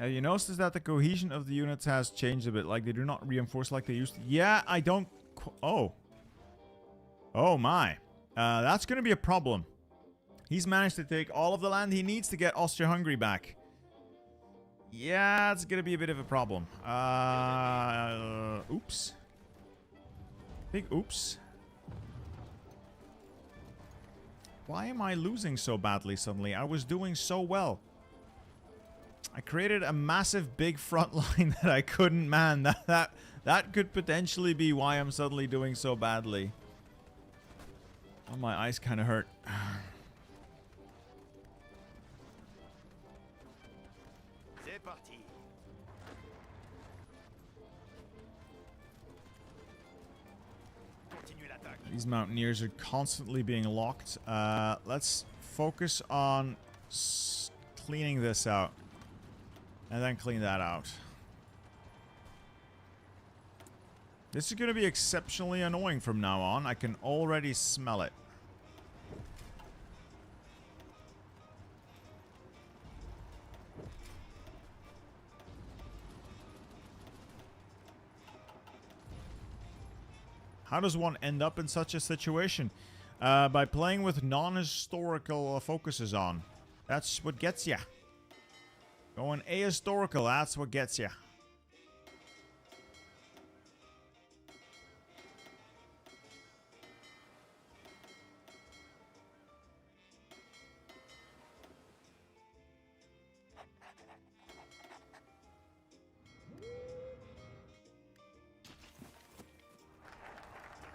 You notice that the cohesion of the units has changed a bit. Like, they do not reinforce like they used to. Yeah, I don't... Oh. Oh, my. That's going to be a problem. He's managed to take all of the land he needs to get Austria-Hungary back. Yeah, it's going to be a bit of a problem. Oops. Big oops. Why am I losing so badly suddenly? I was doing so well. I created a massive big front line that I couldn't man. That could potentially be why I'm suddenly doing so badly. Oh, my eyes kind of hurt. C'est parti. Continuez l'attaque. These mountaineers are constantly being locked. Let's focus on cleaning this out. And then clean that out. This is going to be exceptionally annoying from now on. I can already smell it. How does one end up in such a situation? By playing with non-historical focuses on. That's what gets ya. Going ahistorical, that's what gets ya.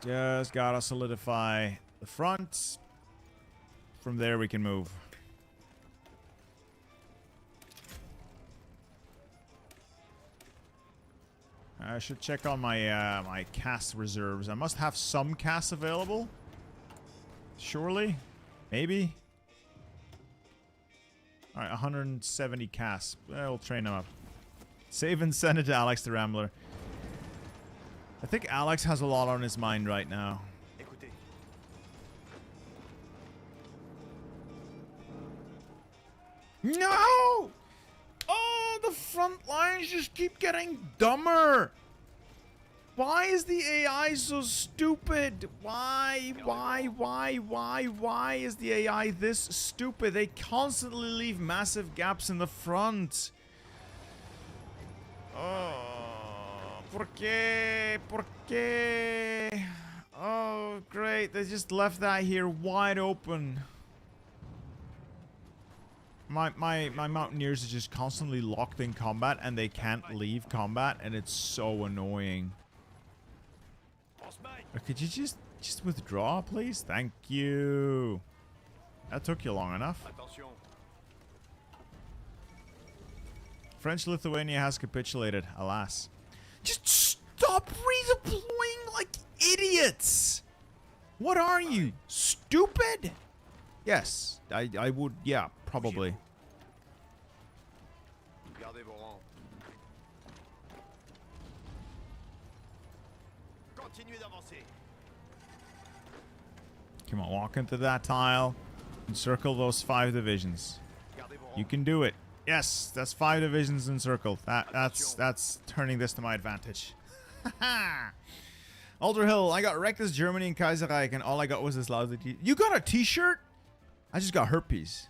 Just gotta solidify the front. From there we can move. I should check on my my cast reserves. I must have some casts available. Surely? Maybe? Alright, 170 casts. We'll train them up. Save and send it to Alex the Rambler. I think Alex has a lot on his mind right now. Écoutez. No! Oh, the front lines just keep getting dumber. Why is the AI so stupid? Why is the AI this stupid? They constantly leave massive gaps in the front. Oh, ¿por qué? ¿Por qué? Oh, great. They just left that here wide open. My mountaineers are just constantly locked in combat and they can't leave combat and it's so annoying. Could you just withdraw, please? Thank you. That took you long enough. Attention. French-Lithuania has capitulated, alas. Just stop redeploying like idiots! What are you? Stupid? Yes, I would, yeah, probably. Gardez vos rangs. Continuez d'avancer. Come on, walk into that tile. Encircle those 5 divisions. Gardez vos rangs. You can do it. Yes, that's 5 divisions encircled. That's turning this to my advantage. Alder Hill, I got wrecked as Germany and Kaiserreich, and all I got was this lousy t-shirt. You got a t-shirt? I just got herpes.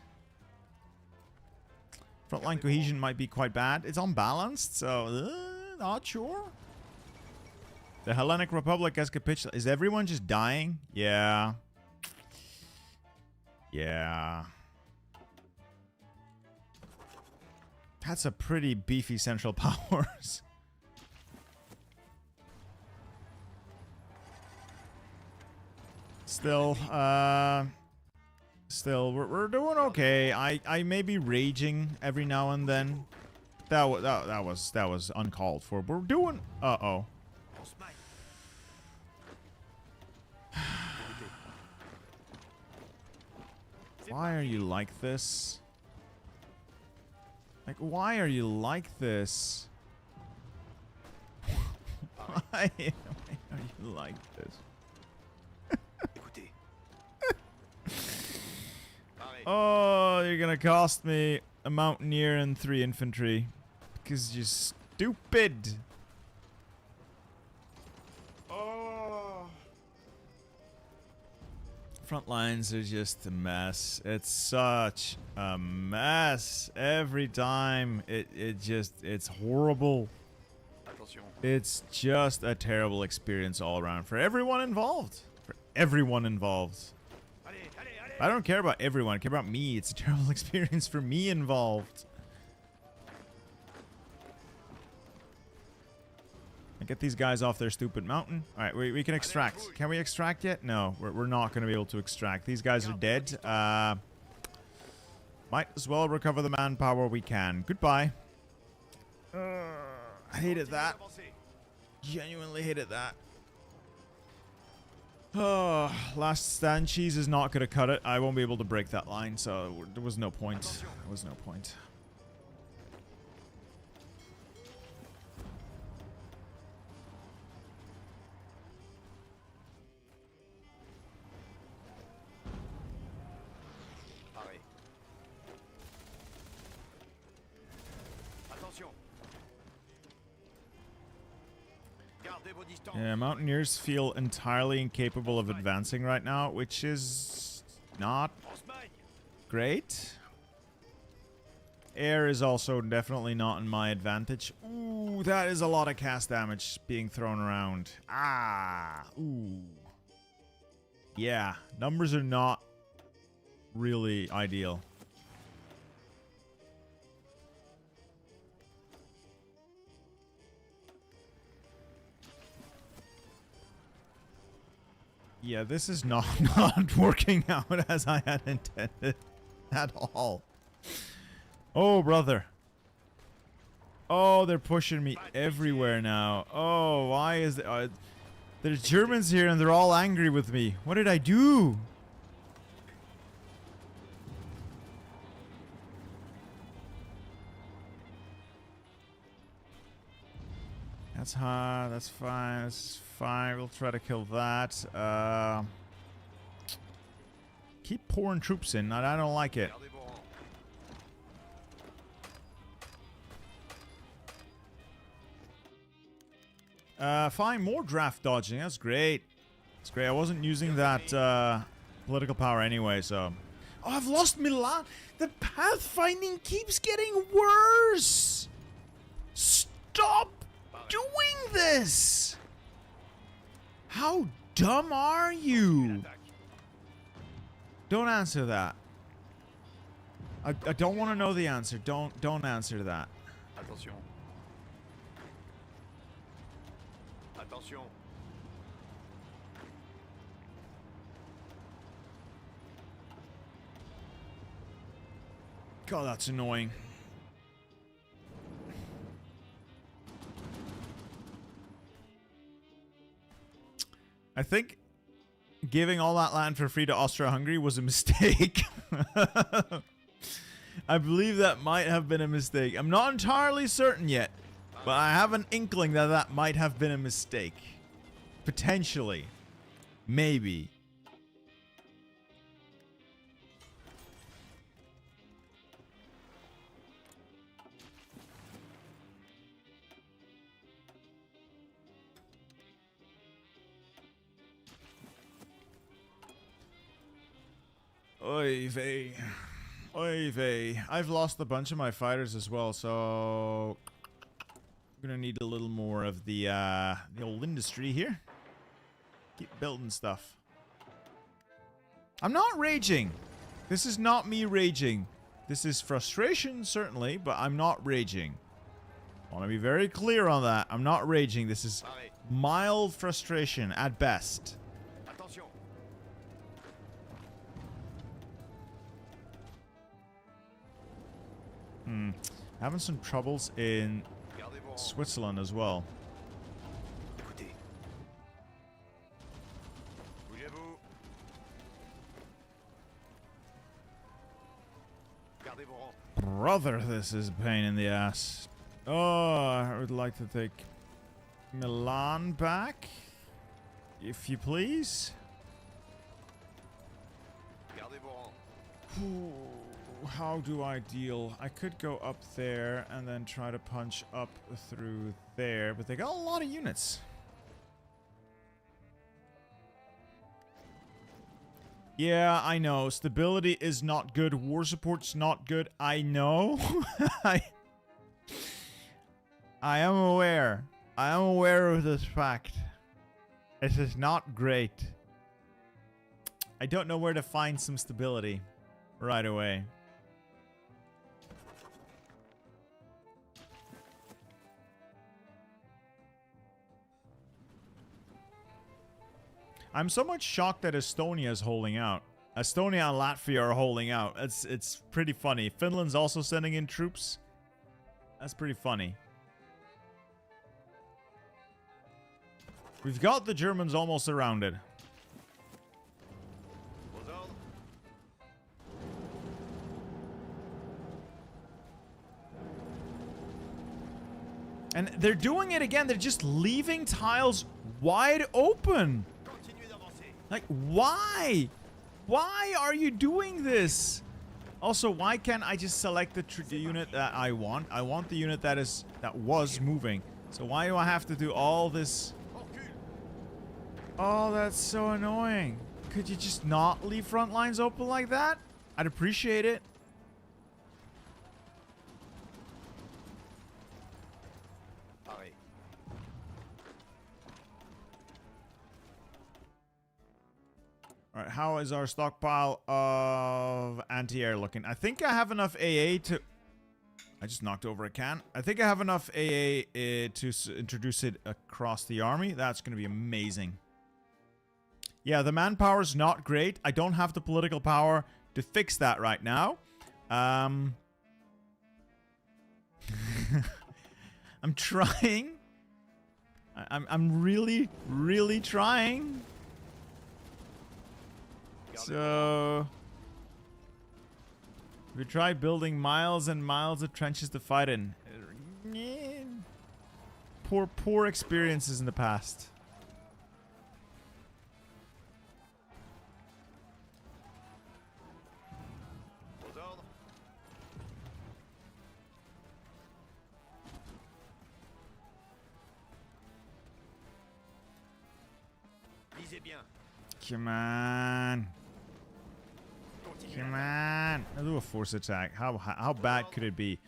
Frontline cohesion might be quite bad. It's unbalanced, so not sure. The Hellenic Republic has capitulated. Is everyone just dying? Yeah. Yeah. That's a pretty beefy Central Powers. Still, we're doing okay. I may be raging every now and then. That was uncalled for. We're doing. Uh-oh. On se maille. Why are you like this? Like, why are you like this? Why are you like this? Écoutez. Pareil. Oh, you're gonna cost me a mountaineer and 3 infantry. Because you're stupid. Oh. Front lines are just a mess. It's such a mess every time. It's horrible. Attention. It's just a terrible experience all around for everyone involved. For everyone involved. Allez, allez, allez. I don't care about everyone. I care about me. It's a terrible experience for me involved. Get these guys off their stupid mountain. Alright, we can extract. Can we extract yet? No, we're not going to be able to extract. These guys are dead. Might as well recover the manpower we can. Goodbye. I hated that. Genuinely hated that. Oh, last stand cheese is not going to cut it. I won't be able to break that line, so there was no point. There was no point. Paré. Attention. Gardez vos distances. Yeah, mountaineers feel entirely incapable of advancing right now, which is not En Smagne. great. Air is also definitely not in my advantage. Ooh, that is a lot of cast damage being thrown around. Ah, ooh. Yeah, numbers are not really ideal. Yeah, this is not working out as I had intended at all. Oh, brother. Oh, they're pushing me everywhere now. Oh, why is it? There's Germans here and they're all angry with me. What did I do? That's hard. That's fine. That's fine. We'll try to kill that. Keep pouring troops in. I don't like it. Gardez vos rangs. Fine, more draft dodging. That's great. That's great. I wasn't using that political power anyway, so. Oh, I've lost Milan. The pathfinding keeps getting worse. Stop doing this. How dumb are you? Attaque. Don't answer that. I don't want to know the answer. Don't answer that. Attention. Attention. God, that's annoying. I think giving all that land for free to Austria-Hungary was a mistake. I believe that might have been a mistake. I'm not entirely certain yet, but I have an inkling that that might have been a mistake. Potentially. Maybe. Oy vey. Oy vey. I've lost a bunch of my fighters as well, so I'm gonna need a little more of the old industry here. Keep building stuff. I'm not raging. This is not me raging. This is frustration, certainly, but I'm not raging. I want to be very clear on that. I'm not raging. This is Paré. mild frustration at best. Attention. Having some troubles in Gardez vos rangs. Switzerland as well. Écoutez. Bougez-vous. Gardez vos rangs. Brother, this is a pain in the ass. Oh, I would like to take Milan back, if you please. Gardez vos rangs. Ooh, how do I deal? I could go up there and then try to punch up through there, but they got a lot of units. Yeah, I know. Stability is not good. War support's not good. I know. I am aware. I am aware of this fact. This is not great. I don't know where to find some stability right away. I'm somewhat shocked that Estonia is holding out. Estonia and Latvia are holding out. It's pretty funny. Finland's also sending in troops. That's pretty funny. We've got the Germans almost surrounded. Aux ordres. And they're doing it again. They're just leaving tiles wide open. Continuez d'avancer. Like, why? Why are you doing this? Also, why can't I just select the unit that I want? I want the unit that was moving. So why do I have to do all this? Oh, that's so annoying. Could you just not leave front lines open like that? I'd appreciate it. Arrêt. Alright, how is our stockpile of anti-air looking? I think I have enough AA to... I just knocked over a can. I think I have enough AA to introduce it across the army. That's going to be amazing. Yeah, the manpower's not great. I don't have the political power to fix that right now. I'm trying. I'm really, really trying. So we tried building miles and miles of trenches to fight in. Poor experiences in the past. Aux ordres. Lisez bien. Come on. Continuez. Come on. I'll do a force attack. How bad could it be?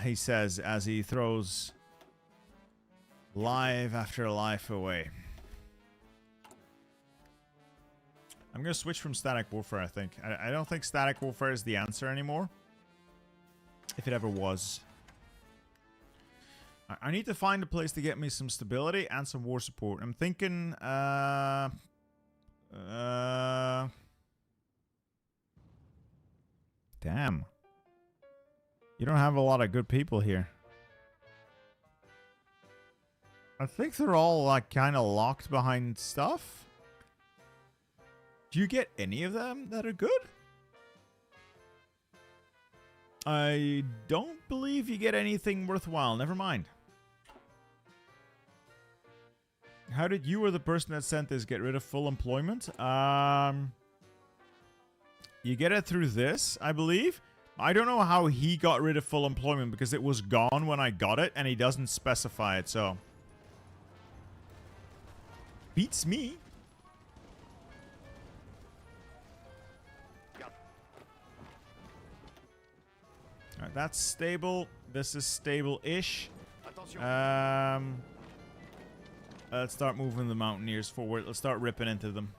He says as he throws life after life away. I'm going to switch from static warfare, I think. I don't think static warfare is the answer anymore. If it ever was. I need to find a place to get me some stability and some war support. I'm thinking... Damn. You don't have a lot of good people here. I think they're all like kind of locked behind stuff. Do you get any of them that are good? I don't believe you get anything worthwhile. Never mind. How did you or the person that sent this get rid of full employment? You get it through this, I believe. I don't know how he got rid of full employment because it was gone when I got it and he doesn't specify it, so. Beats me. Alright, that's stable. This is stable-ish. Attention. Let's start moving the mountaineers forward. Let's start ripping into them.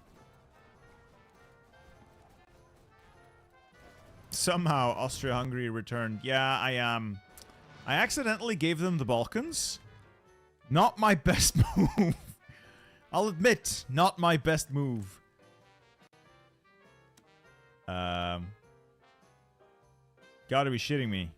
Somehow Austria-Hungary returned. Yeah, I accidentally gave them the Balkans. Not my best move. I'll admit, not my best move. Gotta be shitting me.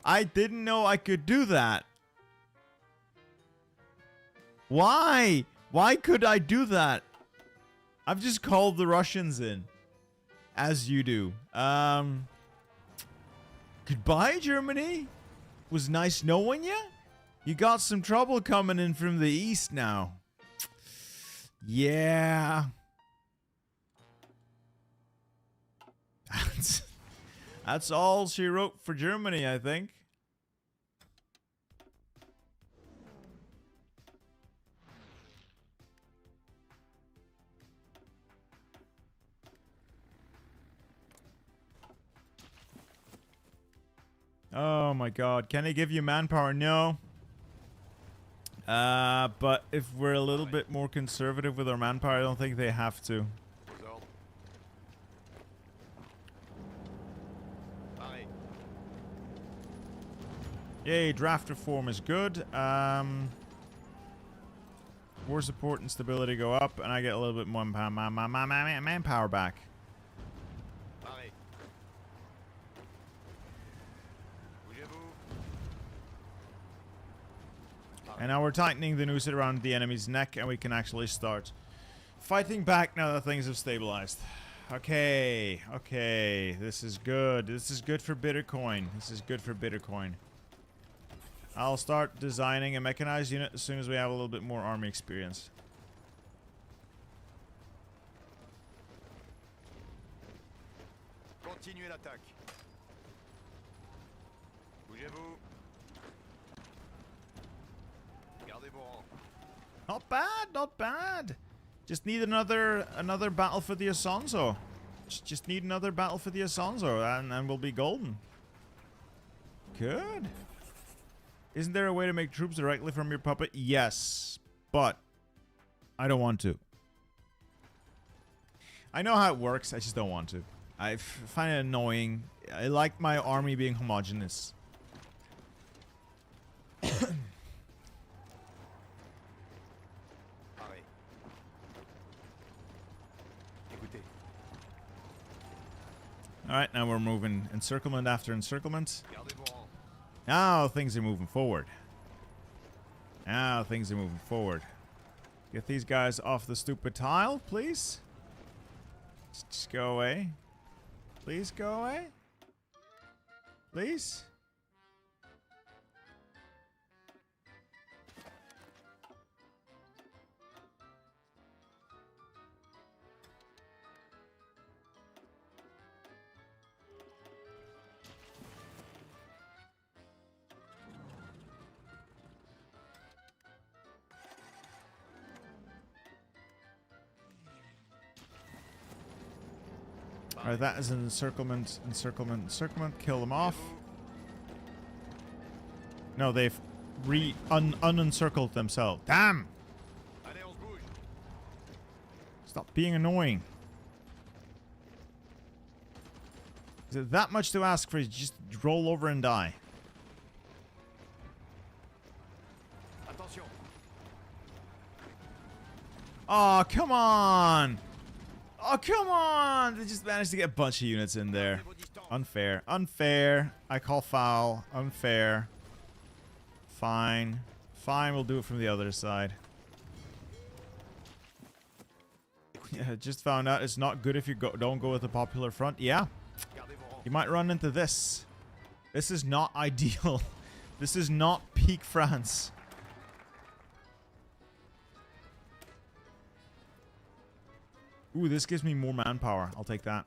I didn't know I could do that. Why? Why could I do that? I've just called the Russians in. As you do. Goodbye, Germany. Was nice knowing you. You got some trouble coming in from the east now. Yeah. That's all she wrote for Germany, I think. Oh my god. Can they give you manpower? No. But if we're a little bit more conservative with our manpower, I don't think they have to. Aux ordres. Pareil. Yay, draft reform is good. War support and stability go up, and I get a little bit more manpower back. Pareil. Bougez-vous. And now we're tightening the noose around the enemy's neck, and we can actually start fighting back now that things have stabilized. Okay, okay, this is good. This is good for Bitcoin. This is good for Bitcoin. I'll start designing a mechanized unit as soon as we have a little bit more army experience. Continuez l'attaque. Bougez-vous. Gardez vos rangs. Not bad, not bad. Just need another battle for the Asonzo. Just need another battle for the Asonzo, and we'll be golden. Good. Isn't there a way to make troops directly from your puppet? Yes, but I don't want to. I know how it works, I just don't want to. I find it annoying. I like my army being homogeneous. Pareil. Écoutez. Alright, now we're moving encirclement after encirclement. Gardez vos rangs. Now things are moving forward. Now things are moving forward. Get these guys off the stupid tile, please. Just go away. Please go away. Please. Alright, that is an encirclement, encirclement, encirclement. Kill them off. No, they've unencircled themselves. Damn! Allez, on se bouge. Stop being annoying. Is it that much to ask for you to just roll over and die? Attention. Oh, come on! Oh, come on! They just managed to get a bunch of units in there. Vos distances. Unfair. Unfair. I call foul. Unfair. Fine. Fine, we'll do it from the other side. Yeah, just found out it's not good if you don't go with the popular front. Yeah. Gardez vos rangs. You might run into this. This is not ideal. This is not peak France. Ooh, this gives me more manpower. I'll take that.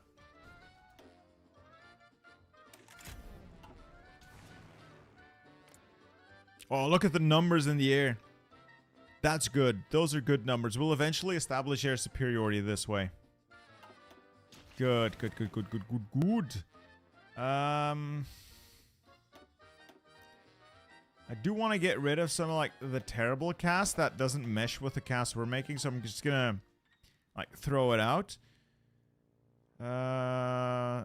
Oh, look at the numbers in the air. That's good. Those are good numbers. We'll eventually establish air superiority this way. Good, good, good, good, good, good, good. I do want to get rid of some of, like, the terrible cast that doesn't mesh with the cast we're making, so I'm just gonna, like, throw it out.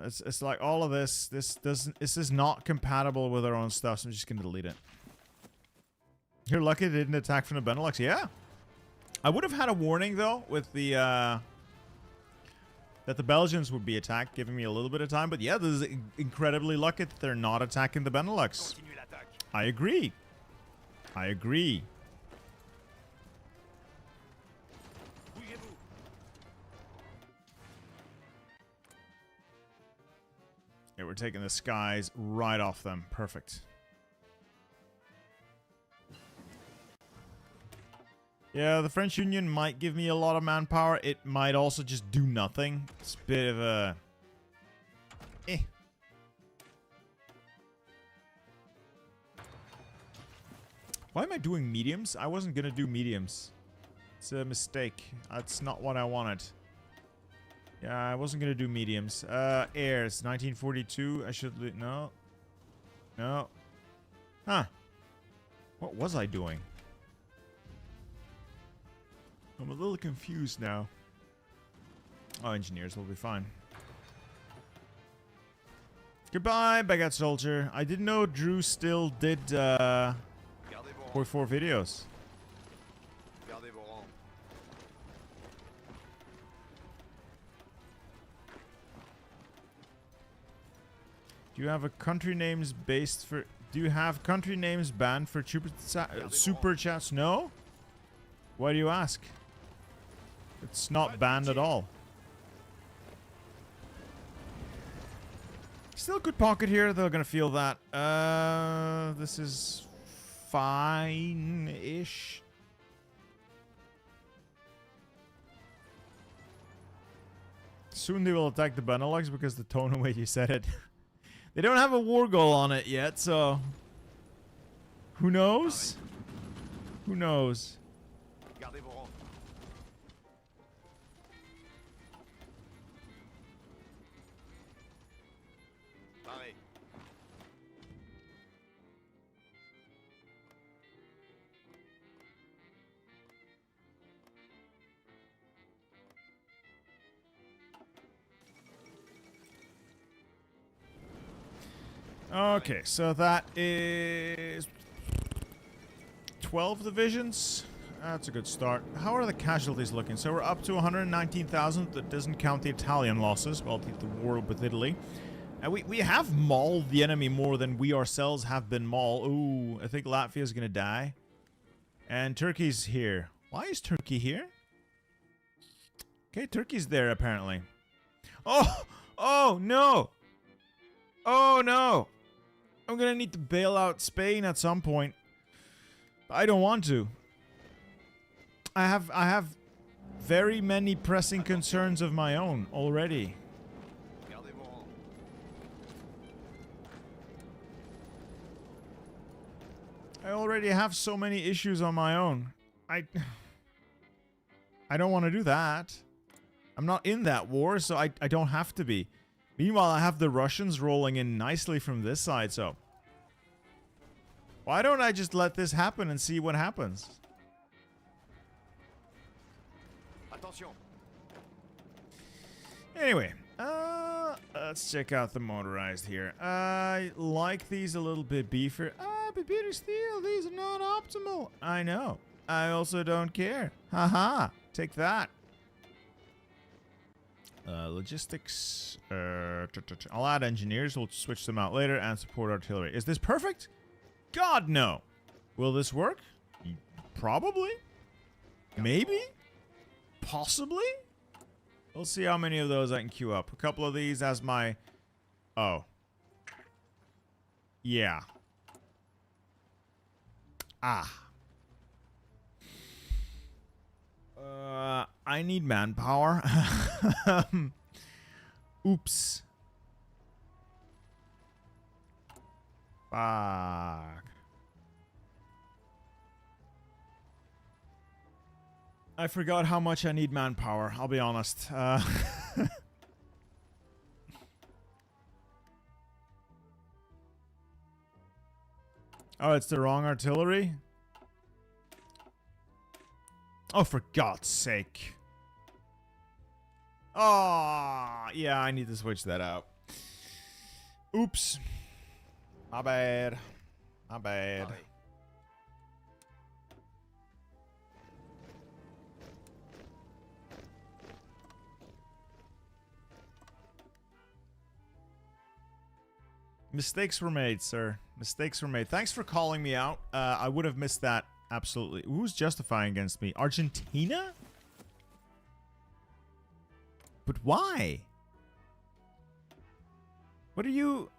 It's like all of this. This is not compatible with our own stuff, so I'm just gonna delete it. You're lucky they didn't attack from the Benelux. Yeah. I would have had a warning, though, with the, that the Belgians would be attacked, giving me a little bit of time. But yeah, this is incredibly lucky that they're not attacking the Benelux. Continuez l'attaque. I agree. I agree. Bougez-vous. Yeah, we're taking the skies right off them. Perfect. Yeah, the French Union might give me a lot of manpower. It might also just do nothing. It's a bit of a... Why am I doing mediums? I wasn't gonna do mediums. It's a mistake. That's not what I wanted. Yeah, I wasn't gonna do mediums. Airs, 1942. I should... No. No. Huh. What was I doing? I'm a little confused now. Oh, engineers will be fine. Goodbye, Baguette Soldier. I didn't know Drew still did, Gardez vos rangs. 4 videos. Gardez vos rangs. Do you have a country names based for... Do you have country names banned for super chats? No? Why do you ask? It's not banned at all. Still a good pocket here. They're gonna feel that. This is fine-ish. Soon they will attack the Benelux because the tone and way you said it. They don't have a war goal on it yet, so... Who knows? Who knows? Gardez vos rangs. Paré. Okay, so that is 12 divisions. That's a good start. How are the casualties looking? So we're up to 119,000. That doesn't count the Italian losses. Well, the war with Italy. And we have mauled the enemy more than we ourselves have been mauled. Ooh, I think Latvia's gonna die. And Turkey's here. Why is Turkey here? Okay, Turkey's there apparently. Oh! Oh, no! Oh, no! I'm gonna need to bail out Spain at some point. I don't want to. I have very many pressing concerns of my own already. Gardez vos rangs. I already have so many issues on my own. I don't want to do that. I'm not in that war, so I don't have to be. Meanwhile, I have the Russians rolling in nicely from this side, so... Why don't I just let this happen and see what happens? Attention. Anyway, let's check out the motorized here. I like these a little bit beefier. But Peter Steele, these are not optimal. I know. I also don't care. Haha. Take that. Logistics. I'll add engineers. We'll switch them out later and support artillery. Is this perfect? God, no. Will this work? Probably. Maybe. Possibly. We'll see how many of those I can queue up. A couple of these as my... Oh. Yeah. Ah. I need manpower. Oops. Fuck. I forgot how much I need manpower, I'll be honest. Oh, it's the wrong artillery? Oh, for God's sake. Oh, yeah, I need to switch that out. Oops. My bad. My bad. Paré. Mistakes were made, sir. Mistakes were made. Thanks for calling me out. I would have missed that. Absolutely. Who's justifying against me? Argentina? But why? What are you...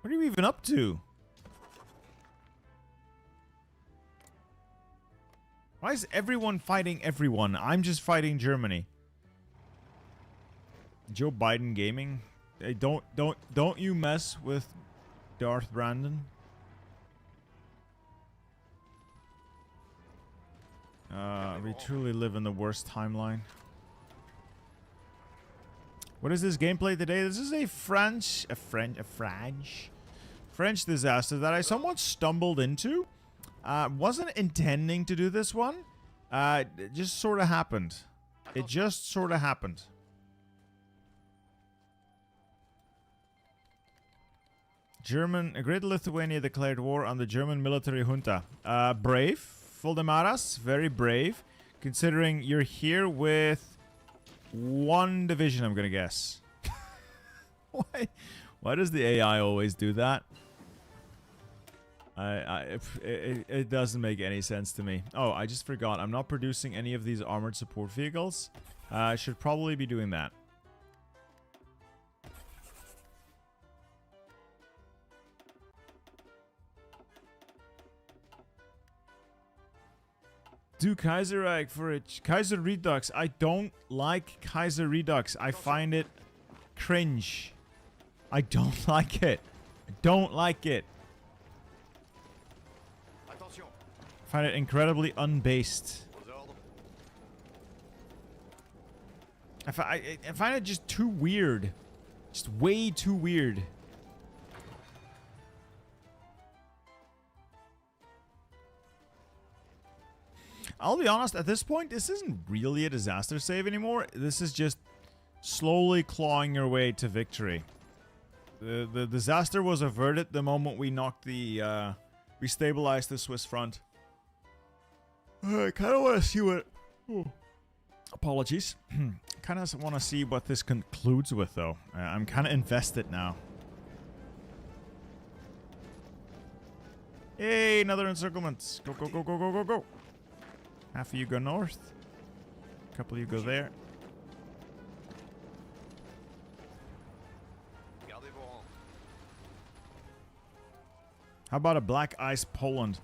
What are you even up to? Why is everyone fighting everyone? I'm just fighting Germany. Joe Biden gaming? Hey, don't you mess with Darth Brandon. We truly live in the worst timeline. What is this gameplay today? This is a French disaster that I somewhat stumbled into. Wasn't intending to do this one. It just sort of happened. It just sort of happened. Great Lithuania declared war on the German military junta. Brave, Voldemaras, very brave. Considering you're here with one division, I'm gonna guess. Why does the AI always do that? It doesn't make any sense to me. Oh, I just forgot. I'm not producing any of these armored support vehicles. I should probably be doing that. Do Kaiserreich for it. Kaiser Redux. I don't like Kaiser Redux. I find it cringe. I don't like it. I don't like it. Attention. I find it incredibly unbased. Aux ordres. I find it just too weird. Just way too weird. I'll be honest, at this point, this isn't really a disaster save anymore. This is just slowly clawing your way to victory. The disaster was averted the moment we knocked the, we stabilized the Swiss front. I kind of want to see what... Oh, apologies. Kind of want to see what this concludes with, though. I'm kind of invested now. Hey, another encirclement. Go, go, go, go, go, go, go. Half of you go north. A couple of you go there. Gardez vos rangs. How about a Black Ice Poland?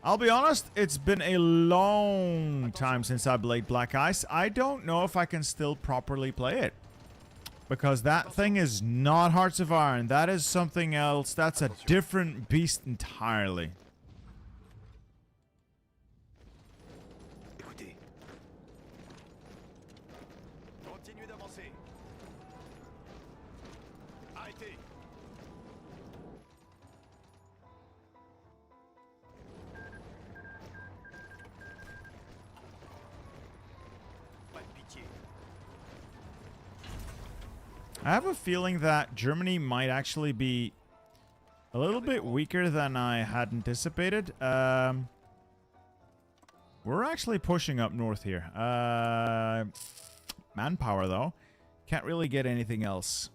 I'll be honest, it's been a long time since I played Black Ice. I don't know if I can still properly play it. Because that thing is not Hearts of Iron. That is something else. That's a different beast entirely. Écoutez. Continuez d'avancer. Arrêtez. Pas de pitié. I have a feeling that Germany might actually be a little bit weaker than I had anticipated. We're actually pushing up north here. Manpower, though. Can't really get anything else.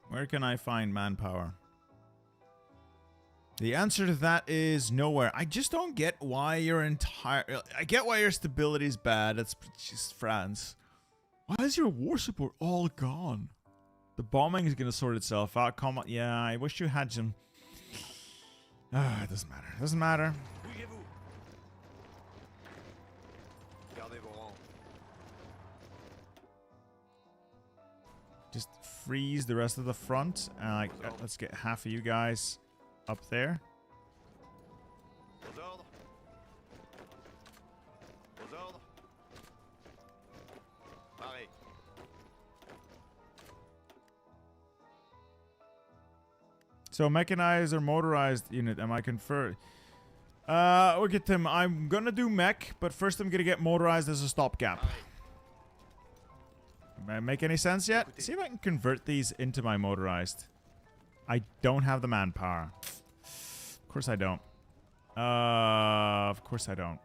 Where can I find manpower? The answer to that is nowhere. I just don't get why your entire... I get why your stability is bad. That's just France. Why is your war support all gone? The bombing is going to sort itself out. Come on. Yeah, I wish you had some... it doesn't matter. It doesn't matter. Bougez-vous. Gardez vos rangs. Just freeze the rest of the front. Let's get half of you guys up there. Aux ordres. Aux ordres. Parez. So mechanized or motorized unit, am I conferred? Look at them. I'm gonna do mech, but first I'm gonna get motorized as a stopgap. Make any sense yet? See if I can convert these into my motorized. I don't have the manpower. Of course I don't. Of course I don't.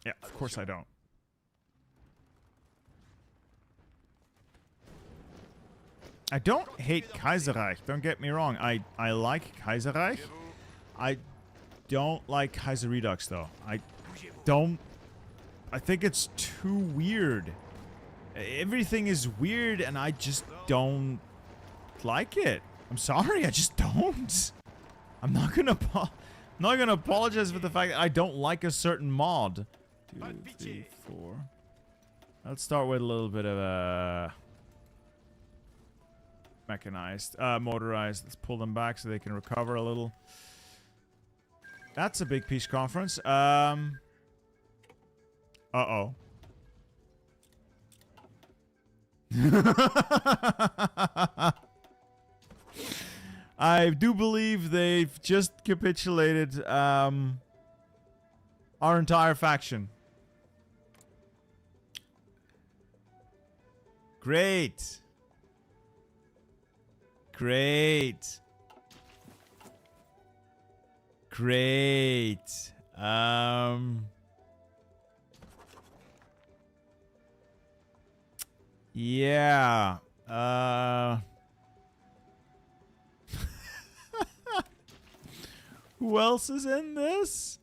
Yeah, of course I don't. I don't hate Kaiserreich, don't get me wrong. I like Kaiserreich. I don't like Kaiser Redux, though. I think it's too weird. Everything is weird, and I just don't like it. I'm sorry, I just don't. I'm not gonna apologize for the fact that I don't like a certain mod. 2, 3, 4. Let's start with a little bit of a mechanized, motorized. Let's pull them back so they can recover a little. That's a big peace conference. Uh-oh. I do believe they've just capitulated our entire faction. Great. Great. Great. Yeah. Who else is in this?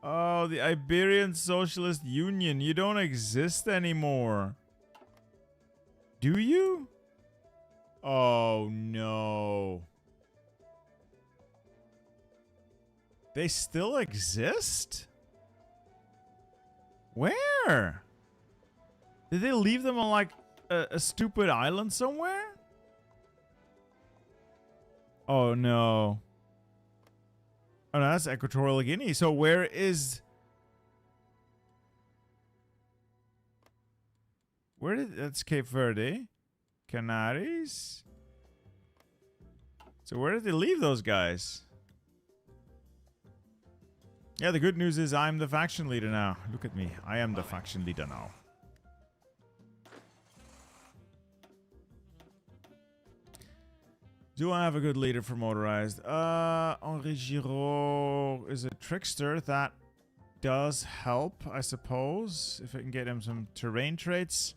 Oh, the Iberian Socialist Union. You don't exist anymore. Do you? Oh, no. They still exist? Where? Did they leave them on, like, a stupid island somewhere? Oh, no. Oh, no, that's Equatorial Guinea. So where is... Where did... That's Cape Verde. Canaries. So where did they leave those guys? Yeah, the good news is I'm the faction leader now. Look at me. I am the faction leader now. Do I have a good leader for motorized? Henri Giraud is a trickster. That does help, I suppose. If I can get him some terrain traits.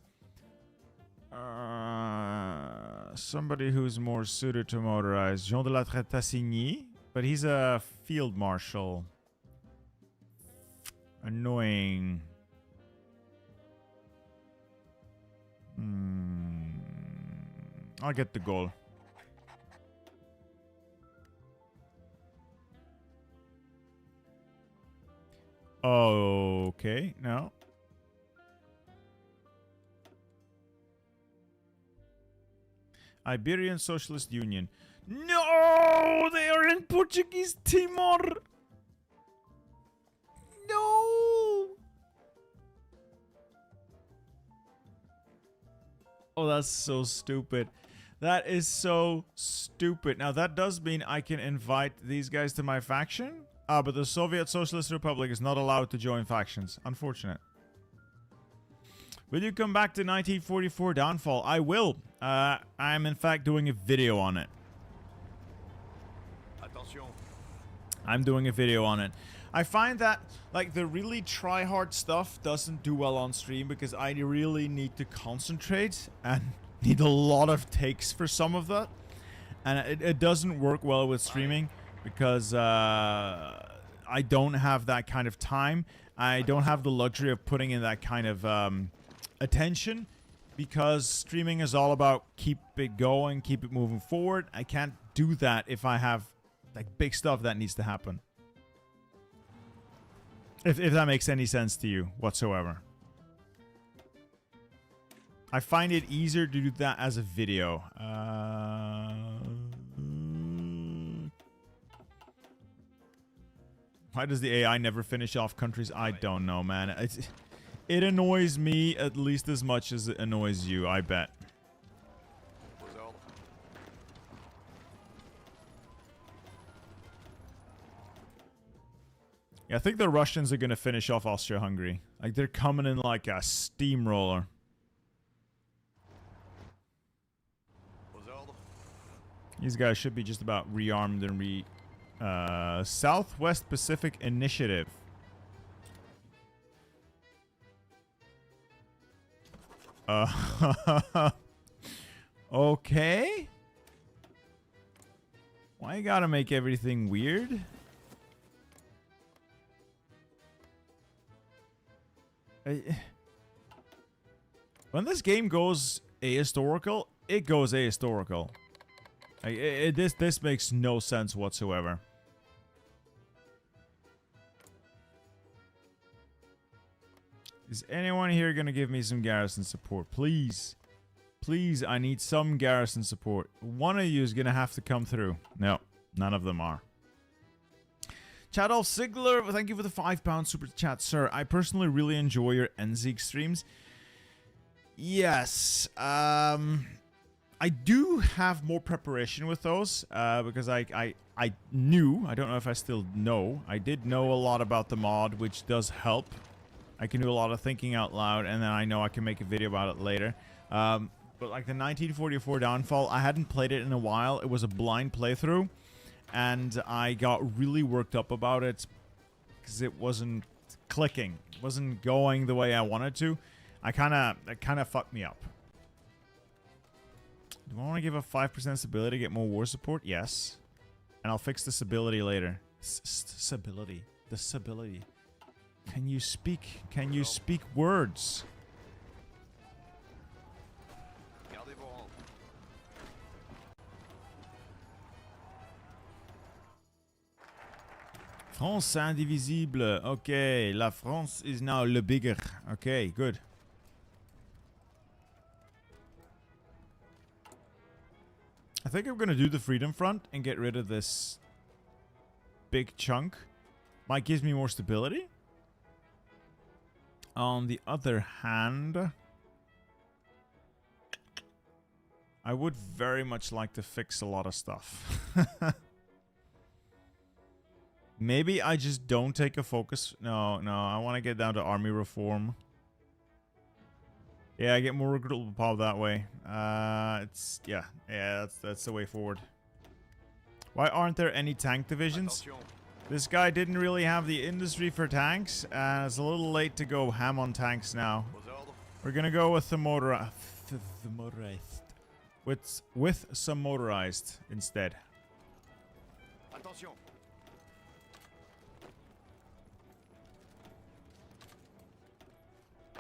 Somebody who's more suited to motorized. Jean de la Tassigny. But he's a field marshal. Annoying. I'll get the goal. Okay, no. Iberian Socialist Union. No! They are in Portuguese Timor! No! Oh, that's so stupid. That is so stupid. Now, that does mean I can invite these guys to my faction. But the Soviet Socialist Republic is not allowed to join factions. Unfortunate. Will you come back to 1944 downfall? I will. I'm in fact doing a video on it. Attention. I'm doing a video on it. I find that, like, the really try-hard stuff doesn't do well on stream because I really need to concentrate and need a lot of takes for some of that. And it doesn't work well with streaming because I don't have that kind of time. I don't have the luxury of putting in that kind of attention because streaming is all about keep it going, keep it moving forward. I can't do that if I have, like, big stuff that needs to happen. If that makes any sense to you whatsoever. I find it easier to do that as a video. Why does the AI never finish off countries? I don't know, man. It annoys me at least as much as it annoys you, I bet. Yeah, I think the Russians are going to finish off Austria-Hungary. Like, they're coming in like a steamroller. These guys should be just about rearmed and Southwest Pacific Initiative. Okay. Why you gotta make everything weird? When this game goes ahistorical, it goes ahistorical. Like, this makes no sense whatsoever. Is anyone here gonna give me some garrison support? Please. Please, I need some garrison support. One of you is gonna have to come through. No, none of them are. Chadolf Sigler, thank you for the £5 super chat, sir. I personally really enjoy your NZeek streams. Yes, I do have more preparation with those because I knew, I don't know if I still know, I did know a lot about the mod, which does help. I can do a lot of thinking out loud, and then I know I can make a video about it later. But like the 1944 Downfall, I hadn't played it in a while. It was a blind playthrough, and I got really worked up about it because it wasn't clicking. It wasn't going the way I wanted to. It kind of fucked me up. Do I want to give a 5% stability to get more war support? Yes. And I'll fix the stability later. Stability. The stability. Can you speak? Can you speak words? Gardez vos rangs. France indivisible. Okay, la France is now le bigger. Okay, good. I think I'm gonna do the Freedom Front and get rid of this big chunk. Might gives me more stability. On the other hand, I would very much like to fix a lot of stuff. Maybe I just don't take a focus. No, I want to get down to army reform. Yeah, I get more recruitable power that way. That's the way forward. Why aren't there any tank divisions? Attention. This guy didn't really have the industry for tanks, and it's a little late to go ham on tanks now. Aux ordres. We're gonna go with the motorized. With some motorized instead. Attention.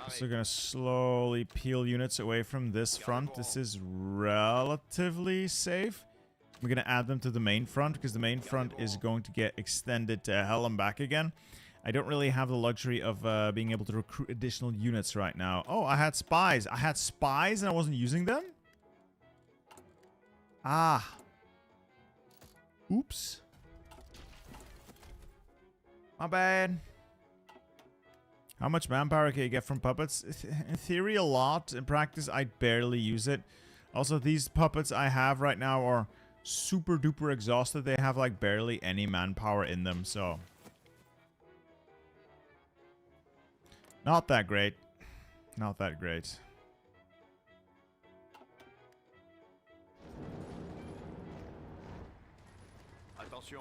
So we're gonna slowly peel units away from this front. This is relatively safe. We're gonna add them to the main front because the main front is going to get extended to hell and back again. I don't really have the luxury of being able to recruit additional units right now. Oh, I had spies. I had spies and I wasn't using them? Ah. Oops. My bad. How much manpower can you get from puppets? In theory, a lot. In practice, I barely use it. Also, these puppets I have right now are super duper exhausted. They have like barely any manpower in them, so not that great. Not that great. Attention.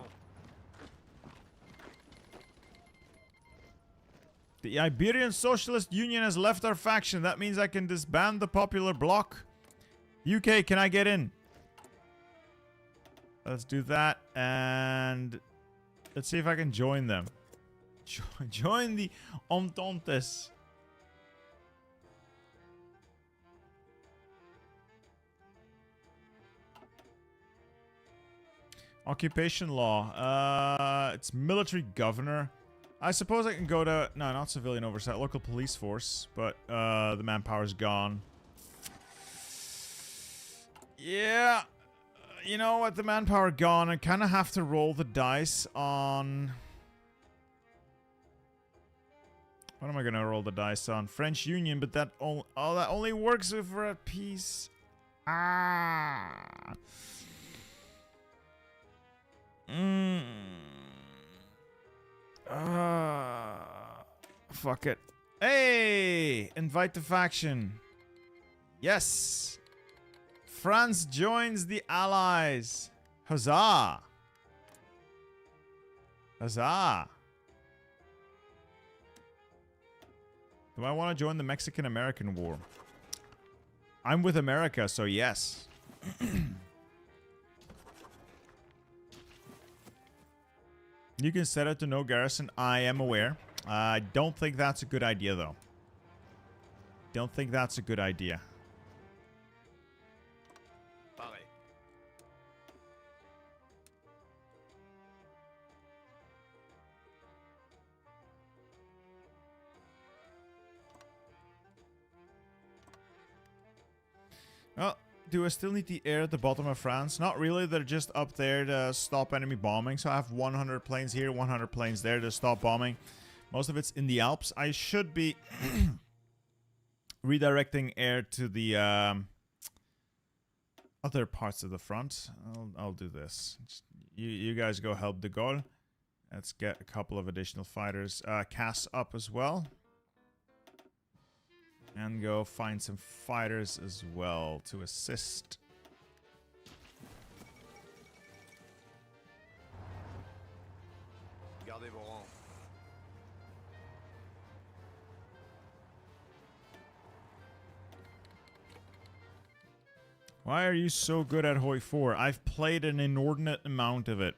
The Iberian Socialist Union has left our faction. That means I can disband the Popular Bloc. UK, can I get in? Let's do that, and let's see if I can join them. Join the Ententes. Occupation law. It's military governor. I suppose I can go to... No, not civilian oversight. Local police force. But the manpower's gone. Yeah. You know, with the manpower gone, I kind of have to roll the dice on... What am I going to roll the dice on? French Union, but that, that only works if we're at peace. Ah. Fuck it. Hey! Invite the faction. Yes! France joins the Allies. Huzzah! Huzzah! Do I want to join the Mexican-American War? I'm with America, so yes. You can set it to no garrison. I am aware. I don't think that's a good idea, though. Don't think that's a good idea. Pareil. Well, do I still need the air at the bottom of France? Not really. They're just up there to stop enemy bombing. So I have 100 planes here, 100 planes there to stop bombing. Most of it's in the Alps. I should be redirecting air to the other parts of the front. I'll do this. You guys go help de Gaulle. Let's get a couple of additional fighters. Cass up as well. And go find some fighters as well to assist. Gardez vos rangs. Why are you so good at Hoi 4? I've played an inordinate amount of it.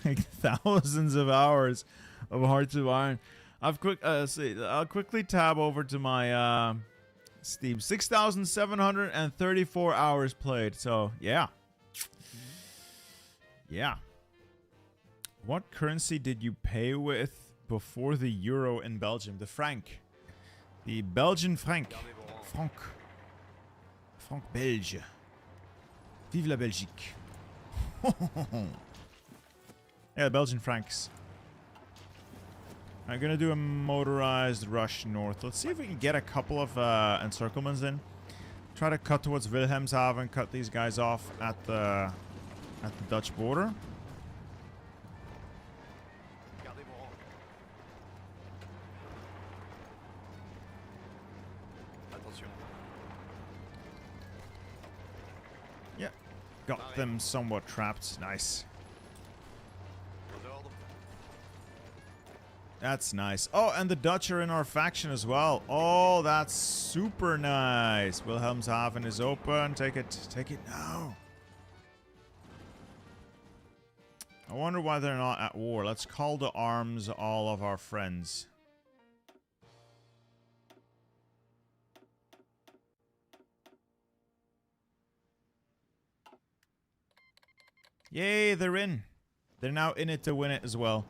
Like thousands of hours of Hearts of Iron. I'll quickly tab over to my Steam. 6,734 hours played. So, yeah. Yeah. What currency did you pay with before the euro in Belgium? The franc. The Belgian franc. Gardez vos rangs. Franc. Franc belge. Vive la Belgique. Yeah, Belgian francs. I'm gonna do a motorized rush north. Let's see if we can get a couple of encirclements in. Try to cut towards Wilhelmshaven, cut these guys off at the Dutch border. Gardez vos rangs. Attention. Yeah, got them somewhat trapped. Nice. Aux ordres. That's nice. Oh, and the Dutch are in our faction as well. Oh, that's super nice. Wilhelmshaven is open. Take it. Take it now. I wonder why they're not at war. Let's call to arms all of our friends. Yay, they're in. They're now in it to win it as well.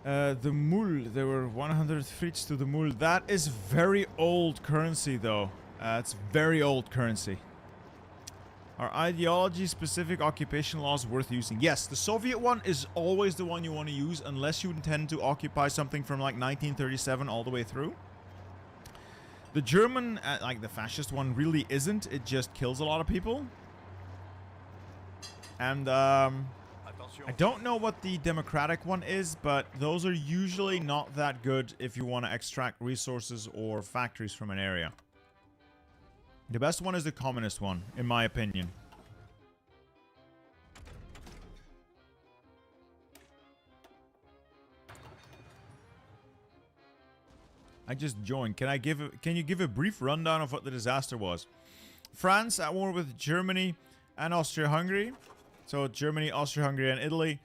The Moule, there were 100 friets to the Moule. That is very old currency, though. It's very old currency. Are ideology-specific occupation laws worth using? Yes, the Soviet one is always the one you want to use unless you intend to occupy something from like 1937 all the way through. The German, like the fascist one, really isn't. It just kills a lot of people. And, Attention. I don't know what the democratic one is, but those are usually not that good if you want to extract resources or factories from an area. The best one is the communist one, in my opinion. I just joined. Can you give a brief rundown of what the disaster was? France at war with Germany and Austria-Hungary. So Germany, Austria-Hungary, and Italy.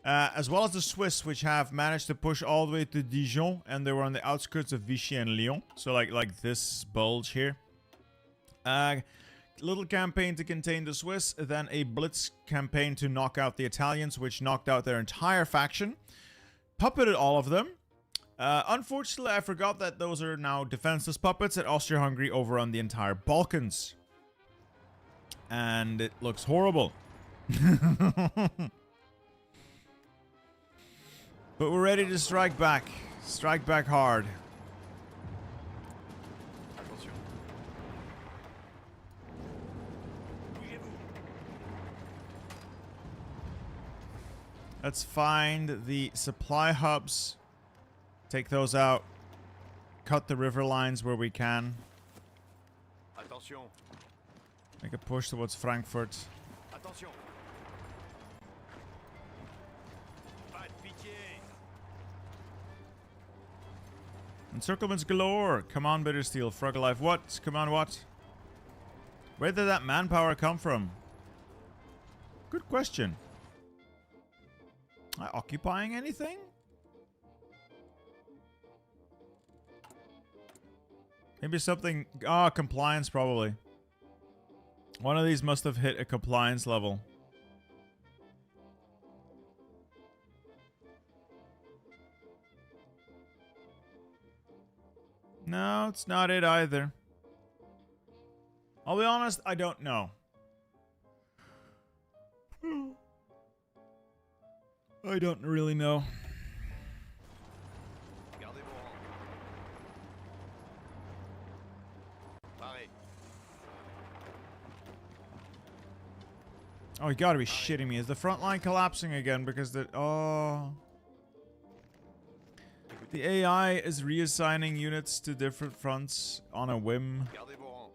As well as the Swiss, which have managed to push all the way to Dijon. And they were on the outskirts of Vichy and Lyon. So like this bulge here. Little campaign to contain the Swiss. Then a blitz campaign to knock out the Italians, which knocked out their entire faction. Puppeted all of them. Unfortunately, I forgot that those are now defenseless puppets at Austria-Hungary over on the entire Balkans. And it looks horrible. But we're ready to strike back. Strike back hard. Attention. Bougez-vous. Let's find the supply hubs. Take those out. Cut the river lines where we can. Attention. Make a push towards Frankfurt. Attention. Pas de pitié. Encirclements galore. Come on, Bittersteel. Frog Alive. What? Come on, what? Where did that manpower come from? Good question. Occupying anything? Maybe something... compliance probably. One of these must have hit a compliance level. No, it's not it either. I'll be honest, I don't know. I don't really know. Gardez vos rangs. Paré. Oh, you gotta be shitting me. Is the front line collapsing again because the... Oh... The AI is reassigning units to different fronts on a whim. Gardez vos rangs.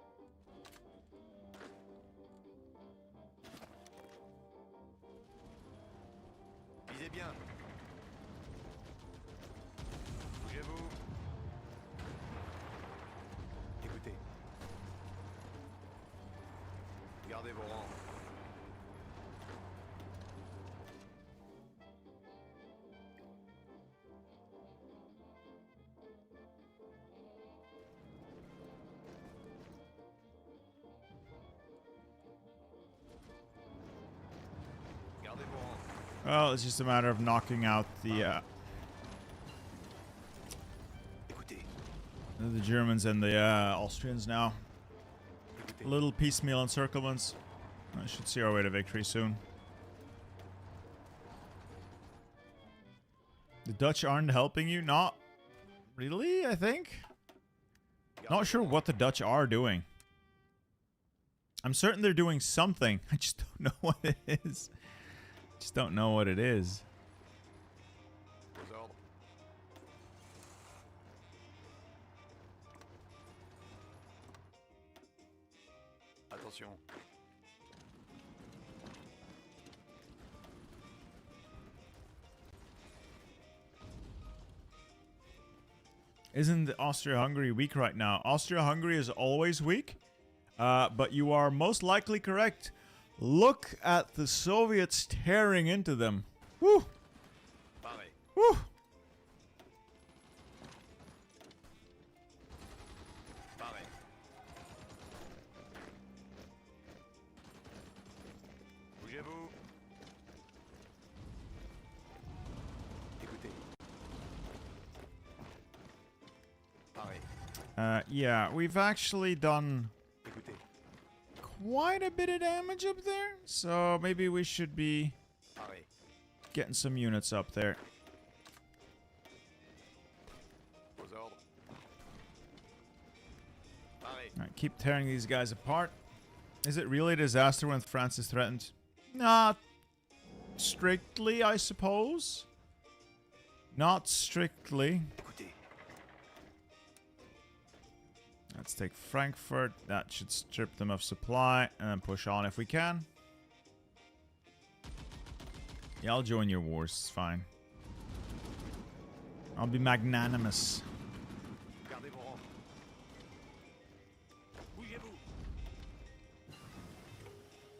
Visez bien. Bougez-vous. Écoutez. Gardez vos rangs. Gardez vos rangs. Well, it's just a matter of knocking out the Écoutez. Germans and the Austrians now. Écoutez. Little piecemeal encirclements. I should see our way to victory soon. The Dutch aren't helping you? Not really, I think. Not sure what the Dutch are doing. I'm certain they're doing something. I just don't know what it is. Just don't know what it is. Vos ordres. Attention. Isn't Austria-Hungary weak right now? Austria-Hungary is always weak, but you are most likely correct. Look at the Soviets tearing into them. Woo! Paré. Woo! Paré. Bougez-vous. Écoutez. Paré. Yeah, we've actually done Écoutez. quite a bit of damage up there, so maybe we should be Paré. getting some units up there. Vos ordres. Paré. Alright, keep tearing these guys apart. Is it really a disaster when France is threatened? Not strictly, I suppose. Not strictly. Écoutez. Let's take Frankfurt. That should strip them of supply and then push on if we can. Yeah, I'll join your wars. It's fine. I'll be magnanimous. Gardez vos rangs. Bougez-vous.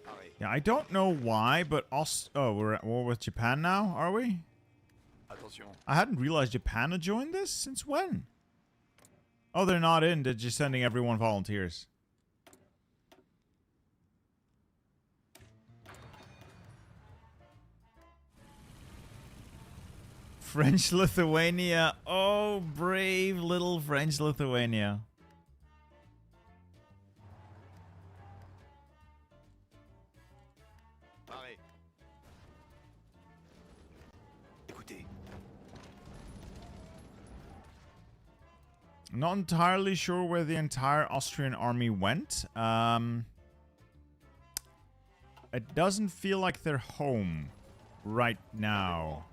Paré. Yeah, I don't know why, but we're at war with Japan now, are we? Attention. I hadn't realized Japan had joined this. Since when? Oh, they're not in. They're just sending everyone volunteers. French Lithuania. Oh, brave little French Lithuania. Paré. Écoutez. Not entirely sure where the entire Austrian army went. It doesn't feel like they're home right now.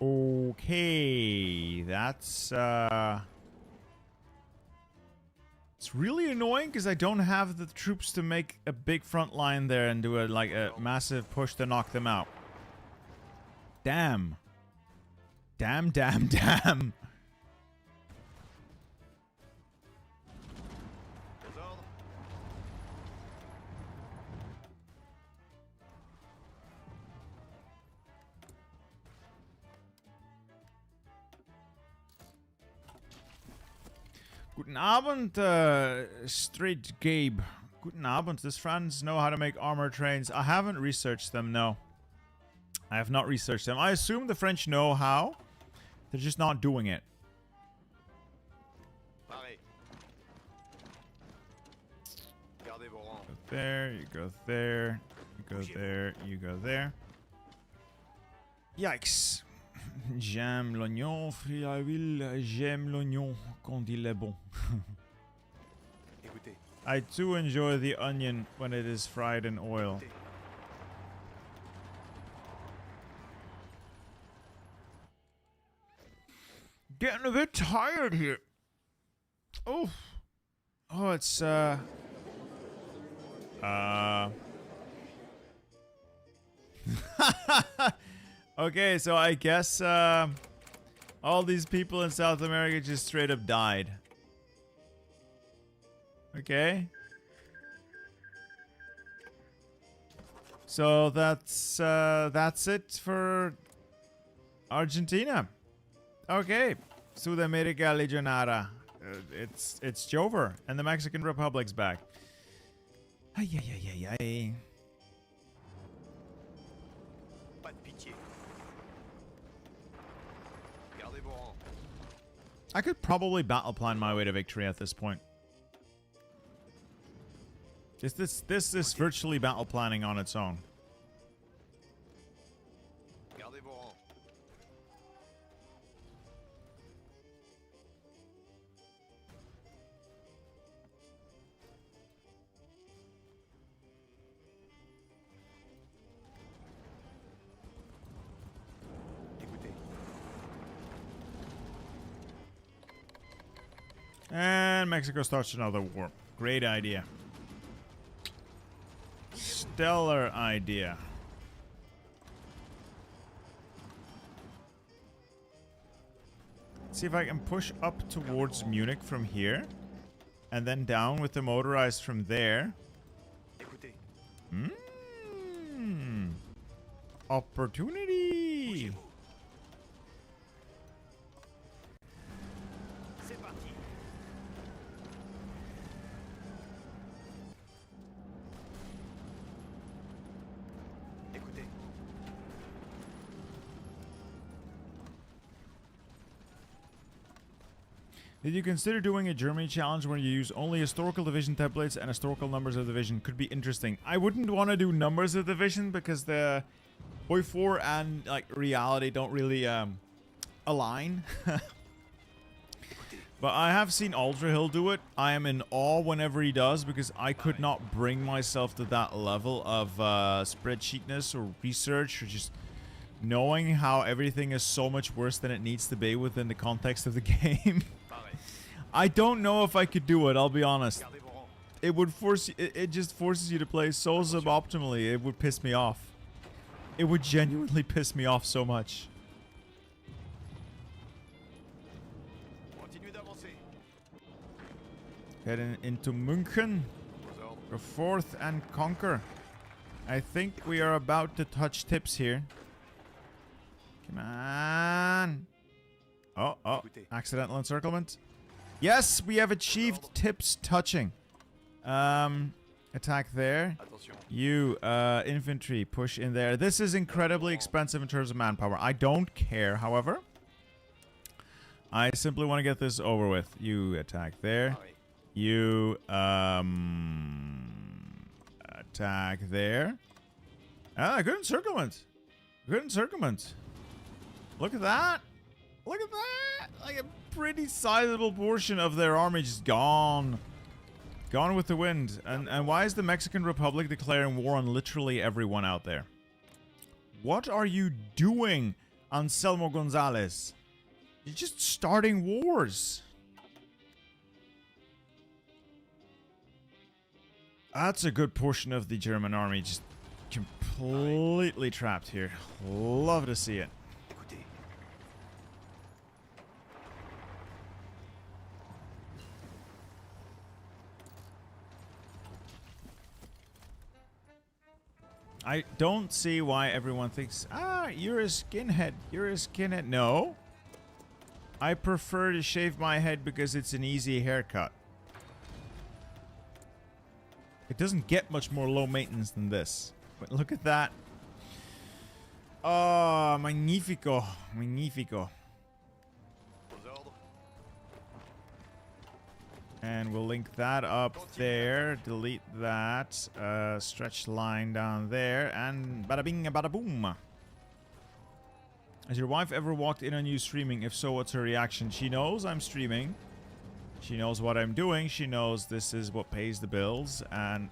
Okay, that's it's really annoying because I don't have the troops to make a big front line there and do a massive push to knock them out. Damn. Damn, damn, damn. Vos ordres. Guten Abend, Straight Gabe. Guten Abend. Does France know how to make armor trains? I haven't researched them, no. I have not researched them. I assume the French know how. They're just not doing it. Paré. Gardez vos rangs. Go there, you go there, you go there, you go there. Yikes. J'aime l'oignon, frit à l'huile, j'aime l'oignon quand il est bon. Écoutez. I too enjoy the onion when it is fried in oil. Getting a bit tired here. Oh. Oh, it's, Okay, so I guess, all these people in South America just straight up died. Okay. So that's it for Argentina. Okay. Sudamerica Legionara. It's over, and the Mexican Republic's back. Ay, ay, ay, ay, ay. Pas de pitié. Gardez vos rangs. I could probably battle plan my way to victory at this point. This is virtually battle planning on its own. Gardez vos rangs. Écoutez. And Mexico starts another war. Great idea. Stellar idea. See if I can push up towards Munich from here. And then down with the motorized from there. Écoutez. Opportunity. C'est parti. Écoutez. Did you consider doing a Germany challenge where you use only historical division templates and historical numbers of division? Could be interesting. I wouldn't want to do numbers of division because the Boy4 and like reality don't really align. But I have seen Ultra Hill do it. I am in awe whenever he does because I could not bring myself to that level of spreadsheetness or research or just knowing how everything is so much worse than it needs to be within the context of the game. Pareil. I don't know if I could do it, I'll be honest. Gardez vos rangs. It would force you, it just forces you to play so suboptimally. It would piss me off. It would genuinely piss me off so much. Continuez d'avancer. Heading into München. Vos ordres. Go forth and conquer. I think we are about to touch tips here. Come on. Oh, accidental encirclement. Yes, we have achieved tips touching. Attack there. Attention. You, infantry, push in there. This is incredibly expensive in terms of manpower. I don't care, however. I simply want to get this over with. You attack there. Pareil. You, attack there. Ah, good encirclement. Good encirclement. Look at that. Look at that. Like a pretty sizable portion of their army just gone. Gone with the wind. And why is the Mexican Republic declaring war on literally everyone out there? What are you doing, Anselmo Gonzalez? You're just starting wars. That's a good portion of the German army just completely trapped here. Love to see it. Écoutez. I don't see why everyone thinks, ah, you're a skinhead. You're a skinhead. No. I prefer to shave my head because it's an easy haircut. It doesn't get much more low maintenance than this. But look at that. Oh, magnifico. Magnifico. Vos ordres. And we'll link that up there. Delete that. Stretch line down there. And bada bing, bada boom. Has your wife ever walked in on you streaming? If so, what's her reaction? She knows I'm streaming. She knows what I'm doing. She knows this is what pays the bills. And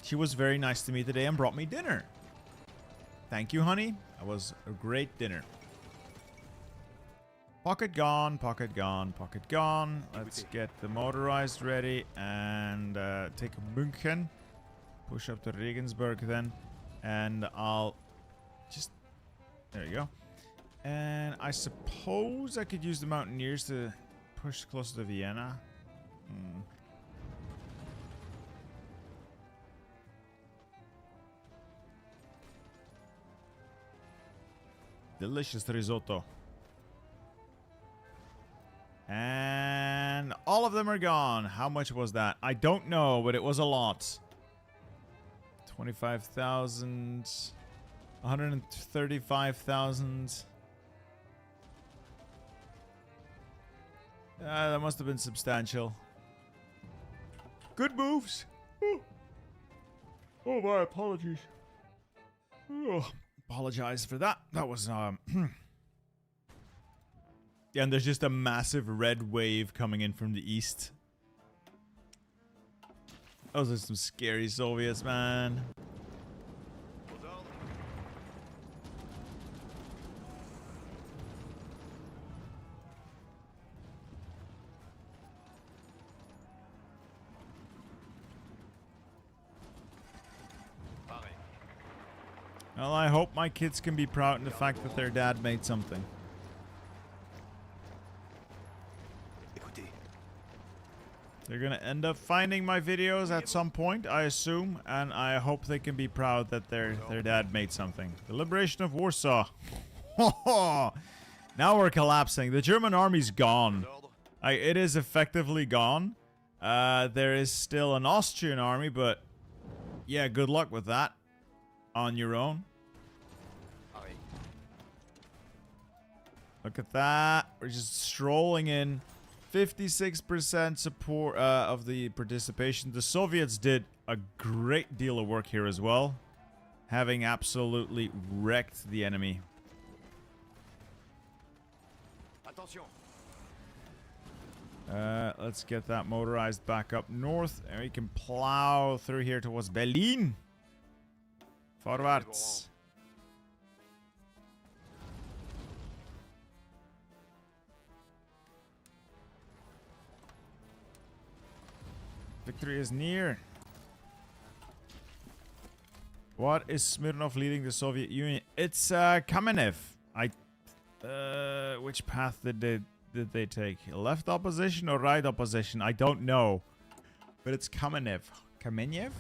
she was very nice to me today and brought me dinner. Thank you, honey. That was a great dinner. Pocket gone, pocket gone, pocket gone. Let's get the motorized ready and take München. Push up to Regensburg then. And I'll just... There you go. And I suppose I could use the Mountaineers to push closer to Vienna. Delicious risotto. And all of them are gone. How much was that? I don't know, but it was a lot. 25,000. 135,000. That must have been substantial. Good moves. Oh, my apologies. Oh, apologize for that. That was Yeah, and there's just a massive red wave coming in from the east. Those are some scary Soviets, man. Well, I hope my kids can be proud in the fact that their dad made something. They're gonna end up finding my videos at some point, I assume, and I hope they can be proud that their dad made something. The liberation of Warsaw. Now we're collapsing. The German army's gone. It is effectively gone. There is still an Austrian army, but yeah, good luck with that. On your own. Look at that. We're just strolling in. 56% support of the participation. The Soviets did a great deal of work here as well, having absolutely wrecked the enemy. Let's get that motorized back up north, and we can plow through here towards Berlin. Forwards. Victory is near. What is Smirnov leading the Soviet Union? It's Kamenev. Which path did they take? Left opposition or right opposition? I don't know. But it's Kamenev. Kamenev?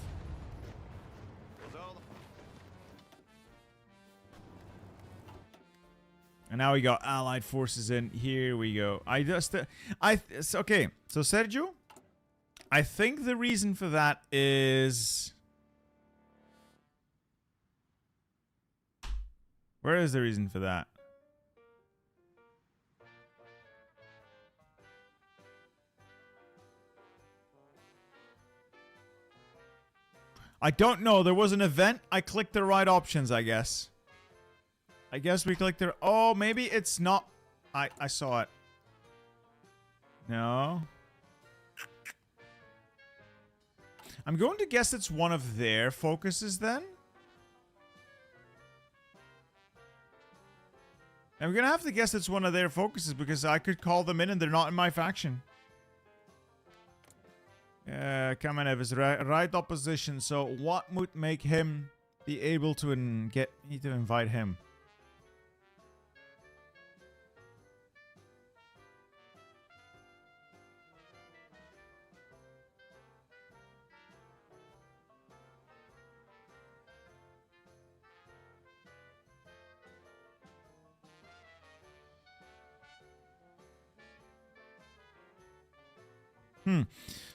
And now we got allied forces in. Here we go. Okay, so Sergio, I think the reason for that is... Where is the reason for that? I don't know. There was an event. I clicked the right options, I guess. I guess we clicked the... Oh, maybe it's not... I saw it. No. I'm going to guess it's one of their focuses then. I'm going to have to guess it's one of their focuses because I could call them in and they're not in my faction. Kamenev is right opposition, so what would make him be able to need to invite him?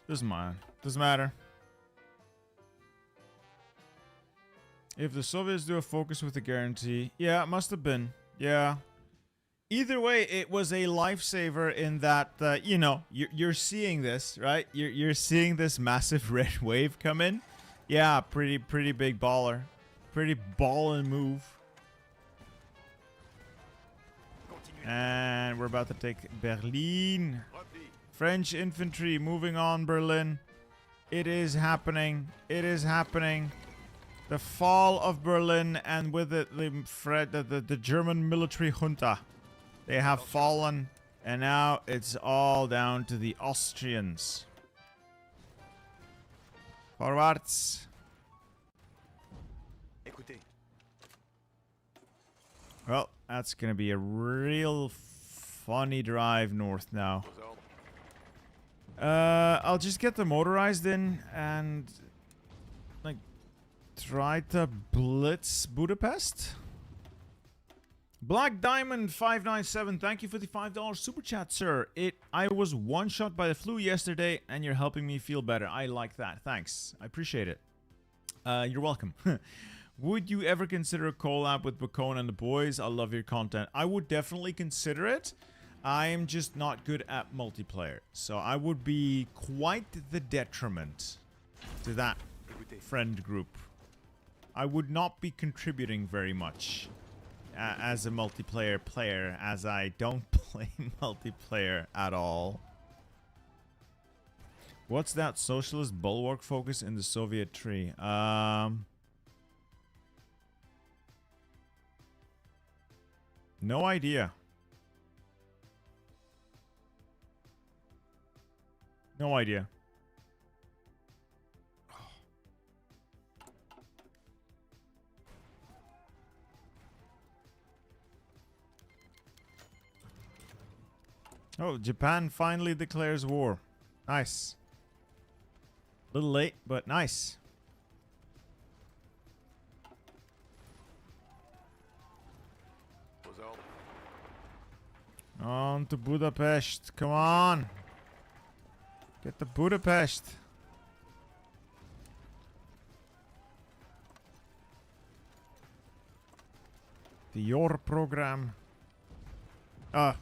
Doesn't matter. If the Soviets do a focus with a guarantee... Yeah, it must have been. Yeah. Either way, it was a lifesaver in that, you know, you're seeing this, right? You're seeing this massive red wave come in. Yeah, pretty big baller. Pretty ballin' move. Continue. And we're about to take Berlin. Repli. French infantry moving on Berlin. It is happening. It is happening. The fall of Berlin, and with it the German military junta. They have fallen, and now it's all down to the Austrians. Forwards. Écoutez. Well, that's gonna be a real funny drive north now. Vos ordres. I'll just get the motorized in and like try to blitz Budapest. Black Diamond 597, thank you for the $5 super chat, sir. I was one shot by the flu yesterday, and you're helping me feel better. I like that. Thanks. I appreciate it. You're welcome. Would you ever consider a collab with Bacone and the boys? I love your content. I would definitely consider it. I am just not good at multiplayer, so I would be quite the detriment to that Écoutez. friend group. I would not be contributing very much as a multiplayer player, as I don't play multiplayer at all. What's that socialist bulwark focus in the Soviet tree? No idea. No idea. Oh, Japan finally declares war. Nice. Little late, but nice. Vos ordres. On to Budapest. Come on. Get to Budapest. The Yor program.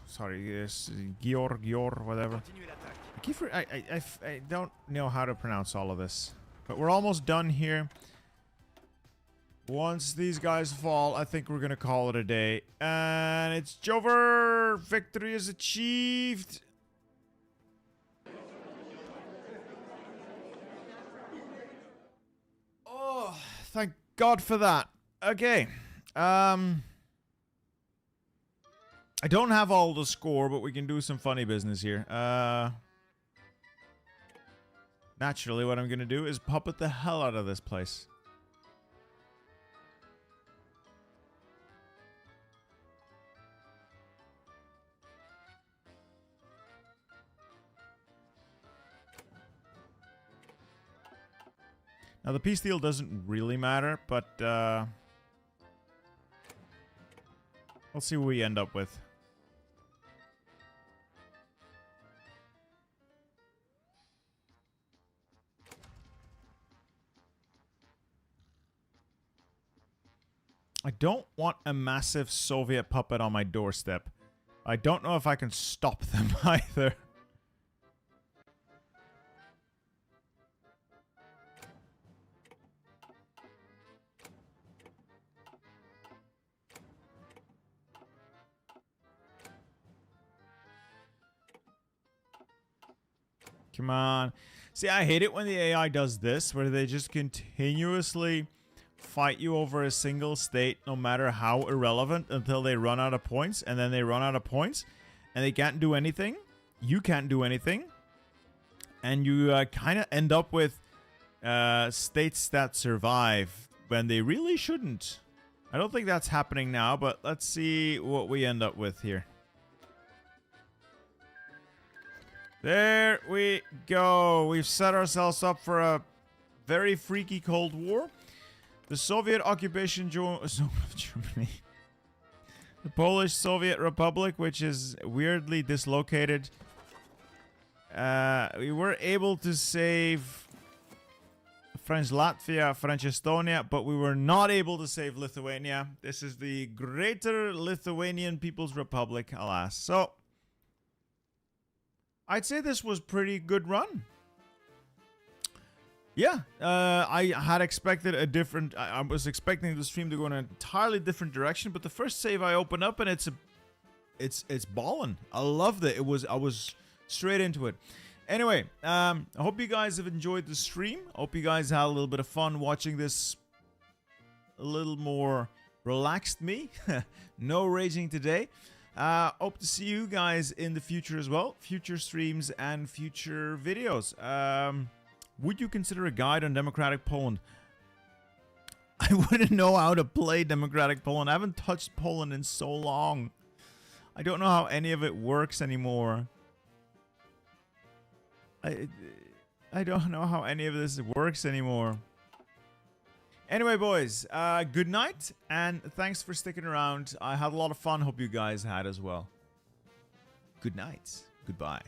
Sorry, yes, Gior, whatever. Continuez l'attaque. I don't know how to pronounce all of this, but we're almost done here. Once these guys fall, I think we're gonna call it a day, and it's over. Victory is achieved. Oh, thank God for that. Okay, I don't have all the score, but we can do some funny business here. Naturally, what I'm gonna do is puppet the hell out of this place. Now, the peace deal doesn't really matter, but we'll see what we end up with. I don't want a massive Soviet puppet on my doorstep. I don't know if I can stop them either. Come on. See, I hate it when the AI does this, where they just continuously fight you over a single state, no matter how irrelevant, until they run out of points, and then they run out of points, and they can't do anything. You can't do anything. And you kind of end up with states that survive when they really shouldn't. I don't think that's happening now, but let's see what we end up with here. There we go. We've set ourselves up for a very freaky Cold War. The Soviet occupation zone of Germany. The Polish Soviet Republic, which is weirdly dislocated. We were able to save French Latvia, French Estonia, but we were not able to save Lithuania. This is the Greater Lithuanian People's Republic, alas. So, I'd say this was pretty good run. Yeah, I had expected a different... I was expecting the stream to go in an entirely different direction, but the first save I opened up and it's ballin'. I loved it. I was straight into it. Anyway, I hope you guys have enjoyed the stream. I hope you guys had a little bit of fun watching this a little more relaxed me. No raging today. Hope to see you guys in the future as well. Future streams and future videos. Would you consider a guide on Democratic Poland? I wouldn't know how to play Democratic Poland. I haven't touched Poland in so long. I don't know how any of it works anymore. I don't know how any of this works anymore. Anyway, boys, good night, and thanks for sticking around. I had a lot of fun. Hope you guys had as well. Good night. Goodbye.